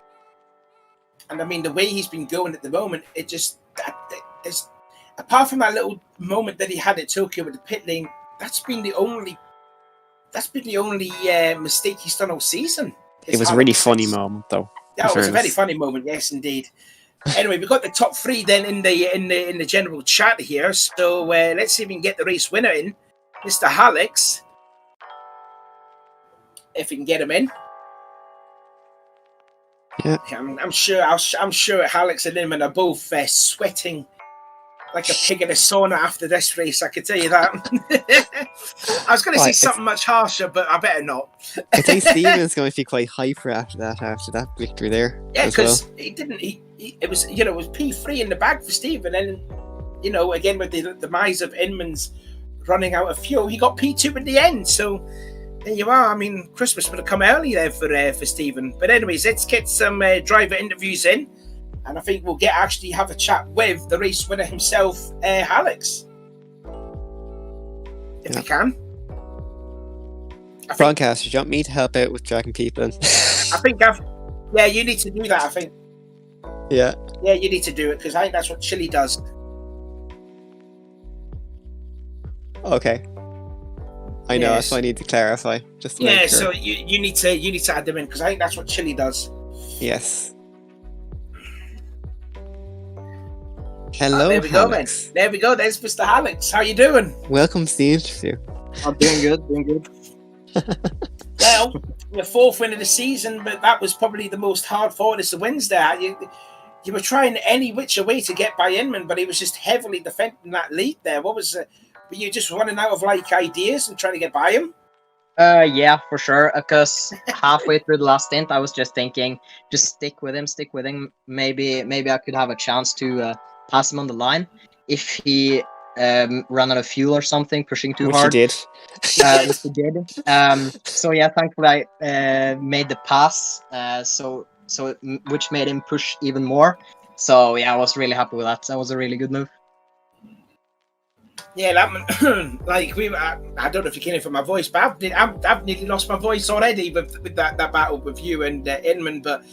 And I mean, the way he's been going at the moment, it just apart from that little moment that he had at Tokyo with the pit lane, that's been the only mistake he's done all season. It was a really funny moment, though. Yeah, it was a very funny moment. Yes, indeed. Anyway, we've got the top 3 then in the general chat here. So let's see if we can get the race winner in. Mr. Alex, if we can get him in. Yeah, I'm sure Alex and Inman are both sweating like a pig in a sauna after this race. I can tell you that. I was going to say something much harsher, but I better not. I think Stephen's going to be quite hyper after that victory there. Yeah, because he didn't. It was it was P3 in the bag for Stephen, and again with the demise of Inman's running out of fuel, he got P2 in the end. So there you are. I mean, Christmas would have come early there for Stephen. But anyways, let's get some driver interviews in, and I think we'll actually have a chat with the race winner himself, Alex, if we can. Broadcast, you want me to help out with dragging people in? I think you need to do that. I think. Yeah, you need to do it because I think that's what Chile does. Okay. I know, that's why I need to clarify. Just to make sure. So you need to add them in because I think that's what Chile does. Yes. Hello, there we go, Alex. man. There we go. There's Mr. Alex. How you doing? Welcome to the interview. I'm doing good. Well, your fourth win of the season, but that was probably the most hard-fought of wins there. You were trying any which way to get by Inman, but he was just heavily defending that lead there. What was were you just running out of ideas and trying to get by him? Yeah, for sure. Because halfway through the last stint, I was just thinking, just stick with him. Maybe I could have a chance to pass him on the line if he run out of fuel or something, pushing too hard. Which he did. So yeah, thankfully I made the pass. Which made him push even more. So yeah, I was really happy with that. That was a really good move. Yeah, that I don't know if you can hear from my voice, but I've nearly lost my voice already with that battle with you and Inman. But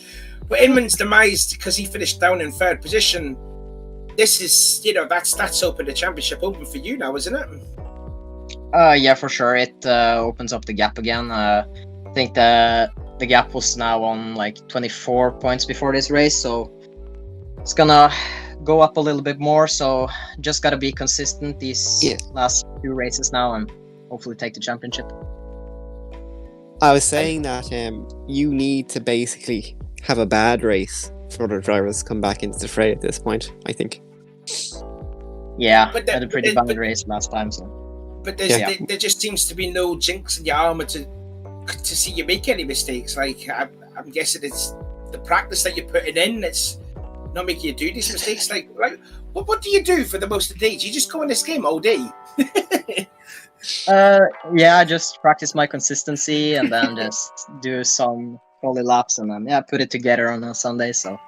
Inman's demise, because he finished down in third position, this is that's opened the championship open for you now, isn't it? Yeah, for sure. It opens up the gap again. I think the gap was now on like 24 points before this race, so it's gonna go up a little bit more. So just gotta be consistent these last few races now and hopefully take the championship. I was saying that you need to basically have a bad race for other drivers to come back into the fray at this point, I think. Yeah, I had a pretty bad race last time. So. But there just seems to be no jinx in your armour to see you make any mistakes. Like I'm guessing it's the practice that you're putting in that's not making you do these mistakes. Like what do you do for the most of the days? You just go in this game all day. Yeah, I just practice my consistency and then just do some quality laps and then put it together on a Sunday. So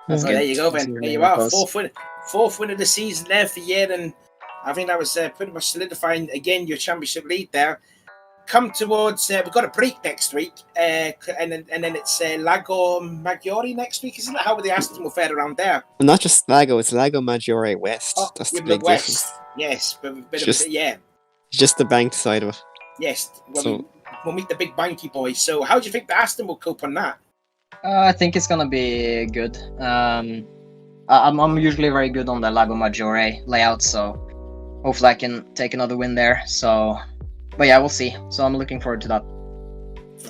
there you go, Ben. There you are, fourth win of the season there for you, and I think that was pretty much solidifying again your championship lead there. Come towards we've got a break next week, and then it's Lago Maggiore next week, isn't it? How would the Aston will fare around there? Well, not just Lago, it's Lago Maggiore West. That's the big difference. Yes, just the banked side of it. Yes, we'll meet the big banky boys. So how do you think the Aston will cope on that? I think it's gonna be good. I'm usually very good on the Lago Maggiore layout, so hopefully I can take another win there. So, but yeah, we'll see. So I'm looking forward to that.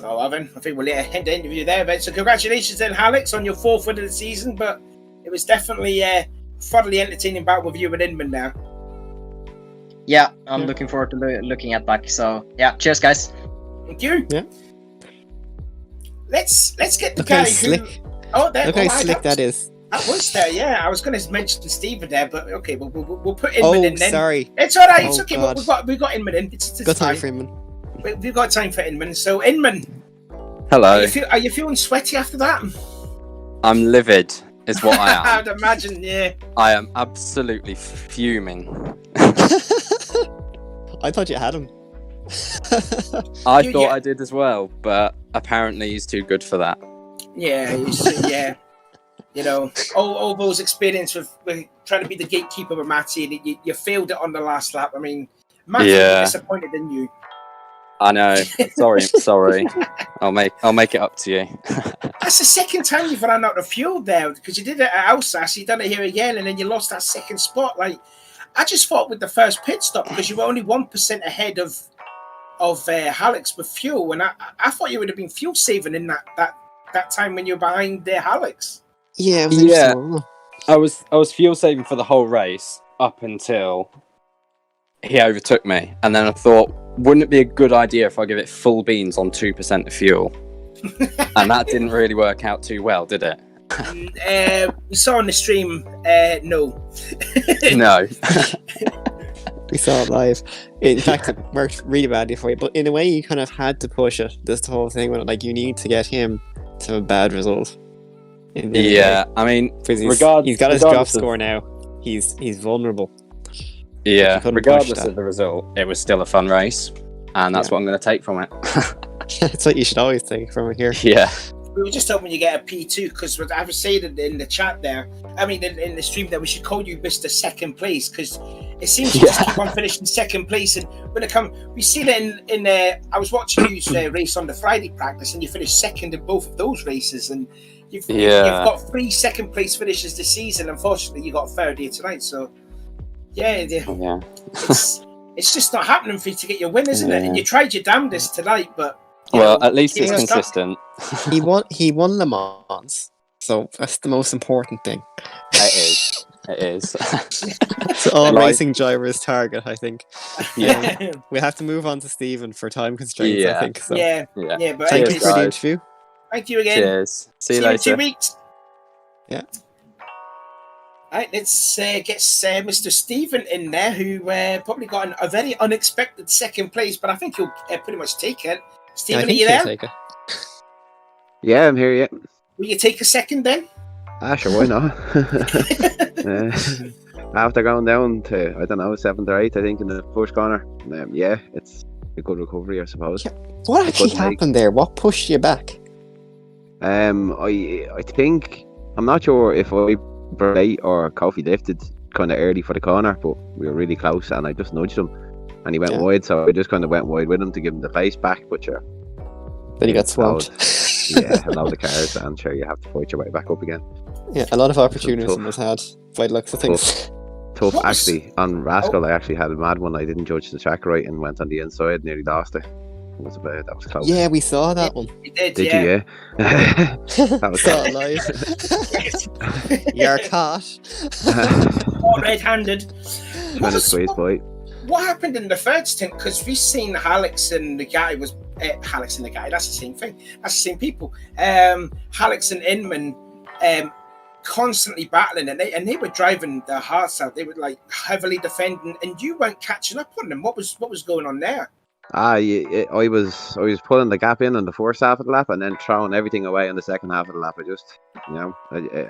Oh, Evan, I think we'll end the interview there. But so congratulations then, Alex, on your fourth win of the season. But it was definitely thoroughly entertaining battle with you and Inman now. Yeah, I'm looking forward to looking at back. So yeah, cheers, guys. Thank you. Yeah. Let's get the Look guy how slick. Look how slick that is. That was there, yeah. I was going to mention Stephen there, but okay, we'll put Inman in then. Sorry. It's all right. It's okay. We've got Inman in. It's got time fine. for Inman. We've got time for Inman. So Inman, hello. Are you feeling sweaty after that? I'm livid, is what I am. I'd imagine, yeah. I am absolutely fuming. I thought you had him. I thought I did as well, but apparently he's too good for that. Yeah, yeah. You know, all those experience with trying to be the gatekeeper with Matty, and you failed it on the last lap. I mean, Matty was disappointed in you. I know. Sorry. I'll make it up to you. That's the second time you've run out of fuel there, because you did it at Alsace, you done it here again, and then you lost that second spot. Like, I just thought with the first pit stop, because you were only 1% ahead of Alex with fuel, and I thought you would have been fuel saving in that time when you were behind Alex. Yeah, I was fuel saving for the whole race up until he overtook me, and then I thought, wouldn't it be a good idea if I give it full beans on 2% of fuel? And that didn't really work out too well, did it? We saw on the stream, no. No. We saw it live. In fact, it worked really badly for you, but in a way, you kind of had to push it. This whole thing with it, like, you need to get him to a bad result. Yeah, I mean, he's got his drop score now. He's vulnerable. Yeah, regardless of the result, it was still a fun race, and that's what I'm going to take from it. That's what you should always take from it here. Yeah. We were just hoping you get a P2, because I was saying in the chat there, I mean in the stream, that we should call you Mr. Second Place, because it seems you just keep on finishing second place. And when it comes, we see that in I was watching you race on the Friday practice, and you finished second in both of those races, and you've got 3 second place finishes this season. Unfortunately, you got third here tonight, so it's just not happening for you to get your win, isn't it? And you tried your damnedest tonight, but at least it's consistent. He won Le Mans, so that's the most important thing. It is. It's all racing drivers' target, I think. Yeah, we have to move on to Stephen for time constraints. I think so. Yeah. But thank you for the interview. Thank you again. Cheers. See you later. In 2 weeks. Yeah. Right, let's get Mr. Stephen in there, who probably got a very unexpected second place, but I think he'll pretty much take it. Stephen, are you there? Take it. Yeah, I'm here. Yeah. Will you take a second then? Sure, why not? After going down to 7th or 8th, I think, in the first corner, it's a good recovery, I suppose. What actually happened there? What pushed you back? I think, I'm not sure if I brake or Kofi lifted kind of early for the corner, but we were really close, and I just nudged him, and he went wide, so I just kind of went wide with him to give him the face back, but sure. Then he got swamped. A lot of cars, and sure, you have to fight your way back up again. Yeah, a lot of opportunities was had by the looks of things. Tough. Actually, on Rascal, I actually had a mad one. I didn't judge the track right and went on the inside, nearly lost it. That was close. Yeah, we saw that one. You did you? Yeah. That was saw it live. You're caught. All red-handed. Trying to squeeze by. What happened in the third stint? Because we've seen Alex and the guy was Alex and the guy. That's the same thing. That's the same people. Alex and Inman constantly battling, and they were driving their hearts out. They were like heavily defending, and you weren't catching up on them. What was going on there? I was pulling the gap in on the first half of the lap, and then throwing everything away in the second half of the lap. I just, I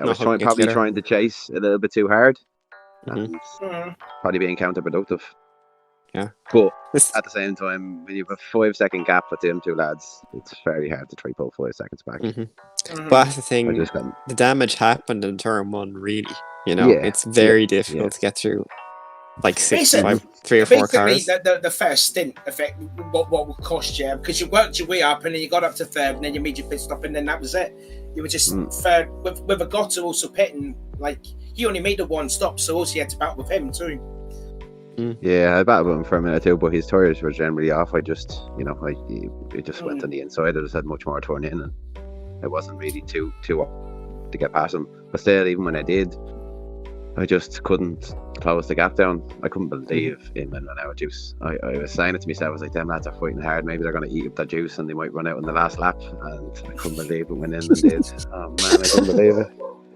was trying to chase a little bit too hard, and probably being counterproductive. Yeah, but at the same time, when you have a 5-second gap with them two lads, it's very hard to try pull 5 seconds back. But that's the thing, the damage happened in turn 1. Really, it's very difficult to get through. Like 3 or 4 cars. The first stint effect, what would cost you, because you worked your way up and then you got up to third and then you made your pit stop and then that was it. You were just third with Agotto also pitting. Like, he only made the 1 stop, so also you had to battle with him too. Yeah, I battled with him for a minute too, but his tires were generally off. I just, it just went on the inside. I just had much more turn in, and it wasn't really too to get past him. But still, even when I did, I just couldn't close the gap down. I couldn't believe Inman ran out of juice. I was saying it to myself, I was like, them lads are fighting hard, maybe they're going to eat up that juice and they might run out in the last lap, and I couldn't believe it when Inman did. Oh man, I couldn't believe it.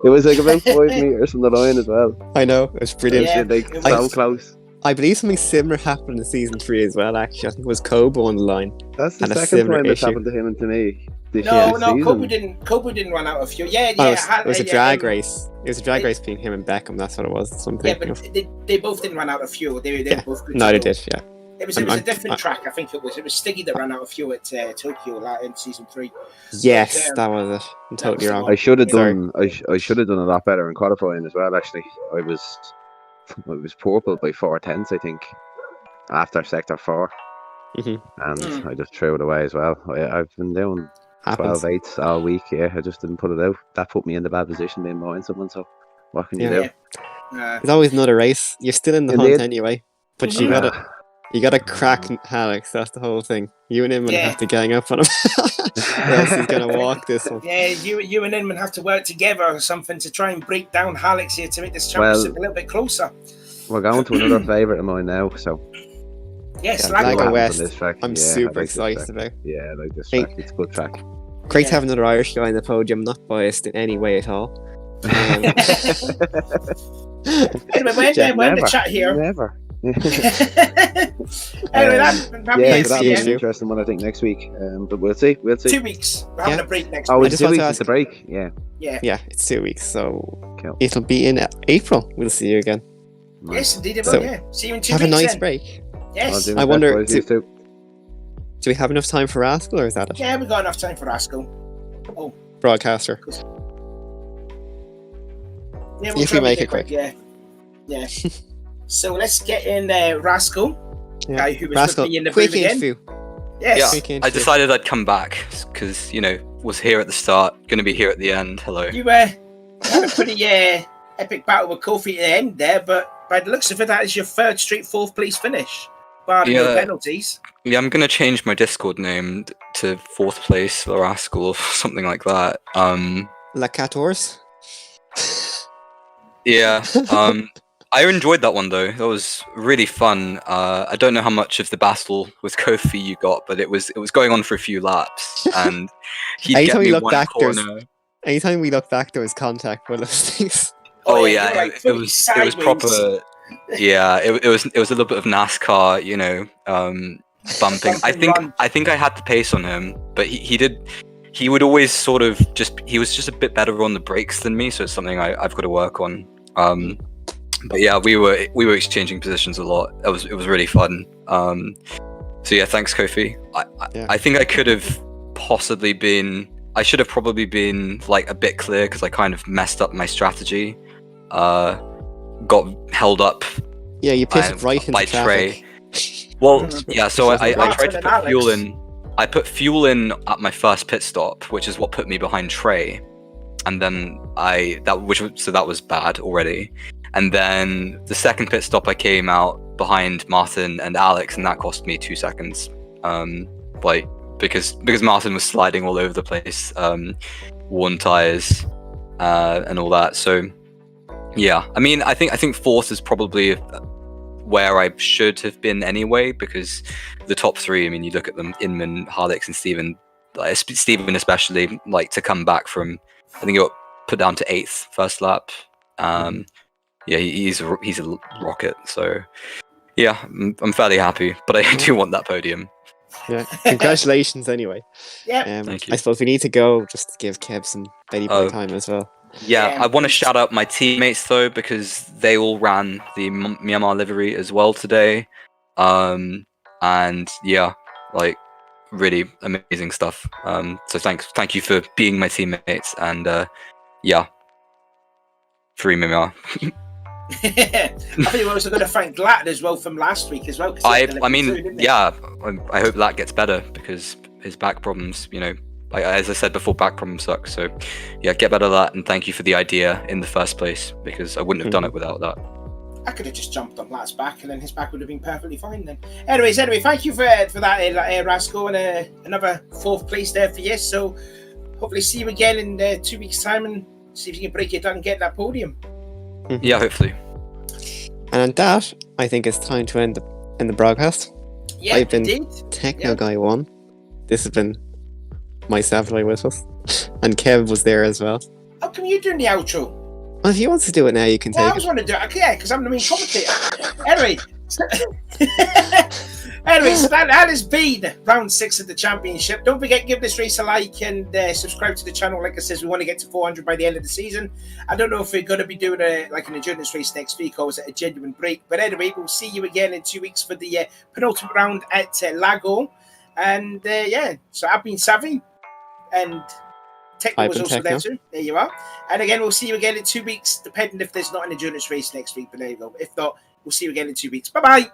It was like about 5 meters from the line as well. I know, it was brilliant. So close. I believe something similar happened in season 3 as well, actually. I think it was Kobo on the line. That's the second time it's happened to him and to me. No, Kobo didn't run out of fuel. It was a drag race. It was a drag race between him and Beckham. That's what it was. Something. Yeah, but they both didn't run out of fuel. They both. No, they did. Yeah. It was a different track. I think it was Stiggy that ran out of fuel at Tokyo in season 3. Yes, that was it. I'm totally wrong. I should have done. I should have done a lot better in qualifying as well. Actually, I was purple by 4/10, I think, after sector 4, and I just threw it away as well. I've been doing 12/8 all week. Yeah, I just didn't put it out. That put me in the bad position being behind someone. So What can you do? There's always another race. You're still in the hunt anyway, but you gotta crack Alex. That's the whole thing. You and Inman have to gang up on him, or else he's gonna walk this one. Yeah, you and Inman have to work together or something to try and break down Alex here to make this championship a little bit closer. We're going to another favourite of mine now, so. Yes, Lago West. I'm Yeah, super I like excited this about. Yeah, I like this track. It's a good track. Great to have another Irish guy on the podium. Not biased in any way at all. Anyway, we're in the chat here. Never. Anyway, that'll be an interesting one, I think, next week. But we'll see. 2 weeks. We're having a break next week. Oh, it's 2 weeks. It's a break. Yeah, it's 2 weeks. So cool. It'll be in April. We'll see you again. Yes, indeed. See you in 2 weeks. Have a nice then. break. Yes. I wonder. Do we have enough time for Rascal, or is that it? Yeah, we got enough time for Rascal. Oh, broadcaster. Yeah, if we make it quick. Yeah. So let's get in Rascal, guy who was Rascal, with me in the quick booth again. interview. Yes. Yeah, I decided I'd come back because was here at the start, going to be here at the end. Hello. You had a pretty epic battle with Kofi at the end there, but by the looks of it, that is your third straight fourth place finish, bar no penalties. Yeah, I'm going to change my Discord name to fourth place Rascal or something like that. La 14? Yeah. I enjoyed that one though. That was really fun. I don't know how much of the battle with Kofi you got, but it was going on for a few laps, and anytime we look back, there was contact with those things. Oh yeah, it was proper. Yeah, it was a little bit of NASCAR, bumping. I think I had the pace on him, but he would always sort of he was just a bit better on the brakes than me, so it's something I've got to work on. But yeah, we were exchanging positions a lot. It was really fun. So yeah, thanks Kofi. I think I could have possibly been. I should have probably been like a bit clear because I kind of messed up my strategy. Got held up. Yeah, you pitted right into by traffic. Trey. Well, yeah. So I tried to put fuel in. I put fuel in at my first pit stop, which is what put me behind Trey, and then that was bad already. And then the second pit stop, I came out behind Martin and Alex, and that cost me 2 seconds. Because Martin was sliding all over the place, worn tires, and all that. So yeah, I mean, I think fourth is probably where I should have been anyway, because the top three, I mean, you look at them, Inman, Harlix, and Steven. Steven especially, to come back from, I think he got put down to 8th first lap. Yeah, he's a rocket. So yeah, I'm fairly happy, but I do want that podium. Yeah, congratulations anyway. Yeah, thank you. I suppose we need to go just to give Kev some Betty Boy time as well. Yeah, I want to shout out my teammates though, because they all ran the Myanmar livery as well today. And yeah, really amazing stuff. So thank you for being my teammates, and yeah, free Myanmar. I think we're also going to thank Glat as well from last week as well. I mean, yeah, I hope that gets better because his back problems, as I said before, back problems suck. So yeah, get better at that, and thank you for the idea in the first place, because I wouldn't have done it without that. I could have just jumped on Glat's back, and then his back would have been perfectly fine then. Anyway, thank you for that, Rascal, and another fourth place there for you. So hopefully see you again in 2 weeks' time, and see if you can break it down and get that podium. Yeah, hopefully. And on that, I think it's time to end the broadcast. Yeah, I've been indeed. Techno Guy 1. This has been myself and with us. And Kev was there as well. How come you doing the outro? Well, if he wants to do it now, you can take it. I was want to do it. Yeah, because I'm the main commentator. Anyway, so that has been round 6 of the championship. Don't forget, give this race a like and subscribe to the channel. Like I said, we want to get to 400 by the end of the season. I don't know if we're going to be doing an endurance race next week, or is it a genuine break? But anyway, we'll see you again in 2 weeks for the penultimate round at Lago. And so I've been Savvy, and Techno was also there too. There you are. And again, we'll see you again in 2 weeks, depending if there's not an endurance race next week. But there you go. If not, we'll see you again in 2 weeks. Bye-bye.